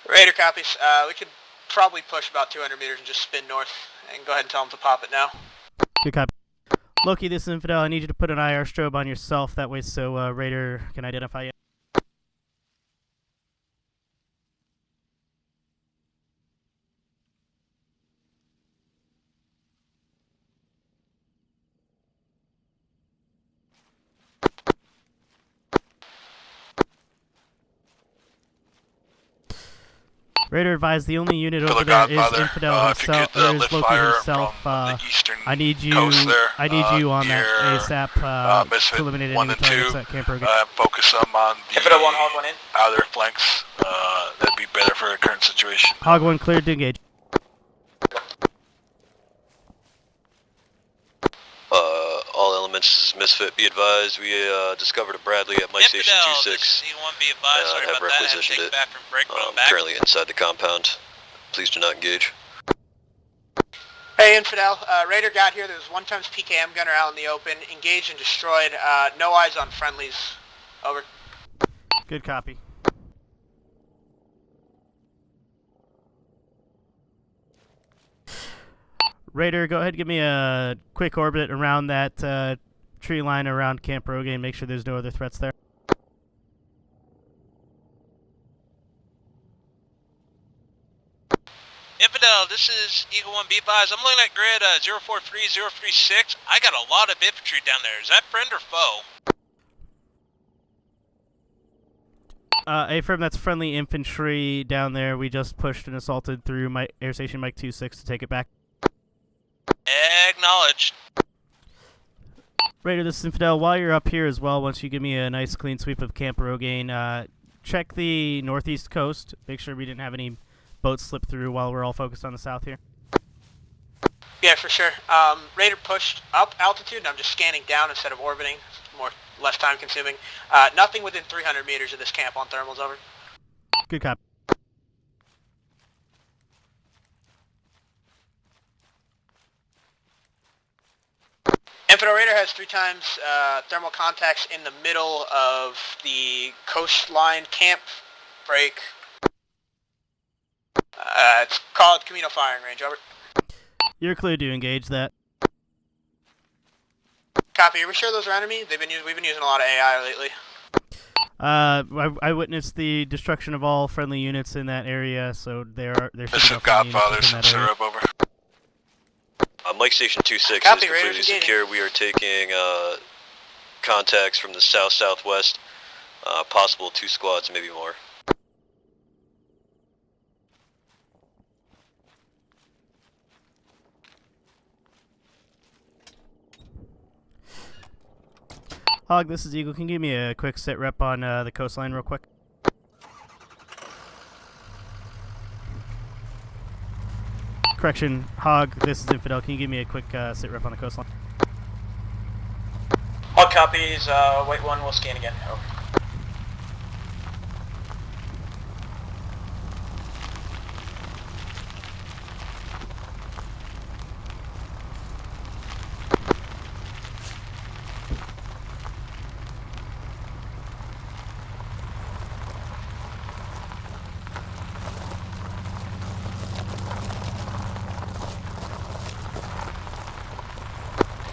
Raider copies. We could probably push about 200 meters and just spin north and go ahead and tell them to pop it now. Good copy. Loki, this is Infidel. I need you to put an IR strobe on yourself. That way so Raider can identify you. Raider advised the only unit over there is Infidel himself, or is Loki himself. I need you on that ASAP to eliminate any targets at Camp Rogaine. Focus them on the Infidel 1, Hog 1 in. outer flanks. That'd be better for the current situation. Hog 1 cleared to engage. All elements, Misfit, be advised. We discovered a Bradley at my station 26. Have requisitioned it. Currently inside the compound. Please do not engage. Hey, Infidel. Raider got here. There's 1 times PKM gunner out in the open. Engaged and destroyed. No eyes on friendlies. Over. Good copy. Raider, go ahead and give me a quick orbit around that tree line around Camp Rogaine. Make sure there's no other threats there. Infidel Infidel, this is Eagle 1 B-Advised. I'm looking at grid 043036. I got a lot of infantry down there. Is that friend or foe? A-firm, that's friendly infantry down there. We just pushed and assaulted through my Air Station Mike 26 to take it back. Acknowledged. Raider, this is Infidel. While you're up here as well, once you give me a nice clean sweep of Camp Rogaine, check the northeast coast. Make sure we didn't have any boats slip through while we're all focused on the south here. Yeah, for sure. Raider pushed up altitude, and I'm just scanning down instead of orbiting. Less time consuming. Nothing within 300 meters of this camp on thermals, over. Good copy. Infidel Raider has 3 times thermal contacts in the middle of the coastline camp break. It's called Camino firing range, over. You're clear to engage that. Copy. Are we sure those are enemy? We've been using a lot of AI lately. I witnessed the destruction of all friendly units in that area, so there should be no Godfathers friendly units in that area. syrup, over. Mike Station 26 Copy, is Raiders completely engaging. secure. We are taking contacts from the south-southwest, possible 2 squads, maybe more. Hog, this is Eagle. Can you give me a quick sit rep on the coastline real quick? Correction, Hog, this is Infidel. Can you give me a quick sit rep on the coastline? Hog copies, wait 1, we'll scan again. Over.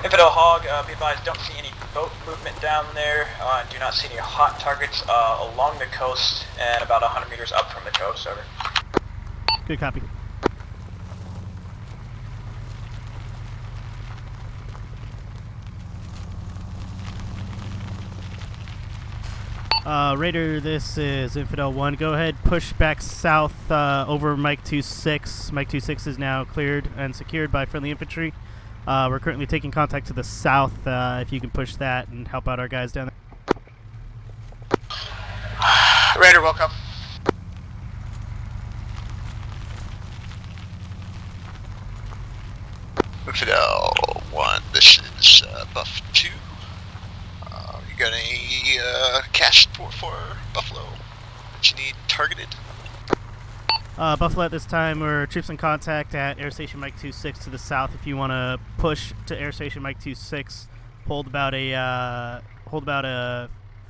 Infidel Hog, be advised, don't see any boat movement down there. Do not see any hot targets along the coast and about 100 meters up from the coast, over. Good copy. Raider, this is Infidel 1. Go ahead, push back south over Mike 26. Mike 26 is now cleared and secured by friendly infantry. We're currently taking contact to the south. If you can push that and help out our guys down there. Raider, welcome. Infidel 1, this is Buff 2. You got any cash support for Buffalo that you need targeted? Buffalo, at this time, we're troops in contact at Air Station Mike 26 to the south. If you want to push to Air Station Mike 26, hold about a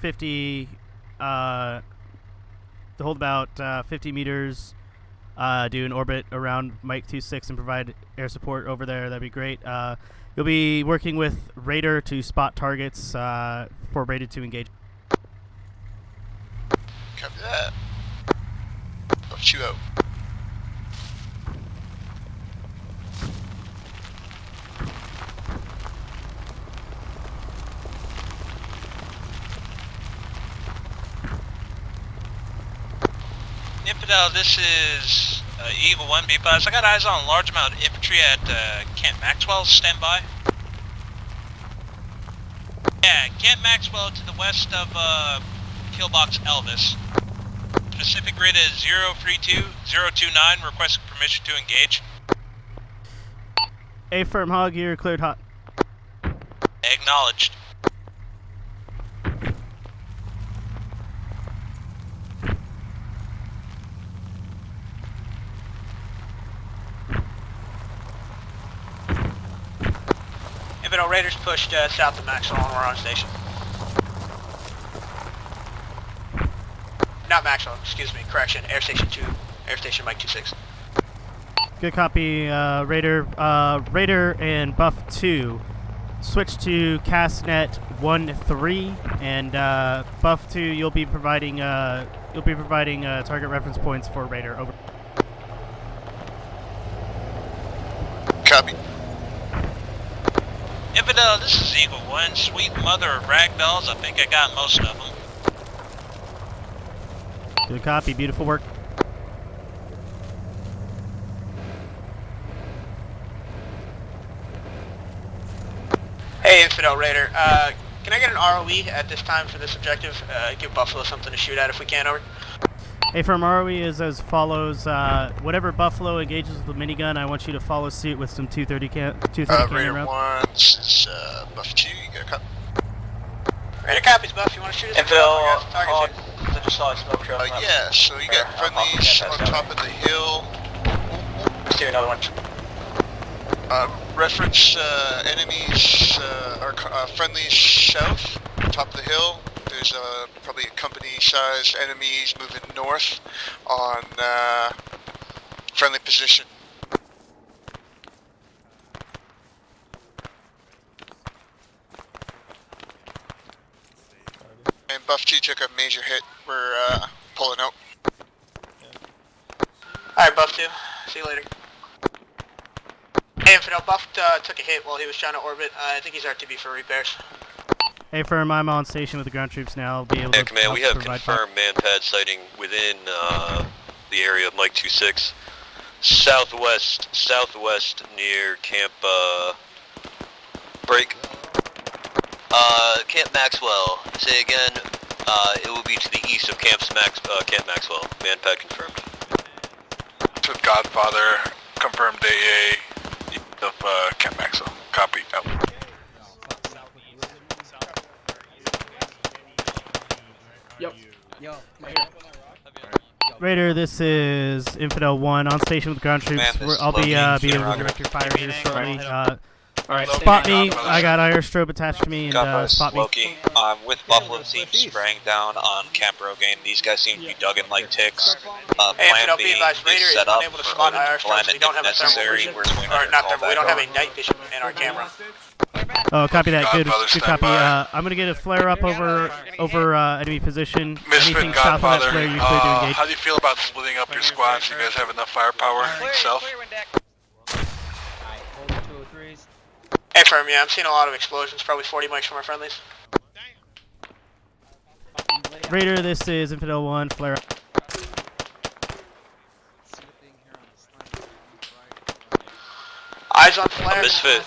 50 50 meters. Do an orbit around Mike 26 and provide air support over there. That'd be great. You'll be working with Raider to spot targets for Raider to engage. Copy that. Buff 2-0. Infidel, this is Eagle 1 B-Advised. I got eyes on a large amount of infantry at Camp Maxwell. Stand by. Yeah, Camp Maxwell to the west of Killbox Elvis. Pacific grid is 032-029, requesting permission to engage. A-firm, Hog, you're cleared hot. Acknowledged. Infidel Raiders pushed south of Maxwell and we're on station. Not Maxwell, excuse me, correction, Air Station 2, Air Station Mike 26. Good copy, Raider. Raider and Buff 2, switch to Castnet 1-3, and Buff 2, you'll be providing target reference points for Raider. Over. Infidel, this is Eagle 1. Sweet mother of ragdolls. I think I got most of them. Good copy. Beautiful work. Hey, Infidel Raider. Can I get an ROE at this time for this objective? Give Buffalo something to shoot at if we can, over. Hey, from ROE is as follows. Whatever Buffalo engages with the minigun, I want you to follow suit with some 230 cannon Raider rounds. 1, this is Buff 2, you got a copy? Raider copies, Buff. You want to shoot us? Infidel, I just saw a smoke trail. Yeah, so you got friendlies on top of the hill. Let's do another one. Reference enemies, or friendlies south, top of the hill. There's probably a company-sized enemies moving north on friendly position. And Buff 2 took a major hit. We're pulling out. Alright, Buff 2. See you later. Hey, Infidel, Buff took a hit while he was trying to orbit. I think he's RTB for repairs. Hey, firm, I'm on station with the ground troops now. I'll be able to Command, we have provide confirmed man-pad sighting within the area of Mike 26. Southwest near Camp, break. Camp Maxwell. Say again, it will be to the east of Camp Maxwell. Man-pad confirmed. To Godfather, confirmed AA of Camp Maxwell. Copy. Out. Yo, right here. Raider, this is Infidel 1 on station with the ground troops. I'll be able to direct your fire here shortly. Alright, spot me. I got IR strobe attached to me, and spot me. Loki, with Buffalo team spraying down on Camp Rogaine. These guys seem to be dug in like ticks. Plan B is set up for plan if necessary. We're going to not thermal. We don't have a night vision in our camera. Oh, copy that. Good copy. I'm gonna get a flare up over enemy position. Anything south of that flare, you're clear to engage. How do you feel about splitting up your squads? You guys have enough firepower yourself? Hey, firm, yeah, I'm seeing a lot of explosions. Probably 40 mics from our friendlies. Raider, this is Infidel 1. Flare up. Eyes on flare. Misfit.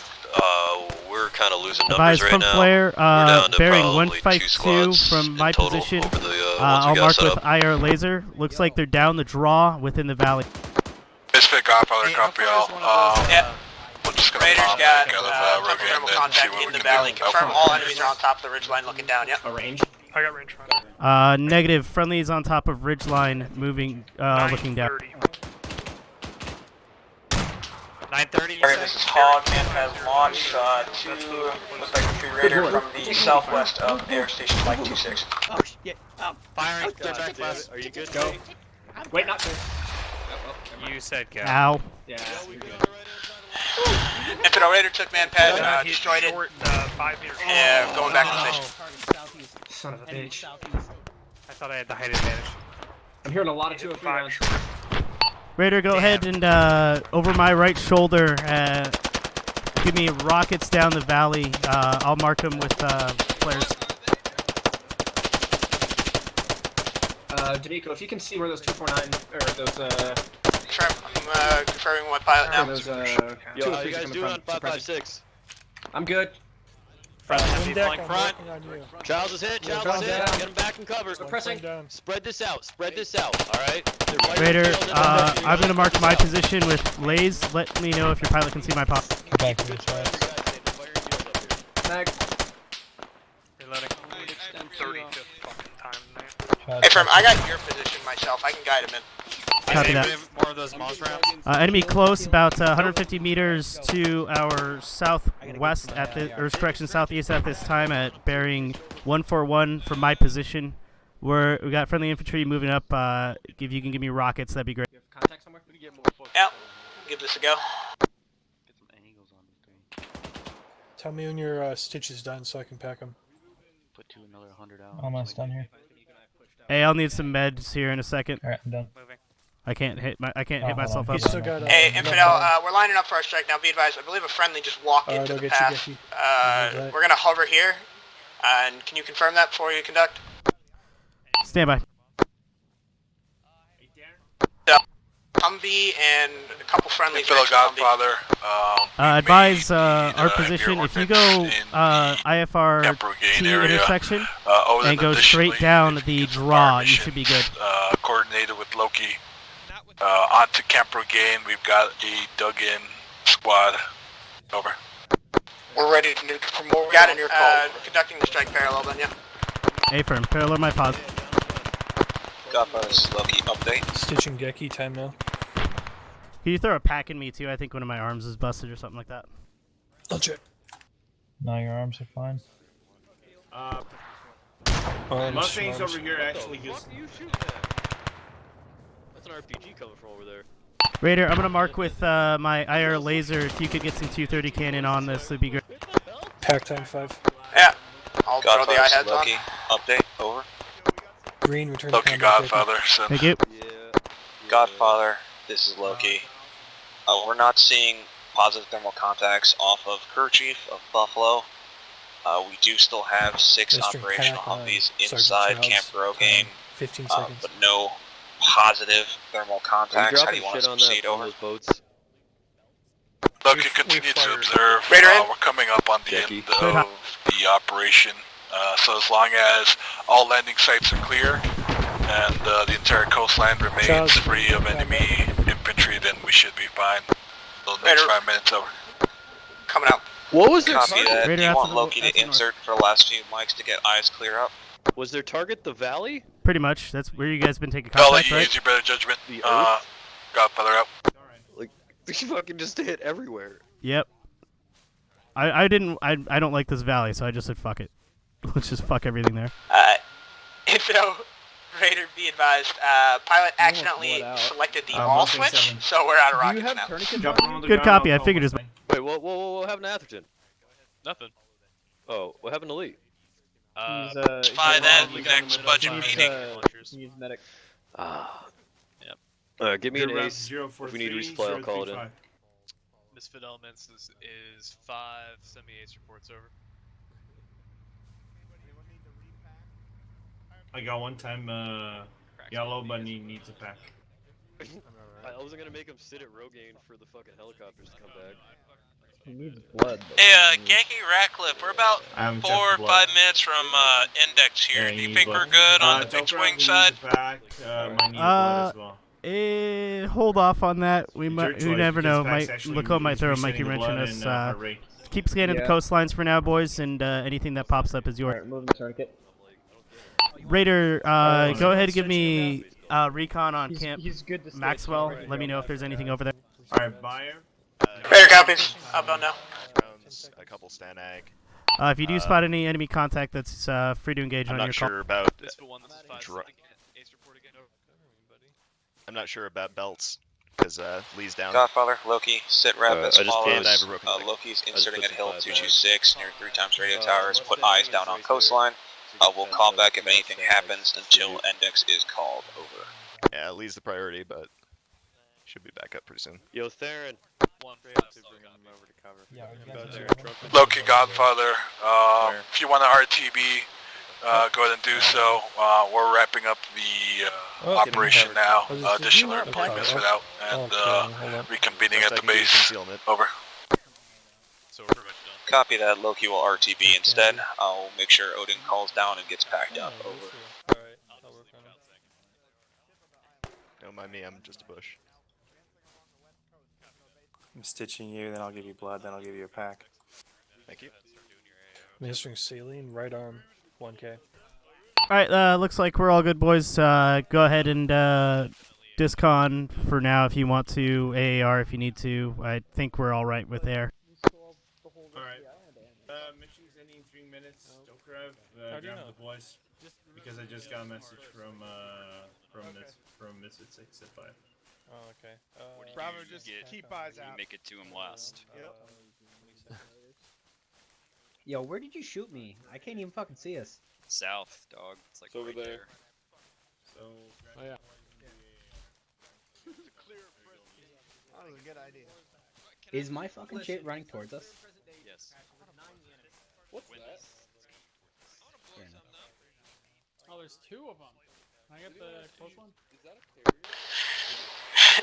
We're kind of losing Advise numbers right from now. flare, bearing probably 152 from my position. I'll mark with IR laser. Looks like they're down the draw within the valley. Misfit Godfather, copy all. Yeah. Raiders got thermal contact in the valley. Confirm all enemies are on top of the ridgeline looking down, yep. A range? I got range front. Negative. Friendlies on top of ridgeline, moving, looking down. 9:30. This is Hog, man has launched to looks like a free raider from the southwest of Air Station Mike 26. Oh shit! Firing. Are you good? Go. Wait, not good. You said go. Ow. Yeah. Infidel Raider took man pad, destroyed it. 5 meters. Yeah, going back to the station. Son of a bitch. I thought I had the height advantage. I'm hearing a lot of 203 rounds. Raider, go ahead and over my right shoulder, give me rockets down the valley. I'll mark them with flares. D'Amico, if you can see where those 249 or those I'm confirming my pilot now. Those Yo, how you guys doing on 556? I'm good. Front. Charles is hit. Charles is hit. Get him back in cover. We're pressing. Spread this out. Spread this out. All right. Raider, I'm gonna mark my position with lays. Let me know if your pilot can see my pop. Back to the charge. Reloading. 35th fucking time tonight. Hey, firm, I got your position myself. I can guide him in. Copy that. More of those Moss rounds. Enemy close, about 150 meters to our southwest at the, or correction, southeast at this time at bearing 141 from my position. We got friendly infantry moving up. If you can give me rockets, that'd be great. Contact somewhere? Yeah, give this a go. Tell me when your stitch is done so I can pack them. Put another 100 out. Almost done here. Hey, I'll need some meds here in a second. Alright, I'm done. Moving. I can't hit myself up. Hey, Infidel, we're lining up for our strike now. Be advised, I believe a friendly just walked into the path. We're gonna hover here, and can you confirm that before you conduct? Stand by. Humvee and a couple friendlies. Infidel Godfather. Advise our position. If you go IFR T intersection and go straight down the draw, you should be good. Coordinated with Loki. Onto Camp Rogaine, we've got a dug-in squad. Over. We're ready to nuke from more. Got it. Conducting the strike parallel then, yeah. Affirm. Parallel my pause. Godfather's Loki update. Stitching Geki, time now. Can you throw a pack in me too? I think one of my arms is busted or something like that. I'll check. No, your arms are fine. Mustangs over here actually just... That's an RPG coming from over there. Raider, I'm gonna mark with my IR laser. If you could get some 230 cannon on this, would be great. Pack time 5. Yeah. I'll throw the Godfather's eye heads Loki on. update. Over. Green, return Loki to combat. Godfather. Thank you. Godfather, this is Loki. We're not seeing positive thermal contacts off of Kerchief of Buffalo. We do still have 6 operational Humvees inside Camp Rogaine, 15 seconds. but no positive thermal contacts. How do you want us to proceed? Over. Loki, continue to observe. We're coming up on the end of the operation. So as long as all landing sites are clear and the entire coastline remains free of enemy infantry, then we should be fine. So next 5 minutes over. Coming out. What was their Copy target? that. Do you want Loki to insert for the last few mics to get eyes clear up? Was their target the valley? Pretty much. That's where you guys been taking I'll contact, let you right? use your better judgment. The Earth? Godfather up. Like, they fucking just hit everywhere. Yep. I don't like this valley, so I just said fuck it. Let's just fuck everything there. Infidel, Raider, be advised. Pilot accidentally selected the all switch, so we're out of rockets now. Good copy. I figured as much. Wait, what happened to Atherton? Nothing. Oh, what happened to Lee? By that next budget meeting. He's medic. Yep. Give me an ace. If we need resupply, I'll call it in. Misfit Elements is 5. Send me ace reports over. I got one time yellow, but he needs a pack. I wasn't gonna make him sit at Rogaine for the fucking helicopters to come back. He needs blood. Hey, Genki Ratcliffe, we're about 4 or 5 minutes from index here. Do you think we're good on the fixed wing side? Hold off on that. We might. You never know. Look might throw a monkey wrench in us. Keep scanning the coastlines for now, boys, and anything that pops up is yours. Alright, moving the tourniquet. Raider, go ahead and give me recon on Camp he's good to Maxwell. Let me know if there's anything over there. Alright, buyer. Raider copies. Outbound now. A couple Stanag. If you do spot any enemy contact, that's free to engage on your call. I'm not sure about belts, because Lee's down. Godfather, Loki, sit rep as I just follows. I have a broken leg. Loki's inserting at Hill 226 near 3 times radio towers. Put eyes down on coastline. We'll call back if anything happens until index is called. Over. Yeah, Lee's the priority, but should be back up pretty soon. Yo, Theron. Loki Godfather, if you want an RTB, go ahead and do so. We're wrapping up the operation now. Additional pulling this out and reconvening at the base. Over. Copy that. Loki will RTB instead. I'll make sure Odin calls down and gets packed up. Over. Don't mind me, I'm just a bush. I'm stitching you, then I'll give you blood, then I'll give you a pack. Thank you. Administering saline, right arm, 1K. Alright, looks like we're all good, boys. Go ahead and discon for now if you want to, AAR if you need to. I think we're alright with air. Alright. Mission's ending in 3 minutes. Don't grab the boys. Because I just got a message from Misfit 6 at 5. Oh, okay. Bravo, just keep eyes out. Make it to him last. Yep. Yo, where did you shoot me? I can't even fucking see us. South, dog. It's like over right there. So, oh yeah. That was a good idea. Is my fucking shit running towards us? Yes. What's that? Fair enough. Oh, there's two of them. Can I get the close one? Is that a carrier?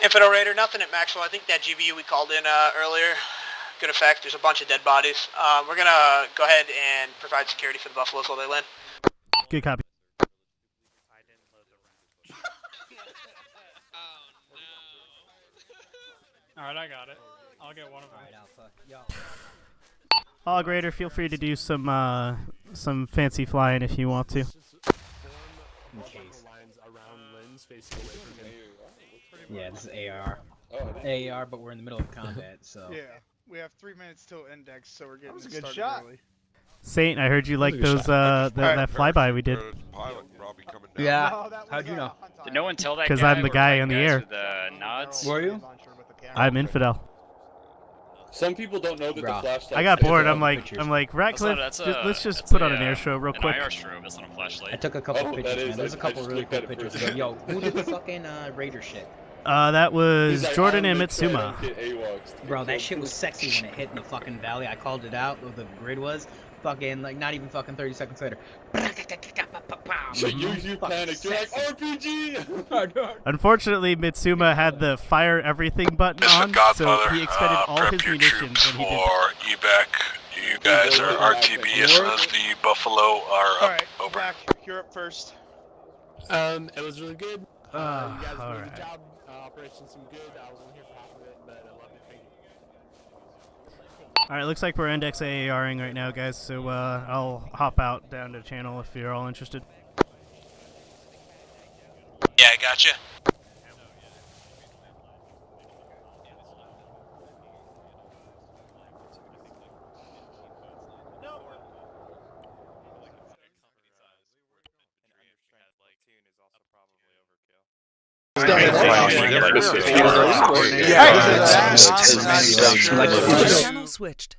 Infidel Raider, nothing at Maxwell. I think that GVU we called in earlier, good effect. There's a bunch of dead bodies. We're going to go ahead and provide security for the Buffaloes while they land. Good copy. Alright, I got it. I'll get one of them. Alright, Alpha. Yo. Hog Raider, feel free to do some fancy flying if you want to. In case. Yeah, this is AR. AR, but we're in the middle of combat, so. Yeah, we have 3 minutes till index, so we're getting a good started shot. early. Saint, I heard you like those that flyby we did. Yeah. How'd you know? Did no one tell that guy? Because I'm the guy or in the guys air. with the nods? Were you? I'm Infidel. Some people don't know that the flashlight. I got bored. I'm like, Ratcliffe. Let's just put on an air show real quick. An IR strobe, that's not a flashlight. I took a couple pictures, man. There's a couple really cool pictures. But yo, who did the fucking Raider shit? That was Jordan and Mitsuma. Bro, that shit was sexy when it hit in the fucking valley. I called it out. What the grid was. Fucking like not even fucking 30 seconds later. So you panicked. You're like RPG. Unfortunately, Mitsuma had the fire everything button on, so he expended all his munitions when he did that. evac. You guys are RTB as soon as the Buffalo are Alright, over. Zach, you're up first. It was really good. You guys did a alright. good job. Operation seemed good. I was only here for half of it, but I loved it. Thank you. Alright, looks like we're index AARing right now, guys, so I'll hop out down to channel if you're all interested. Yeah, I gotcha. Channel switched.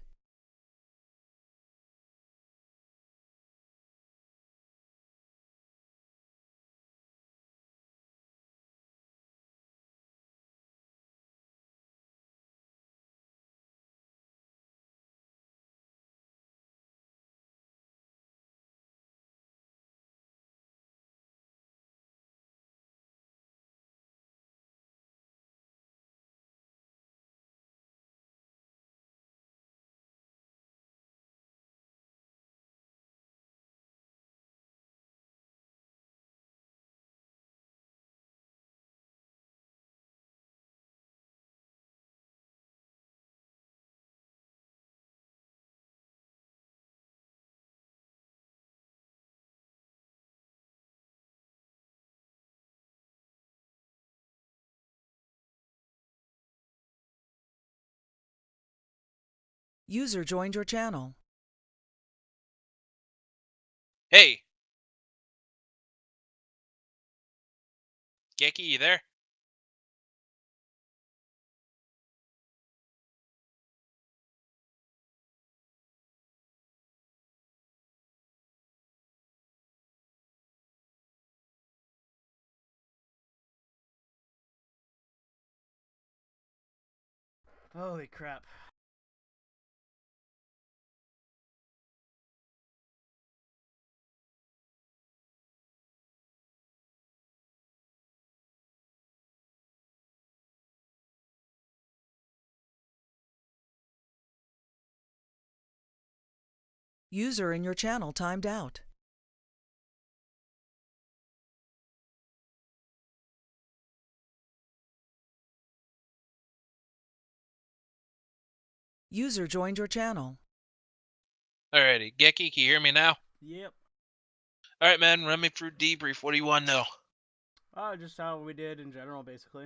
User joined your channel. Hey! Geki, you there? Holy crap. User in your channel timed out. User joined your channel. Alrighty, Geki, can you hear me now? Yep. Alright, man, run me through debrief. What do you want to know? Just how we did in general, basically.